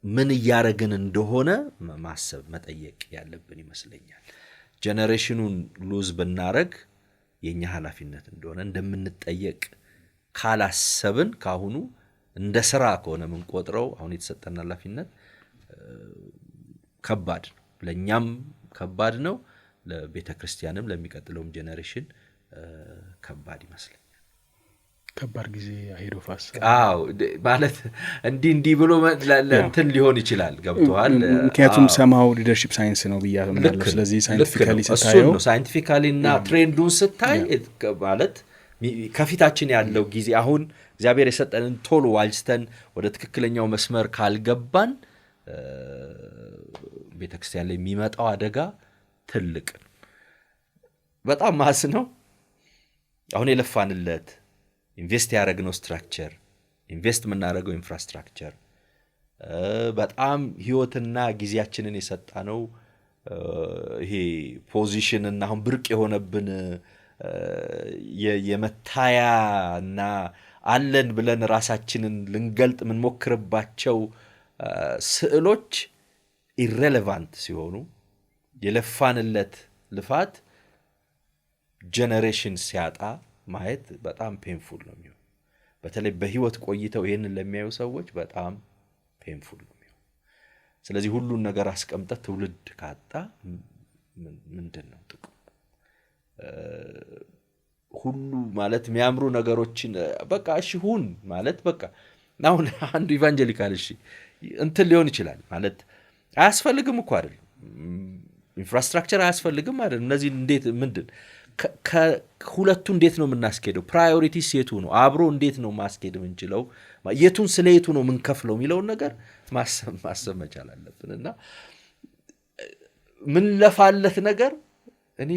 ምን እያደረግን እንደሆነ ማሰብ መጠየቅ ያለብን ይመስለኛል። ጀነሬሽኑን ሉዝ ብናረግ የኛ ኃላፊነት እንደሆነ እንደምንጠየቅ ካላሰብን ካሁኑ እንደ ስራ ከሆነ ምን ቆጥረው አሁን የተሰጠን ኃላፊነት ከባድ ነው። ለኛም ከባድ ነው፣ ለቤተክርስቲያንም ለሚቀጥለውም ጀነሬሽን ከባድ ይመስለኛል። ከባድ ጊዜ አሄዶ ፋስ ማለት እንዲህ ብሎ ለእንትን ሊሆን ይችላል። ገብቶሃል? ምክንያቱም ሰማው ሊደርሺፕ ሳይንስ ነው ብያለሁ። ስለዚህ ሳይንቲፊካሊ ስታየው ሳይንቲፊካሊ እና ትሬንዱን ስታይ ማለት ከፊታችን ያለው ጊዜ አሁን እግዚአብሔር የሰጠንን ቶሎ ዋልስተን ወደ ትክክለኛው መስመር ካልገባን ቤተክርስቲያን ላይ የሚመጣው አደጋ ትልቅ በጣም ማስ ነው። አሁን የለፋንለት ኢንቨስት ያደረግነው ስትራክቸር ኢንቨስት የምናደርገው ኢንፍራስትራክቸር በጣም ህይወትና ጊዜያችንን የሰጣነው ይሄ ፖዚሽን እና አሁን ብርቅ የሆነብን የመታያና አለን ብለን ራሳችንን ልንገልጥ የምንሞክርባቸው ስዕሎች ኢሬሌቫንት ሲሆኑ የለፋንለት ልፋት ጀነሬሽን ሲያጣ ማየት በጣም ፔንፉል ነው የሚሆነው። በተለይ በህይወት ቆይተው ይሄንን ለሚያዩ ሰዎች በጣም ፔንፉል ነው የሚሆነው። ስለዚህ ሁሉን ነገር አስቀምጠ ትውልድ ካጣ ምንድነው ጥቅሙ? ሁሉ ማለት የሚያምሩ ነገሮችን በቃ እሺ ሁን ማለት በቃ አሁን አንዱ ኢቫንጀሊካል እሺ እንትን ሊሆን ይችላል ማለት አያስፈልግም እኮ አይደል? ኢንፍራስትራክቸር አያስፈልግም አይደል? እነዚህ እንዴት ምንድን ከሁለቱ እንዴት ነው የምናስኬደው? ፕራዮሪቲስ የቱ ነው? አብሮ እንዴት ነው ማስኬድ የምንችለው? የቱን ስለ የቱ ነው የምንከፍለው የሚለውን ነገር ማሰብ መቻል አለብን። እና ምን ለፋለት ነገር እኔ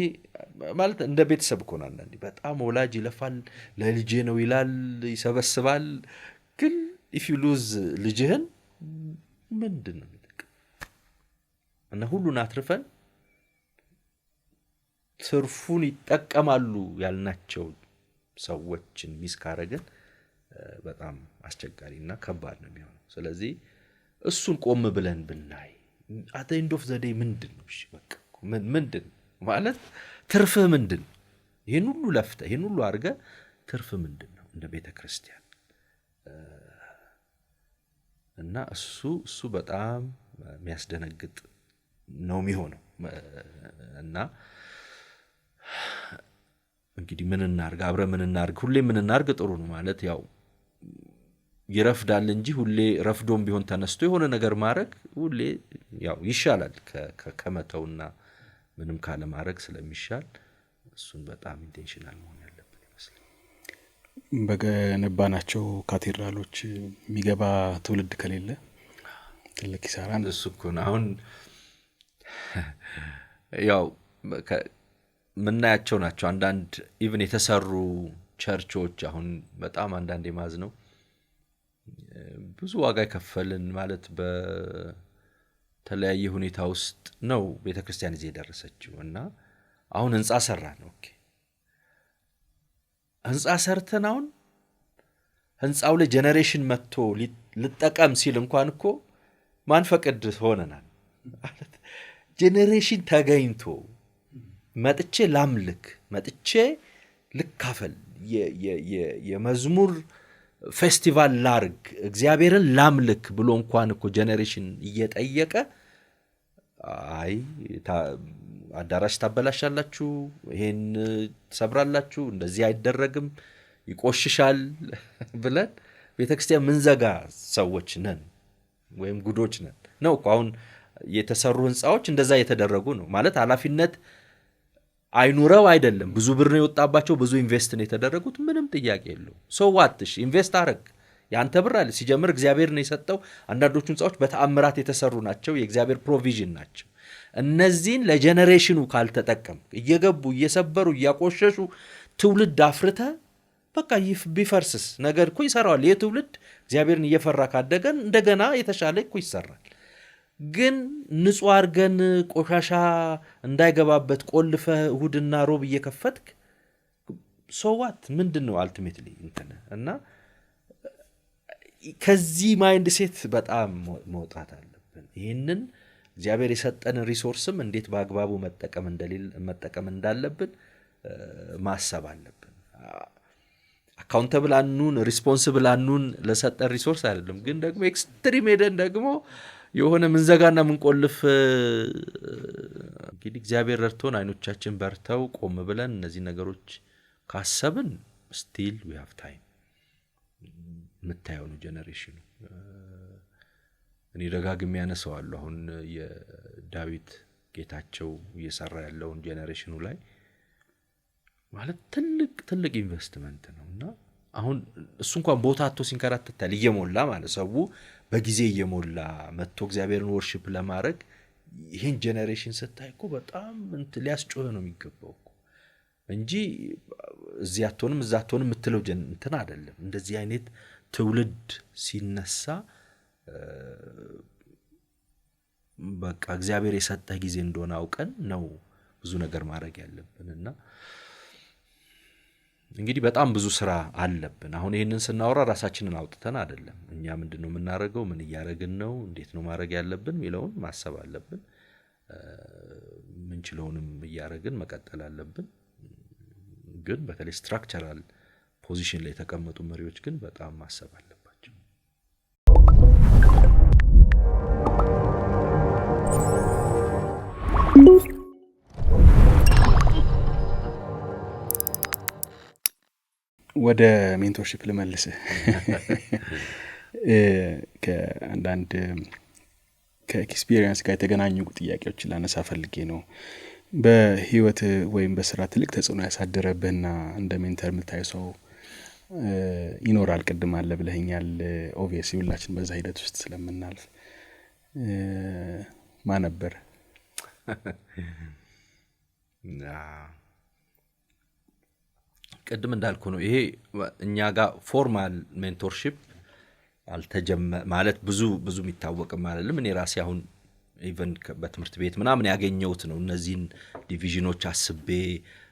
ማለት እንደ ቤተሰብ እኮ ነው። አንዳንዴ በጣም ወላጅ ይለፋል ለልጄ ነው ይላል ይሰበስባል። ግን if you lose ልጅህን ምንድን ነው የሚጠቅም? እና ሁሉን አትርፈን ትርፉን ይጠቀማሉ ያልናቸው ሰዎችን ሚስ ካረገን በጣም አስቸጋሪና ከባድ ነው የሚሆነው። ስለዚህ እሱን ቆም ብለን ብናይ at the end of the day ምንድን ነው? እሺ በቃ ምንድን ማለት ትርፍህ ምንድን ነው? ይሄን ሁሉ ለፍተህ ይሄን ሁሉ አድርገህ ትርፍ ምንድን ነው እንደ ቤተክርስቲያን? እና እሱ በጣም የሚያስደነግጥ ነው የሚሆነው። እና እንግዲህ ምን እናርግ? አብረ ምን እናርግ? ሁሌ ምን እናርግ ጥሩ ነው ማለት ያው ይረፍዳል እንጂ ሁሌ ረፍዶም ቢሆን ተነስቶ የሆነ ነገር ማድረግ ሁሌ ያው ይሻላል ከመተውና ምንም ካለ ማድረግ ስለሚሻል እሱን በጣም ኢንቴንሽናል መሆን ያለብን ይመስላል። በገነባናቸው ካቴድራሎች የሚገባ ትውልድ ከሌለ ትልቅ ኪሳራ ነው። እሱ እኮ ነው አሁን ያው ምናያቸው ናቸው አንዳንድ ኢቭን የተሰሩ ቸርቾች አሁን በጣም አንዳንድ የማዝ ነው ብዙ ዋጋ ይከፈልን ማለት በተለያየ ሁኔታ ውስጥ ነው ቤተክርስቲያን እዚህ የደረሰችው። እና አሁን ህንጻ ሰራን። ኦኬ ህንጻ ሰርተን አሁን ህንጻው ላይ ጄነሬሽን መጥቶ ልጠቀም ሲል እንኳን እኮ ማን ፈቅድ ሆነናል ማለት ጄነሬሽን ተገኝቶ መጥቼ ላምልክ መጥቼ ልካፈል የመዝሙር ፌስቲቫል ላርግ እግዚአብሔርን ላምልክ ብሎ እንኳን እኮ ጄነሬሽን እየጠየቀ አይ አዳራሽ ታበላሻላችሁ ይሄን ተሰብራላችሁ እንደዚህ አይደረግም ይቆሽሻል ብለን ቤተክርስቲያን ምንዘጋ ሰዎች ነን ወይም ጉዶች ነን ነው እኮ። አሁን የተሰሩ ህንጻዎች እንደዛ የተደረጉ ነው ማለት ኃላፊነት አይኑረው አይደለም። ብዙ ብር ነው የወጣባቸው ብዙ ኢንቨስት ነው የተደረጉት ምንም ጥያቄ የለው። ሶ ዋትሽ ኢንቨስት አረግ ያንተ ብር አለ ሲጀምር እግዚአብሔር ነው የሰጠው። አንዳንዶቹ ህንጻዎች በተአምራት የተሰሩ ናቸው የእግዚአብሔር ፕሮቪዥን ናቸው። እነዚህን ለጄነሬሽኑ ካልተጠቀም እየገቡ እየሰበሩ እያቆሸሹ ትውልድ አፍርተ በቃ ቢፈርስስ ነገር እኮ ይሰራዋል። የትውልድ እግዚአብሔርን እየፈራ ካደገን እንደገና የተሻለ እኮ ይሰራል። ግን ንጹህ አርገን ቆሻሻ እንዳይገባበት ቆልፈ እሁድና ሮብ እየከፈትክ ሶዋት ምንድነው አልቲሜትሊ እንትን እና ከዚህ ማይንድ ሴት በጣም መውጣት አለብን። ይሄንን እግዚአብሔር የሰጠን ሪሶርስም እንዴት በአግባቡ መጠቀም እንዳለብን ማሰብ አለብን። አካውንተብል አንኑን ሪስፖንሲብል አንኑን ለሰጠን ሪሶርስ አይደለም። ግን ደግሞ ኤክስትሪም ሄደን ደግሞ የሆነ ምንዘጋና ምንቆልፍ እንግዲህ እግዚአብሔር ረድቶን አይኖቻችን በርተው ቆም ብለን እነዚህ ነገሮች ካሰብን still we have time የምታየው ነው ጄኔሬሽኑ። እኔ ደጋግሜ ያነሳዋለሁ አሁን የዳዊት ጌታቸው እየሰራ ያለውን ጄኔሬሽኑ ላይ ማለት ትልቅ ኢንቨስትመንት ነውና አሁን እሱ እንኳን ቦታ አጥቶ ሲንከራተታል እየሞላ ማለት ሰው በጊዜ እየሞላ መጥቶ እግዚአብሔርን ወርሺፕ ለማድረግ ይሄን ጄኔሬሽን ስታይኮ በጣም ሊያስጮህ ነው የሚገባው እንጂ እዚህ አትሆንም እዛ አትሆንም የምትለው እንትን አይደለም። እንደዚህ አይነት ትውልድ ሲነሳ በቃ እግዚአብሔር የሰጠህ ጊዜ እንደሆነ አውቀን ነው ብዙ ነገር ማድረግ ያለብንና እንግዲህ በጣም ብዙ ስራ አለብን። አሁን ይሄንን ስናወራ ራሳችንን አውጥተን አይደለም እኛ ምንድነው የምናረገው ምን ያያረግን ነው እንዴት ነው ማድረግ ያለብን ሚለውን ማሰብ አለብን። ምንችለውንም ያያረግን መቀጠል አለብን። ግን በተለይ ስትራክቸራል ፖዚሽን ላይ የተቀመጡ መሪዎች ግን በጣም ማሰብ አለባቸው። ወደ ሜንቶርሺፕ ልመልስ። ከአንዳንድ ከኤክስፒሪየንስ ጋር የተገናኙ ጥያቄዎችን ላነሳ ፈልጌ ነው። በህይወት ወይም በስራ ትልቅ ተጽዕኖ ያሳደረብህና እንደ ሜንተር የምታየው ሰው ይኖራል? ቅድም አለ ብለኸኛል። ኦብቪየስሊ ሁላችን በዛ ሂደት ውስጥ ስለምናልፍ ማን ነበር? ቅድም እንዳልኩ ነው ይሄ እኛ ጋር ፎርማል ሜንቶርሺፕ ማለት ብዙ የሚታወቅም አይደለም። እኔ ራሴ አሁን ኢቨን በትምህርት ቤት ምናምን ያገኘሁት ነው። እነዚህን ዲቪዥኖች አስቤ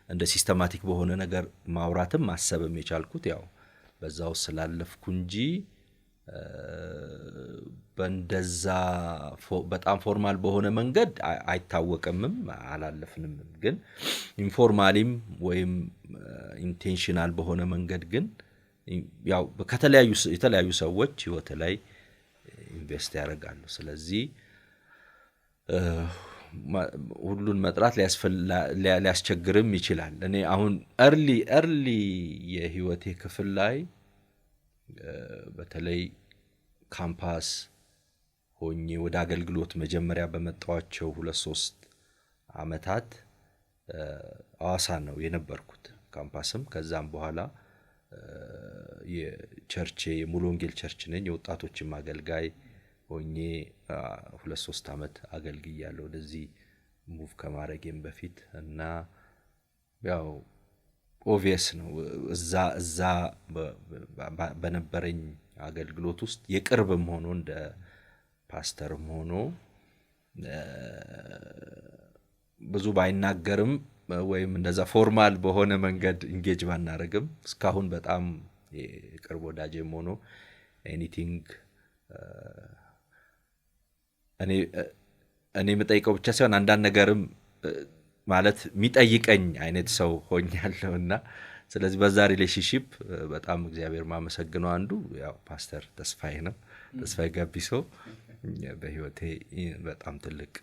እንደ ሲስተማቲክ በሆነ ነገር ማውራትም ማሰብም የቻልኩት ያው በዛው ስላለፍኩ እንጂ በእንደዛ በጣም ፎርማል በሆነ መንገድ አይታወቅምም አላለፍንም። ግን ኢንፎርማሊም ወይም ኢንቴንሽናል በሆነ መንገድ ግን ያው የተለያዩ ሰዎች ህይወት ላይ ኢንቨስት ያደርጋሉ። ስለዚህ ሁሉን መጥራት ሊያስቸግርም ይችላል። እኔ አሁን early የህይወቴ ክፍል ላይ በተለይ ካምፓስ ሆኜ ወደ አገልግሎት መጀመሪያ በመጣዋቸው 2-3 አመታት አዋሳ ነው የነበርኩት ካምፓስም። ከዛም በኋላ የቸርቼ የሙሉ ወንጌል ቸርች ነኝ የወጣቶችም አገልጋይ ሆኜ 2-3 አመት አገልግያለሁ ወደዚህ ሙቭ ከማድረግም በፊት እና ያው ኦብቪየስ ነው እዛ በነበረኝ አገልግሎት ውስጥ የቅርብም ሆኖ እንደ ፓስተርም ሆኖ ብዙ ባይናገርም ወይም እንደዛ ፎርማል በሆነ መንገድ ኢንጌጅ ባናረግም እስካሁን በጣም የቅርብ ወዳጄም ሆኖ ኤኒቲንግ እኔ መጠይቀው ብቻ ሳይሆን አንዳንድ ነገርም ማለት የሚጠይቀኝ አይነት ሰው ሆኛለሁና ስለዚህ በዛ ሪሌሽንሺፕ በጣም እግዚአብሔር ማመሰግነው አንዱ ያው ፓስተር ተስፋዬ ነው። ተስፋዬ ጋቢሶ በህይወቴ በጣም ትልቅ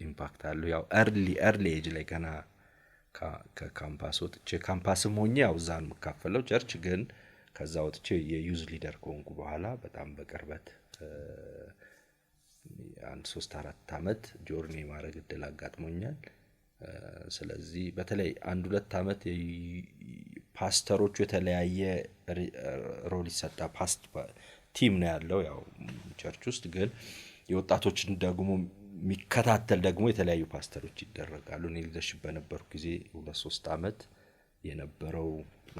ኢምፓክት አለው። ያው early age ላይ ገና ከካምፓስ ወጥቼ ካምፓስም ሆኜ ያው ዛን መካፈለው ቸርች ግን ከዛ ወጥቼ የዩዝ ሊደር ከሆንኩ በኋላ በጣም በቅርበት 3-4 አመት ጆርኒ ማድረግ እድል አጋጥሞኛል። ስለዚህ በተለይ 1-2 አመት ፓስተሮቹ የተለያየ ሮል ይሰጣ ፓስት ቲም ነው ያለው ያው ቸርች ውስጥ ግን የወጣቶችን ደግሞ የሚከታተል ደግሞ የተለያዩ ፓስተሮች ይደረጋሉ። እኔ ሊደርሺፕ በነበርኩ ጊዜ 2-3 አመት የነበረው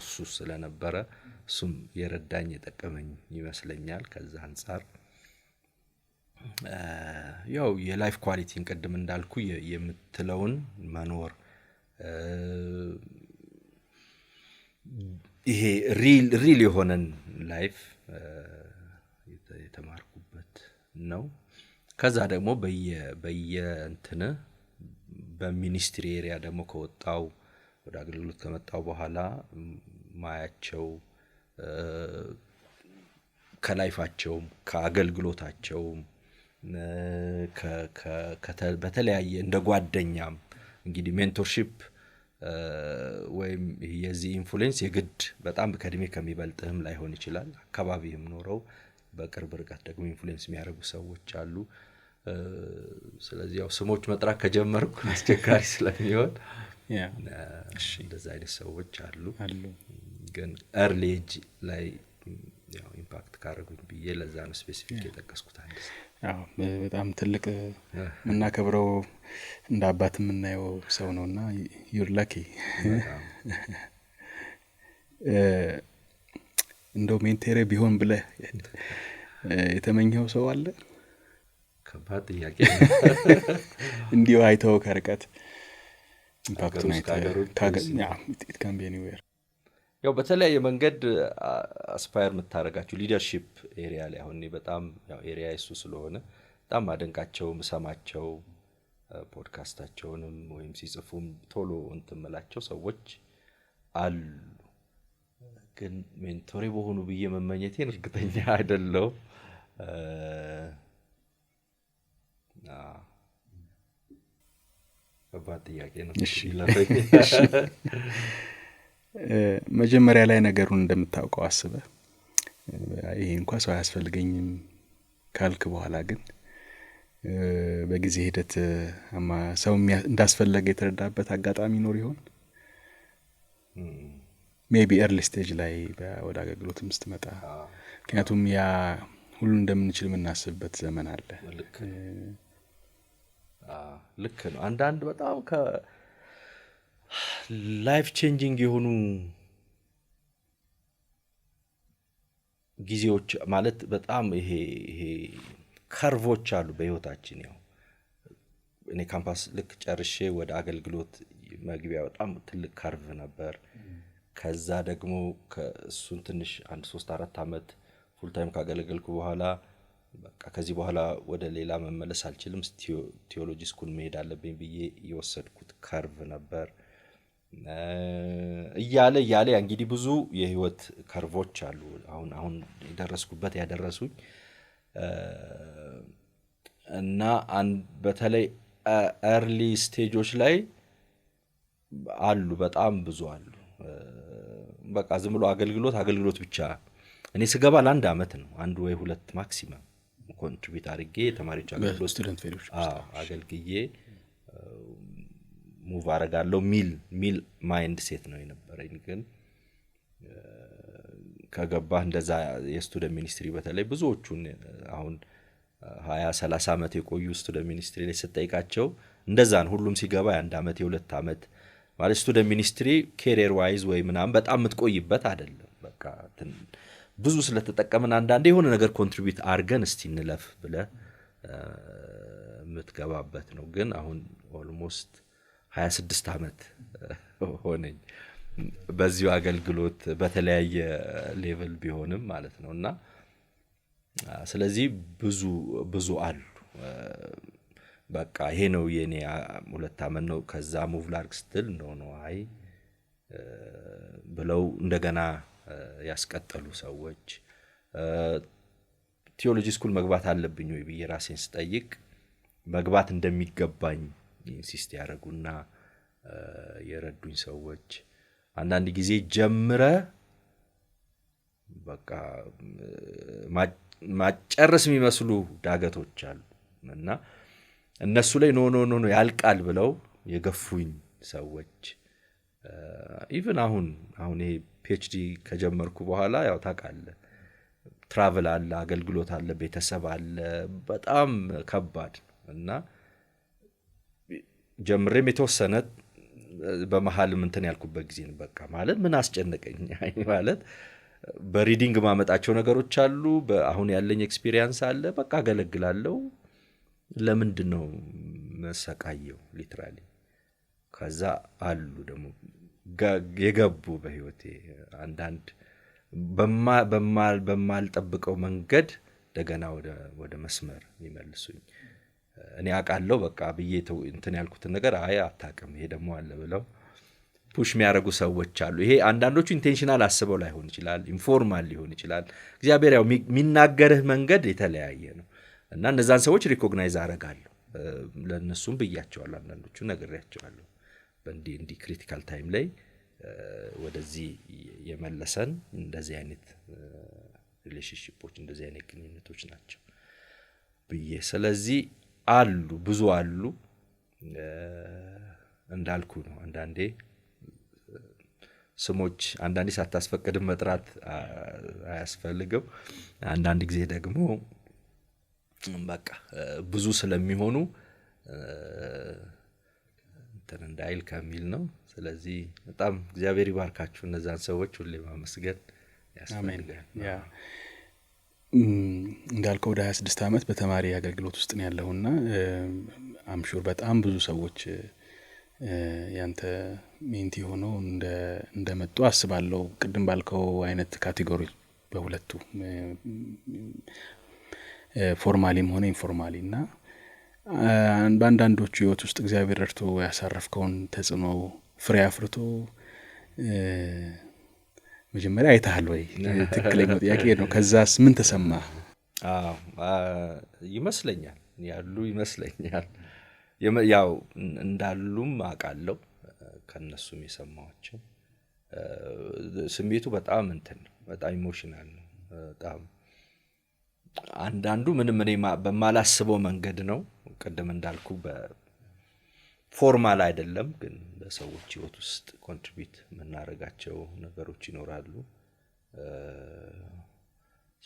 እሱ ስለነበረ እሱም የረዳኝ የጠቀመኝ ይመስለኛል። ከዛ አንፃር ያው የላይፍ ኳሊቲን ቅድም እንዳልኩ የምትለውን መኖር ይሄ ሪል የሆነን ላይፍ የተማርኩበት ነው። ከዛ ደግሞ በየእንትን በሚኒስትሪ ኤሪያ ደግሞ ከወጣው ወደ አገልግሎት ከመጣው በኋላ ማያቸው ከላይፋቸው ከአገልግሎታቸው በተለያየ እንደ ጓደኛም እንግዲህ ሜንቶርሺፕ ወይም የዚህ ኢንፍሉዌንስ የግድ በጣም ከድሜ ከሚበልጥህም ላይሆን ይችላል አካባቢህም ኖረው በቅርብ ርቀት ደግሞ ኢንፍሉዌንስ የሚያደርጉ ሰዎች አሉ ስለዚህ ያው ስሞች መጥራት ከጀመርኩ አስቸጋሪ ስለሚሆን እንደዛ አይነት ሰዎች አሉ ግን ኤርሊ ኤጅ ላይ ያው ኢምፓክት ካረጉኝ ብዬ ለዛ ነው ስፔሲፊክ የጠቀስኩት አንድ ያው በጣም ትልቅ እናከብረው እንደ አባት የምናየው ሰው ነውና you're lucky እንደው ሜንቴሬ ቢሆን ብለህ የተመኘው ሰው አለ ከባድ ጥያቄ እንዲው አይተው ከርቀት ኢምፓክት ነው ያ it can be anywhere ያው በተለያየ መንገድ አስፓየር የምታረጋቸው ሊደርሺፕ ኤሪያ ላይ አሁን በጣም ያው ኤሪያ እሱ ስለሆነ በጣም አደንቃቸው ምሰማቸው ፖድካስታቸውንም ወይም ሲጽፉም ቶሎ እንትመላቸው ሰዎች አሉ ግን ሜንቶሪ በሆኑ ብዬ መመኘቴን እርግጠኛ አይደለም ከባድ ጥያቄ ነው መጀመሪያ ላይ ነገሩን እንደምታውቀው አስበ ይሄ እንኳን ሰው ያስፈልገኝም ካልክ በኋላ ግን በጊዜ ሂደት ሰው እንዳስፈልገ የተረዳበት አጋጣሚ ኖር ይሆን ሜቢ early stage ላይ ወደ አገልግሎትም ስትመጣ ምክንያቱም ያ ሁሉ እንደምንችል የምናስብበት ዘመን አለ ልክ ነው አንዳንድ በጣም ላይፍ ቼንጂንግ የሆኑ ጊዜዎች ማለት በጣም ይሄ ከርቮች አሉ በህይወታችን ያው እኔ ካምፓስ ልክ ጨርሼ ወደ አገልግሎት መግቢያ በጣም ትልቅ ከርቭ ነበር ከዛ ደግሞ ከሱን ትንሽ 1-3-4 አመት ፉል ታይም ካገለገልኩ በኋላ በቃ ከዚህ በኋላ ወደ ሌላ መመለስ አልችልም ቲዮሎጂ ስኩል መሄድ አለብኝ ብዬ የወሰድኩት ከርቭ ነበር እያለ እንግዲህ ብዙ የህይወት ከርቮች አሉ አሁን የደረስኩበት ያደረሱኝ እና በተለይ ኤርሊ ስቴጆች ላይ አሉ በጣም ብዙ አሉ በቃ ዝም ብሎ አገልግሎት ብቻ እኔ ስገባ ለአንድ አመት ነው አንድ ወይ ሁለት ማክሲመም ኮንትሪቢዩት አድርጌ ተማሪዎች አገልግሎት ስቱደንት ፌሎሺፕ አገልግዬ ሙቭ አረጋለሁ ሚል ማይንድ ሴት ነው የነበረኝ ግን ከገባህ እንደዛ የስቱደንት ሚኒስትሪ በተለይ ብዙዎቹን አሁን 20-30 አመት የቆዩ ስቱደንት ሚኒስትሪ ላይ ስጠይቃቸው እንደዛ ነው ሁሉም ሲገባ የአንድ አመት የሁለት አመት ማለት ስቱደንት ሚኒስትሪ career wise ወይ ምናምን በጣም የምትቆይበት አይደለም በቃ ብዙ ስለተጠቀመን አንዳንዴ የሆነ ነገር ኮንትሪቢዩት አርገን እስቲ እንለፍ ብለ የምትገባበት ነው ግን አሁን ኦልሞስት 26 አመት ሆነኝ በዚሁ አገልግሎት በተለያየ ሌቭል ቢሆንም ማለት ነውና ስለዚህ ብዙ አሉ በቃ ይሄ ነው የኔ ሁለት አመት ነው ከዛ ሙቭ ላርክ ስትል ነው አይ ብለው እንደገና ያስቀጠሉ ሰዎች ቲዮሎጂ ስኩል መግባት አለብኝ ወይ ብዬ ራሴን ስጠይቅ መግባት እንደሚገባኝ ኢንሲስት ያደረጉና የረዱኝ ሰዎች አንዳንድ ጊዜ ጀምረ በቃ ማጨረስ የሚመስሉ ዳገቶች አሉ እና እነሱ ላይ ኖ ያልቃል ብለው የገፉኝ ሰዎች ኢቭን አሁን ይሄ ፒኤችዲ ከጀመርኩ በኋላ ያው ታውቃለህ ትራቨል አለ አገልግሎት አለ ቤተሰብ አለ በጣም ከባድ እና ጀምሬም የተወሰነ በመሐልም እንትን ያልኩበት ጊዜ ነው በቃ ማለት ምን አስጨነቀኝ ማለት በሪዲንግ ማመጣቸው ነገሮች አሉ አሁን ያለኝ ኤክስፒሪየንስ አለ በቃ አገለግላለሁ ለምንድነው መሰቃየው ሊትራሊ ከዛ አሉ ደግሞ የገቡ በህይወቴ አንዳንድ በማልጠብቀው መንገድ ደገና ወደ መስመር ይመልሱኝ እኔ አቃለው በቃ ብዬ እንትን ያልኩት ነገር አይ አታቀም ይሄ ደግሞ አለ ብለው ፑሽ የሚያረጉ ሰዎች አሉ ይሄ አንዳንዶቹ ኢንቴንሽናል አስበው ላይሆን ይችላል ኢንፎርማል ሊሆን ይችላል እግዚአብሔር ያው የሚናገርህ መንገድ የተለያየ ነው እና እነዛን ሰዎች ሪኮግናይዝ አረጋለሁ ለነሱም ብያቸዋለሁ አንዳንዶቹ ነግሬያቸዋለሁ በእንዲ ክሪቲካል ታይም ላይ ወደዚህ የመለሰን እንደዚህ አይነት ሪሌሽንሺፖች እንደዚህ አይነት ግንኙነቶች ናቸው ብዬ ስለዚህ አሉ ብዙ አሉ እንዳልኩ ነው አንዳንዴ ስሞች አንዳንዴ ሳታስፈቅድም መጥራት አያስፈልግም አንዳንድ ጊዜ ደግሞ በቃ ብዙ ስለሚሆኑ እንትን እንዳይል ከሚል ነው ስለዚህ በጣም እግዚአብሔር ይባርካችሁ እነዛን ሰዎች ሁሌ ማመስገን ያስፈልጋል ያ እንዳልከው ወደ 26 ዓመት በተማሪ አገልግሎት ውስጥ ነው ያለውና አምሹር በጣም ብዙ ሰዎች ያንተ ሜንቲ ሆነው እንደመጡ አስባለሁ ቅድም ባልከው አይነት ካቴጎሪ በሁለቱ ፎርማሊም ሆነ ኢንፎርማሊና በአንዳንዶቹ ህይወት ውስጥ እግዚአብሔር ረድቶ ያሳረፍከውን ተጽዕኖ ፍሬ አፍርቶ መጀመሪያ አይተሃል ወይ ትክክለኛው ጥያቄ ነው ከዛስ ምን ተሰማ ይመስለኛል ያሉ ይመስለኛል ያው እንዳሉም አቃለው ከነሱም የሰማዋቸው ስሜቱ በጣም እንትን ነው በጣም ኢሞሽናል ነው በጣም አንዳንዱ ምንም እኔ በማላስበው መንገድ ነው ቀደም እንዳልኩ በፎርማል አይደለም ግን በሰዎች ህይወት ውስጥ ኮንትሪቢዩት መናረጋቸው ነገሮች ይኖራሉ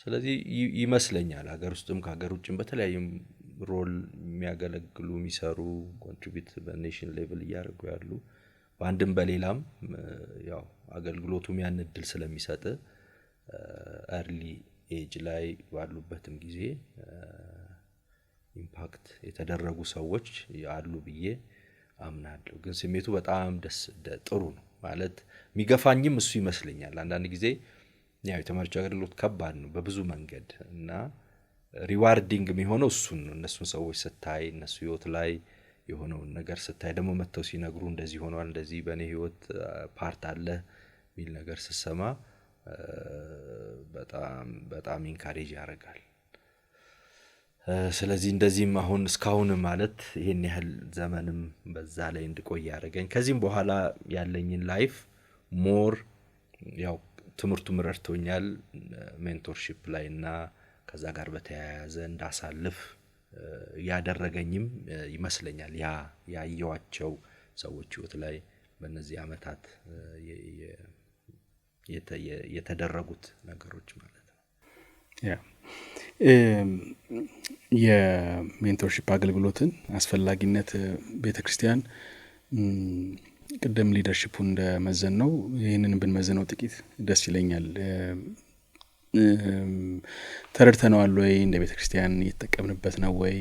ስለዚህ ይመስለኛል ሀገር ውስጥም ከሀገር ውጭም በተለያዩ ሮል የሚያገለግሉ የሚሰሩ ኮንትሪቢዩት በኔሽን ሌቭል ያደርጉ ያሉ በአንድም በሌላም ያው አገልግሎቱም ያን እድል ስለሚሰጥ early age ላይ ባሉበትም ጊዜ ኢምፓክት የተደረጉ ሰዎች ያሉ ብዬ አምናለሁ ግን ስሜቱ በጣም ጥሩ ነው ማለት የሚገፋኝም እሱ ይመስለኛል አንዳንድ ጊዜ ያው የተማሪዎች አገልግሎት ከባድ ነው በብዙ መንገድ እና ሪዋርዲንግ የሚሆነው እሱን ነው እነሱን ሰዎች ስታይ እነሱ ህይወት ላይ የሆነው ነገር ስታይ ደግሞ መተው ሲነግሩ እንደዚህ ሆኗል እንደዚህ በኔ ህይወት ፓርት አለ ሚል ነገር ሲሰማ በጣም ኢንካሬጅ ያደርጋል ስለዚህ እንደዚህም አሁን እስካሁን ማለት ይሄን ያህል ዘመንም በዛ ላይ እንድቆይ ያደረገኝ ከዚህም በኋላ ያለኝን ላይፍ ሞር ያው ትምርቱ ምረርቶኛል ሜንቶርሺፕ ላይና ከዛ ጋር በተያያዘ እንዳሳልፍ ያደረገኝም ይመስለኛል ያየዋቸው ሰዎች ህይወት ላይ በእነዚህ አመታት የተደረጉት ነገሮች ማለት ነው ያ የሜንቶርሺፕ አገልግሎትን አስፈላጊነት ቤተክርስቲያን ቀደም ሊደርሺፑን እንደመዘን ነው ይሄንን ብንመዘነው ጥቂት ደስ ይለኛል ተረድተናል ወይ እንደ ቤተክርስቲያን እየተጠቀምንበት ነው ወይ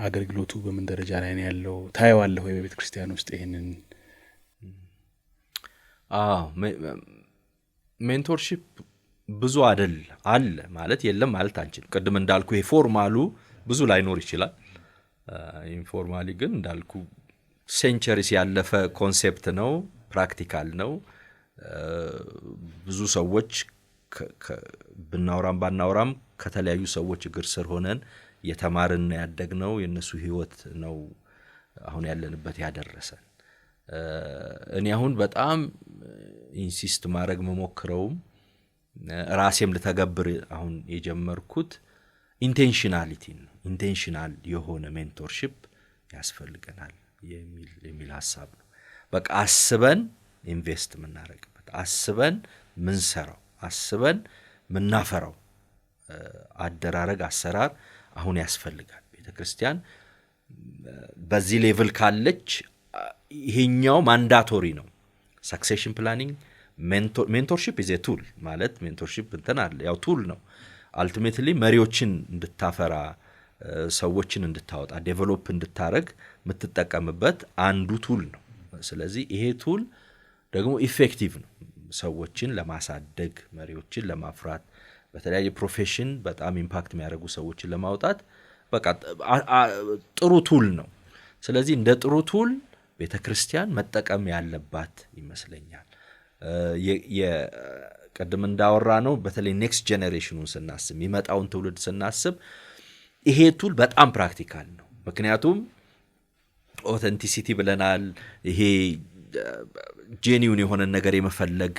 አገልግሎቱ በምን ደረጃ ላይ ነው ያለው ታየዋለህ ወይ በቤተክርስቲያን ውስጥ ይሄንን ሜንቶርሺፕ ብዙ አይደል አለ ማለት የለም ማለት አንችልም ቀደም እንዳልኩ ይሄ ፎርማሉ ብዙ ላይኖር ይችላል ኢንፎርማሊ ግን እንዳልኩ ሴንቸሪስ ያለፈ ኮንሴፕት ነው ፕራክቲካል ነው ብዙ ሰዎች ብናወራም ባናወራም ከተለያዩ ሰዎች እግር ስር ሆነን የተማርን ያደግነው የነሱ ህይወት ነው አሁን ያለንበት ያደረሰን እኔ አሁን በጣም ኢንሲስት ማድረግ መሞክረው ራሴም ልተገብር አሁን የጀመርኩት ኢንቴንሽናሊቲ ነው ኢንቴንሽናል የሆነ ሜንቶርሺፕ ያስፈልገናል የሚል ሐሳብ ነው በቃ አስበን ኢንቨስት ምናረግበት አስበን ምንሰራው አስበን ምናፈራው አደራረግ አሰራር አሁን ያስፈልጋል ቤተክርስቲያን በዚህ ሌቭል ካለች ይሄኛው ማንዳቶሪ ነው ሰክሴሽን ፕላኒንግ ሜንቶርሺፕ ኢዝ ኤ ቱል ማለት ሜንቶርሺፕ እንትን አለ ያው ቱል ነው አልቲሜትሊ መሪዎችን እንድታፈራ ሰዎችን እንድታወጣ ዴቨሎፕ እንድታረግ ምትጠቀምበት አንዱ ቱል ነው ስለዚህ ይሄ ቱል ደግሞ ኢፌክቲቭ ነው ሰዎችን ለማሳደግ መሪዎችን ለማፍራት በተለያየ ፕሮፌሽን በጣም ኢምፓክት የሚያደርጉ ሰዎችን ለማውጣት በቃ ጥሩ ቱል ነው ስለዚህ እንደ ጥሩ ቱል ቤተክርስቲያን መጠቀም ያለባት ይመስለኛል የቀደም እንዳወራ ነው በተለይ ኔክስት ጄነሬሽኑን ስናስብ ይመጣውን ትውልድ ስናስብ ይሄ ቱል በጣም ፕራክቲካል ነው ምክንያቱም ኦተንቲሲቲ ብለናል። ይሄ ጄኒውን የሆነ ነገር የመፈለግ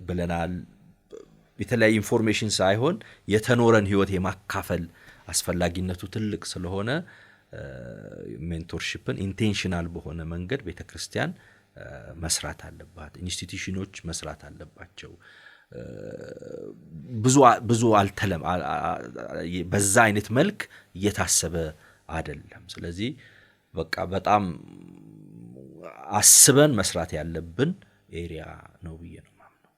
ብለናል። የተለያየ ኢንፎርሜሽን ሳይሆን የተኖረን ህይወት የማካፈል አስፈላጊነቱ ትልቅ ስለሆነ ሜንቶርሺፕን ኢንቴንሽናል በሆነ መንገድ ቤተክርስቲያን መስራት አለባት፣ ኢንስቲትዩሽኖች መስራት አለባቸው። ብዙ አልተለም በዛ አይነት መልክ እየታሰበ አይደለም። ስለዚህ በቃ በጣም አስበን መስራት ያለብን ኤሪያ ነው ብዬ ነው ማምነው።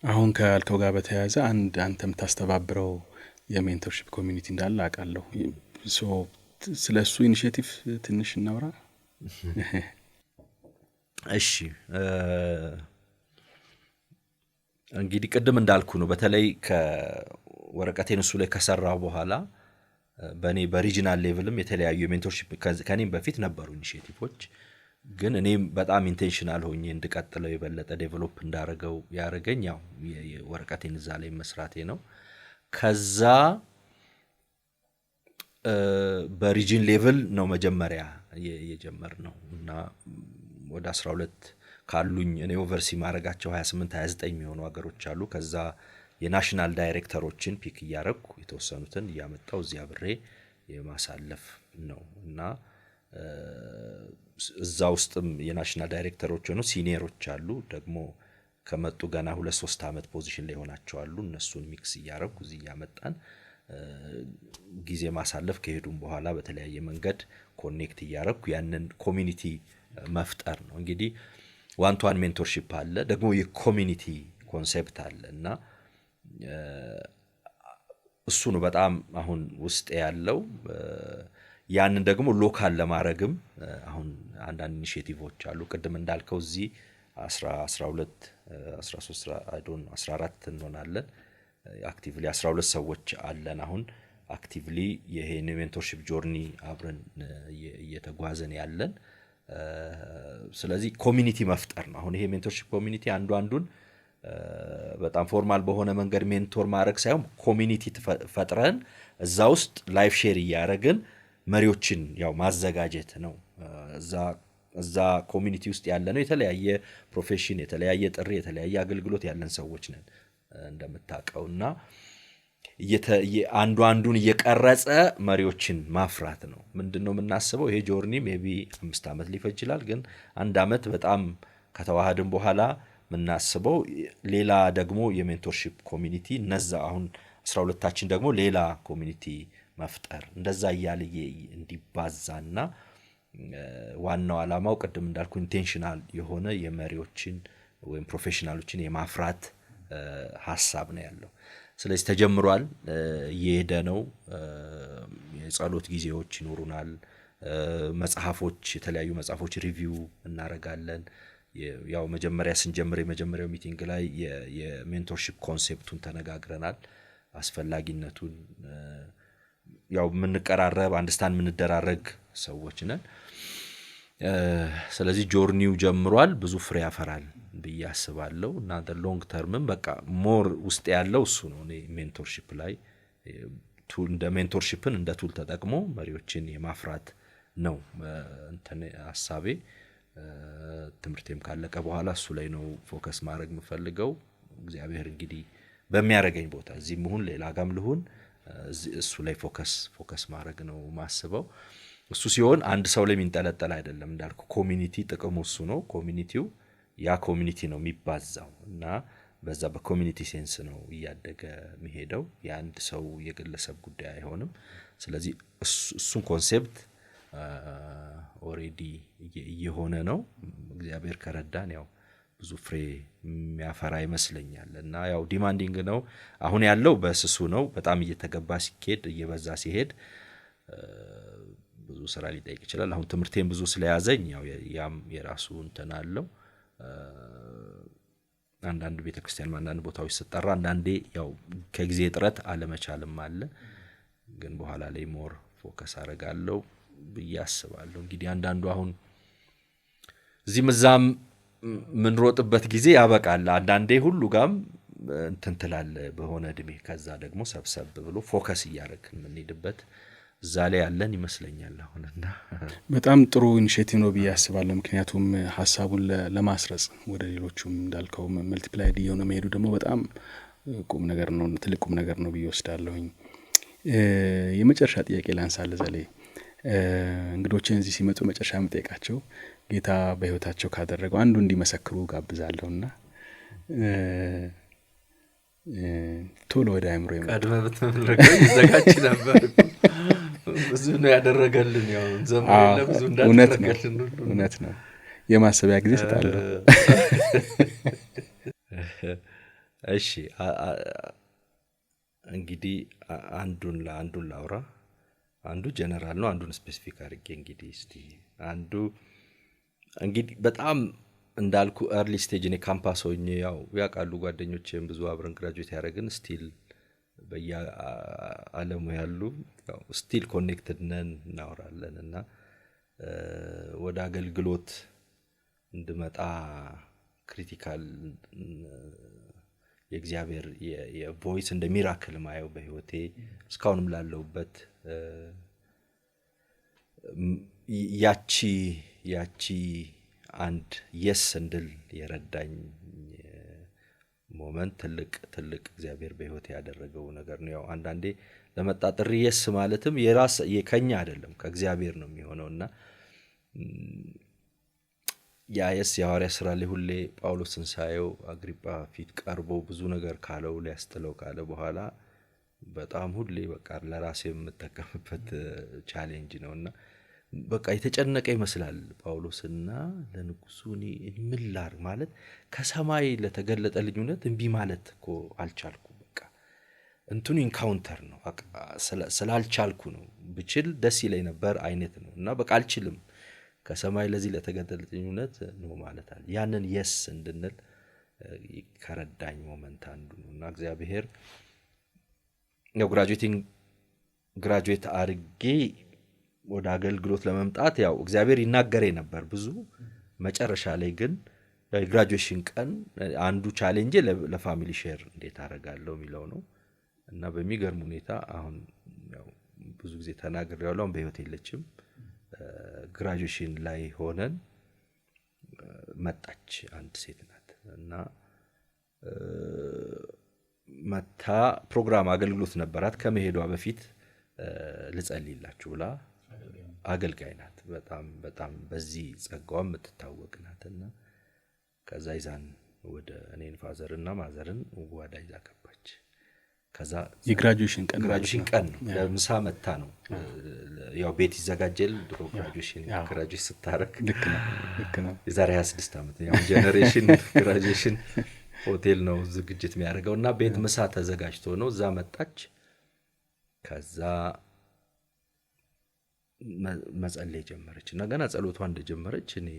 አሁን ካልከው ጋር በተያያዘ አንተም ታስተባብረው የሜንቶርሺፕ ኮሚኒቲ እንዳለ አውቃለሁ። ስለሱ ኢኒሺዬቲቭ ትንሽ እናውራ። እሺ እንግዲህ ቅድም እንዳልኩ ነው በተለይ ከወረቀቴን እሱ ላይ ከሰራው በኋላ በኔ በሪጂናል ሌቭልም የተለያዩ የሜንቶርሺፕ ከኔም በፊት ነበሩ ኢኒሺዬቲቮች፣ ግን እኔም በጣም ኢንቴንሽናል ሆኜ እንድቀጥለው የበለጠ ዴቨሎፕ እንዳረገው ያረገኝ ያው የወረቀቴን እዛ ላይ መስራቴ ነው። ከዛ በሪጂን ሌቭል ነው መጀመሪያ የጀመርነው እና ወደ 12 ካሉኝ እኔ ኦቨርሲ ማረጋቸው 28 29 የሚሆኑ ሀገሮች አሉ። ከዛ የናሽናል ዳይሬክተሮችን ፒክ እያረኩ የተወሰኑትን እያመጣው እዚያ ብሬ የማሳለፍ ነው እና እዛ ውስጥም የናሽናል ዳይሬክተሮች ሆኖ ሲኒየሮች አሉ ደግሞ ከመጡ ገና 2-3 አመት ፖዚሽን ላይ ሆናቸው አሉ። እነሱን ሚክስ እያረኩ እዚህ ያመጣን ጊዜ ማሳለፍ ከሄዱም በኋላ በተለያየ መንገድ ኮኔክት እያረኩ ያንን ኮሚኒቲ መፍጠር ነው። እንግዲህ ዋን ቱ ዋን ሜንቶርሺፕ አለ ደግሞ የኮሚኒቲ ኮንሴፕት አለ እና እሱ ነው በጣም አሁን ውስጥ ያለው። ያንን ደግሞ ሎካል ለማድረግም አሁን አንዳንድ ኢኒሺዬቲቮች አሉ። ቅድም እንዳልከው እዚህ 12 13 አይ ዶንት ኖ 14 እንሆናለን አክቲቭሊ 12 ሰዎች አለን አሁን አክቲቭሊ ይሄን ሜንቶርሺፕ ጆርኒ አብረን እየተጓዘን ያለን። ስለዚህ ኮሚኒቲ መፍጠር ነው አሁን ይሄ ሜንቶርሺፕ ኮሚኒቲ አንዱን በጣም ፎርማል በሆነ መንገድ ሜንቶር ማድረግ ሳይሆን ኮሚኒቲ ፈጥረን እዛ ውስጥ ላይፍ ሼር እያደረግን መሪዎችን ያው ማዘጋጀት ነው። እዛ ኮሚኒቲ ውስጥ ያለ ነው የተለያየ ፕሮፌሽን የተለያየ ጥሪ የተለያየ አገልግሎት ያለን ሰዎች ነን እንደምታውቀውና አንዱን እየቀረጸ መሪዎችን ማፍራት ነው። ምንድነው የምናስበው ይሄ ጆርኒ ሜቢ 5 አመት ሊፈጅ ይችላል፣ ግን 1 አመት በጣም ከተዋሃድን በኋላ ምናስበው ሌላ ደግሞ የሜንቶርሺፕ ኮሚኒቲ እነዛ አሁን 12ታችን ደግሞ ሌላ ኮሚኒቲ መፍጠር እንደዛ እያለ እንዲባዛና ዋናው ዓላማው ቅድም እንዳልኩ ኢንቴንሽናል የሆነ የመሪዎችን ወይም ፕሮፌሽናሎችን የማፍራት ሐሳብ ነው ያለው። ስለዚህ ተጀምሯል፣ እየሄደ ነው። የጸሎት ጊዜዎች ይኖሩናል፣ መጽሐፎች የተለያዩ መጽሐፎች ሪቪው እናረጋለን። ያው መጀመሪያ ስንጀምር የመጀመሪያው ሚቲንግ ላይ የሜንቶርሺፕ ኮንሴፕቱን ተነጋግረናል፣ አስፈላጊነቱን ያው ምንቀራረብ አንደርስታንድ ምንደራረግ ሰዎች ነን። ስለዚህ ጆርኒው ጀምሯል፣ ብዙ ፍሬ ያፈራል ብዬ አስባለሁ እና ሎንግ ተርምም በቃ ሞር ውስጥ ያለው እሱ ነው። እኔ ሜንቶርሺፕ ላይ እንደ ሜንቶርሺፕን እንደ ቱል ተጠቅሞ መሪዎችን የማፍራት ነው እንትን ሐሳቤ። ትምርቴም ካለቀ በኋላ እሱ ላይ ነው ፎከስ ማድረግ የምፈልገው። እግዚአብሔር እንግዲህ በሚያረጋኝ ቦታ እዚህም ይሁን ሌላ ጋም ልሁን እሱ ላይ ፎከስ ማድረግ ነው ማስበው። እሱ ሲሆን አንድ ሰው ላይ የሚንጠለጠል አይደለም እንዳልኩ ኮሚኒቲ ጥቅሙ እሱ ነው። ኮሚኒቲው ያ ኮሚኒቲ ነው የሚባዛው እና በዛ በኮሚኒቲ ሴንስ ነው እያደገ የሚሄደው። የአንድ ሰው የግለሰብ ጉዳይ አይሆንም። ስለዚህ እሱን ኮንሴፕት ኦሬዲ እየሆነ ነው። እግዚአብሔር ከረዳን ያው ብዙ ፍሬ የሚያፈራ ይመስለኛል እና ያው ዲማንዲንግ ነው አሁን ያለው በስሱ ነው። በጣም እየተገባ ሲሄድ እየበዛ ሲሄድ ብዙ ስራ ሊጠይቅ ይችላል። አሁን ትምርቴን ብዙ ስለያዘኝ ያም የራሱ እንትን አለው። አንዳንድ ቤተክርስቲያን አንዳንድ ቦታዎች ሲጠራ አንዳንዴ ያው ከጊዜ ጥረት አለመቻልም አለ፣ ግን በኋላ ላይ ሞር ፎከስ አረጋለሁ ብዬ አስባለሁ። እንግዲህ አንዳንዱ አሁን እዚህ መዛም ምን ሮጥበት ጊዜ ያበቃል። አንዳንዴ ሁሉ ጋም እንትን ትላል በሆነ እድሜ፣ ከዛ ደግሞ ሰብሰብ ብሎ ፎከስ እያረግን የምንሄድበት እዛ ላይ ያለን ይመስለኛል አሁንና በጣም ጥሩ ኢኒሼቲቭ ነው ብዬ አስባለሁ። ምክንያቱም ሀሳቡን ለማስረጽ ወደ ሌሎቹም እንዳልከው መልቲፕላይ እየሆነ መሄዱ ደግሞ በጣም ቁም ነገር ነው፣ ትልቅ ቁም ነገር ነው ብዬ ወስዳለሁኝ። የመጨረሻ ጥያቄ ላንሳለ ዘሌ እንግዶችን እዚህ ሲመጡ መጨረሻ የምጠይቃቸው ጌታ በህይወታቸው ካደረገው አንዱ እንዲመሰክሩ ጋብዛለሁና ቶሎ ወደ አእምሮ ቀድመ ብትመረቀው ይዘጋጅ ነበር። ብዙ ነው ያደረገልን፣ ያው ዘመን ለብዙ እንዳደረገልን እውነት ነው። የማሰቢያ ጊዜ ሰጣለሁ። እሺ እንግዲህ አንዱን ላውራ። አንዱ ጀነራል ነው፣ አንዱን ስፔሲፊክ አድርጌ እንግዲህ እስቲ አንዱ እንግዲህ በጣም እንዳልኩ early stage ነው ካምፓስ ሆኜ ያው ያቃሉ ጓደኞቼም ብዙ አብረን ግራጁዌት ያደረግን ስቲል በየዓለሙ ያሉ ያው ስቲል ኮኔክትድ ነን እናወራለን እና ወደ አገልግሎት እንድመጣ ክሪቲካል የእግዚአብሔር የቮይስ እንደ ሚራክል ማየው በህይወቴ እስካሁንም ላለውበት ያቺ አንድ የስ እንድል የረዳኝ ሞመንት ትልቅ እግዚአብሔር በህይወቴ ያደረገው ነገር ነው። ያው አንዳንዴ ለመጣ ጥሪ የስ ማለትም የራስ የከኛ አይደለም ከእግዚአብሔር ነው የሚሆነውና ያ የስ የሐዋርያ ሥራ ላይ ሁሌ ጳውሎስን ሳየው አግሪጳ ፊት ቀርቦ ብዙ ነገር ካለው ሊያስተለው ካለ በኋላ በጣም ሁሌ በቃ ለራሴ የምጠቀምበት ቻሌንጅ ነውና በቃ የተጨነቀ ይመስላል ጳውሎስና ለንጉሱ ምን ላድርግ ማለት ከሰማይ ለተገለጠልኝ እውነት እንቢ ማለት እኮ አልቻልኩም። በቃ እንትኑ ኢንካውንተር ነው በቃ ስላልቻልኩ ነው። ብችል ደስ ይለኝ ነበር አይነት ነው እና በቃ አልችልም ከሰማይ ለዚህ ለተገለጠልኝ እውነት ነው ማለት አለ። ያንን የስ እንድንል ከረዳኝ ሞመንት አንዱ ነውና እግዚአብሔር ነው ግራጁዌት አርጌ ወደ አገልግሎት ለመምጣት ያው እግዚአብሔር ይናገረኝ ነበር ብዙ። መጨረሻ ላይ ግን የግራጁዌሽን ቀን አንዱ ቻሌንጅ ለፋሚሊ ሼር እንዴት አደርጋለሁ የሚለው ነው እና በሚገርም ሁኔታ አሁን ያው ብዙ ጊዜ ተናግሬያለሁ፣ በህይወት የለችም። ግራጁዌሽን ላይ ሆነን መጣች አንድ ሴት ናት እና መታ ፕሮግራም አገልግሎት ነበራት። ከመሄዷ በፊት ልጸልይላችሁ ብላ አገልጋይ ናት። በጣም በዚህ ጸጋዋ የምትታወቅ ናትና ከዛ ይዛን ወደ እኔን ፋዘርና ማዘርን ወዳ ይዛ ገባች። ከዛ የግራጁዌሽን ቀን ነው ለምሳ መታ ነው ያው ቤት ይዘጋጀል ድሮ ግራጁዌሽን ስታረክ ልክ ነው የዛሬ 26 ዓመት ያው ጄነሬሽን ግራጁዌሽን ሆቴል ነው ዝግጅት የሚያደርገውና ቤት ምሳ ተዘጋጅቶ ነው እዛ መጣች። ከዛ መጸለይ ጀመረች እና ገና ጸሎቷ እንደጀመረች እኔ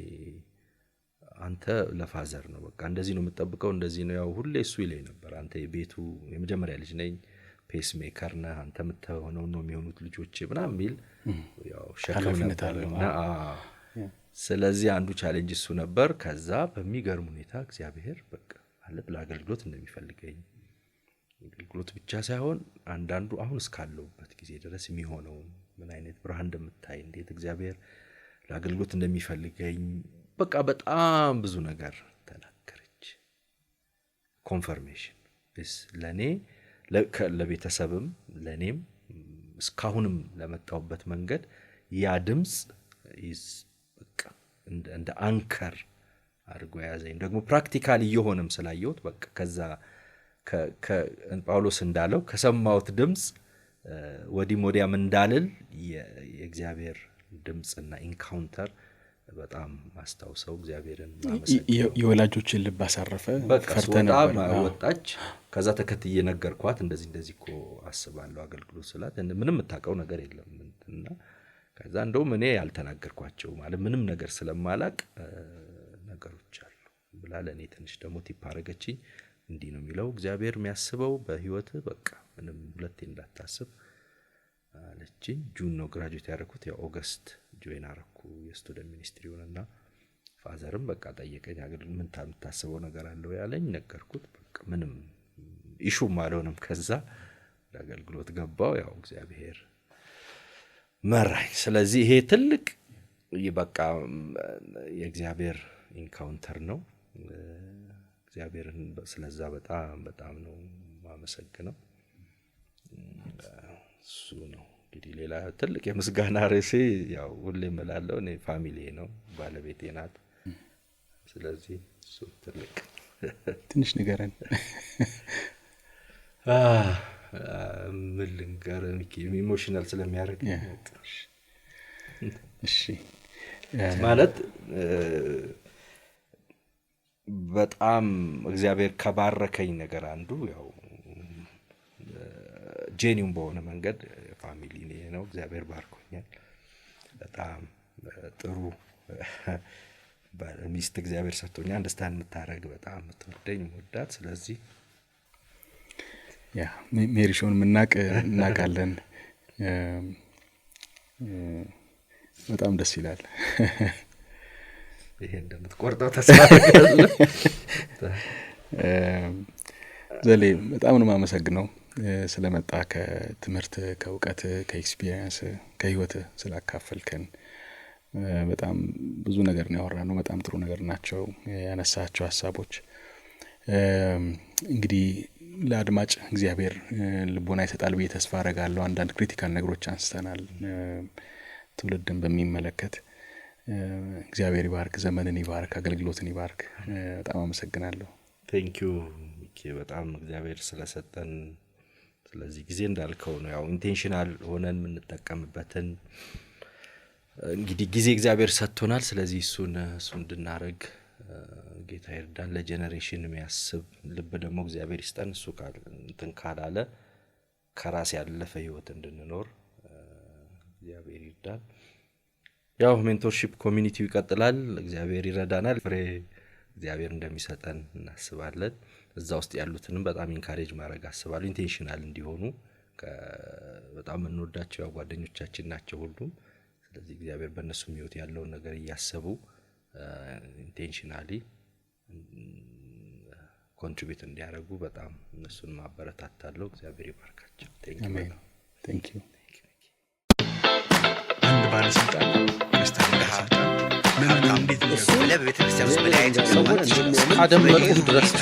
አንተ ለፋዘር ነው በቃ እንደዚህ ነው የምትጠብቀው እንደዚህ ነው ያው ሁሌ እሱ ይለኝ ነበር አንተ የቤቱ የመጀመሪያ ልጅ ነኝ ፔስ ሜከር ነህ አንተ የምትሆነው ነው የሚሆኑት ልጆች ምናምን ሚል ያው ሸክም ነበርና ስለዚህ አንዱ ቻሌንጅ እሱ ነበር። ከዛ በሚገርም ሁኔታ እግዚአብሔር በቃ ማለት ለአገልግሎት እንደሚፈልገኝ አገልግሎት ብቻ ሳይሆን አንዳንዱ አሁን እስካለውበት ጊዜ ድረስ የሚሆነው ምን አይነት ብርሃን እንደምታይ እንዴት እግዚአብሔር ለአገልግሎት እንደሚፈልገኝ በቃ በጣም ብዙ ነገር ተናገረች። ኮንፈርሜሽን ለኔ ለቤተሰብም ለኔም እስካሁንም ለመጣውበት መንገድ ያ ድምጽ በቃ እንደ አንከር አድርጎ ያዘኝ። ደግሞ ፕራክቲካሊ እየሆነም ስላየሁት በቃ ከዛ ጳውሎስ እንዳለው ከሰማሁት ድምጽ ወዲያም እንዳልል የእግዚአብሔር ድምጽና ኢንካውንተር በጣም ማስተዋወሰው እግዚአብሔርን ማመሰግን የወላጆችን ልብ አሳረፈ። ፈርተና ወጣች። ከዛ ተከትዬ ነገርኳት እንደዚህ እኮ አስባለሁ አገልግሎት ስላት ምንም የምታውቀው ነገር የለም እና ከዛ እንደውም እኔ ያልተናገርኳቸው ማለት ምንም ነገር ስለማላቅ ነገሮች አሉ ብላ ለኔ ትንሽ ደግሞ ቲፕ አረገችኝ። እንዲህ ነው የሚለው እግዚአብሔር የሚያስበው በህይወት በቃ ምንም ሁለቴ እንዳታስብ አለችኝ። ጁን ነው ግራጁዌት ያደረኩት ያው ኦገስት ጆይን አረኩ የስቱደንት ሚኒስትሪውንና ፋዘርም በቃ ጠየቀኝ አገልግሎት ምን ታስበው ነገር አለው ያለኝ ነገርኩት። በቃ ምንም ኢሹም አልሆነም። ከዛ ለአገልግሎት ገባው ያው እግዚአብሔር መራኝ። ስለዚህ ይሄ ትልቅ ይበቃ የእግዚአብሔር ኢንካውንተር ነው። እግዚአብሔርን ስለዛ በጣም ነው ማመሰግነው። እሱ ነው እንግዲህ ሌላ ትልቅ የምስጋና ርዕሴ ያው ሁሌ እላለሁ እኔ ፋሚሊ ነው፣ ባለቤቴ ናት። ስለዚህ እሱ ትልቅ ትንሽ ንገረን። ምን ልንገርህ ኢሞሽናል ስለሚያደርግ እሺ ማለት በጣም እግዚአብሔር ከባረከኝ ነገር አንዱ ያው ጄኒውን በሆነ መንገድ ፋሚሊ ነው። እግዚአብሔር ባርኮኛል። በጣም ጥሩ ሚስት እግዚአብሔር ሰጥቶኛል። አንደርስታንድ የምታረግ በጣም የምትወደኝ ወዳት። ስለዚህ ያ ሜሪሾን እናውቃለን። በጣም ደስ ይላል። ይሄ እንደምትቆርጠው ተስፋ አደርጋለሁ። ዘሌ በጣም ነው የማመሰግነው ስለመጣ፣ ከትምህርት፣ ከእውቀት፣ ከኤክስፒሪየንስ፣ ከህይወት ስላካፈልከን። በጣም ብዙ ነገር ነው ያወራነው። በጣም ጥሩ ነገር ናቸው ያነሳቸው ሀሳቦች። እንግዲህ ለአድማጭ እግዚአብሔር ልቦና ይሰጣል ብዬ ተስፋ አደርጋለሁ። አንዳንድ ክሪቲካል ነገሮች አንስተናል ትውልድን በሚመለከት። እግዚአብሔር ይባርክ፣ ዘመንን ይባርክ፣ አገልግሎትን ይባርክ። በጣም አመሰግናለሁ። ቴንኪዩ ሚኪ፣ በጣም እግዚአብሔር ስለሰጠን ስለዚህ ጊዜ እንዳልከው ነው ያው ኢንቴንሽናል ሆነን የምንጠቀምበትን እንግዲህ ጊዜ እግዚአብሔር ሰጥቶናል። ስለዚህ እሱን እንድናረግ ጌታ ይርዳን። ለጄኔሬሽን የሚያስብ ልብ ደግሞ እግዚአብሔር ይስጠን። እሱ እንትን ካላለ ከራስ ያለፈ ህይወት እንድንኖር እግዚአብሔር ይርዳን። ያው ሜንቶርሺፕ ኮሚኒቲው ይቀጥላል። እግዚአብሔር ይረዳናል። ፍሬ እግዚአብሔር እንደሚሰጠን እናስባለን። እዛ ውስጥ ያሉትንም በጣም ኢንካሬጅ ማድረግ አስባለሁ፣ ኢንቴንሽናል እንዲሆኑ። በጣም እንወዳቸው ጓደኞቻችን ናቸው ሁሉም። ስለዚህ እግዚአብሔር በእነሱም ህይወት ያለውን ነገር እያሰቡ ኢንቴንሽናሊ ኮንትሪቢዩት እንዲያደርጉ በጣም እነሱን ማበረታታለሁ። እግዚአብሔር ይባርካቸው። ቴንክ ዩ። አንድ ባለስልጣን ክርስቲያን ለሀብታም ምን እንዴት ነው ሰዎች አደመጡ ድረስ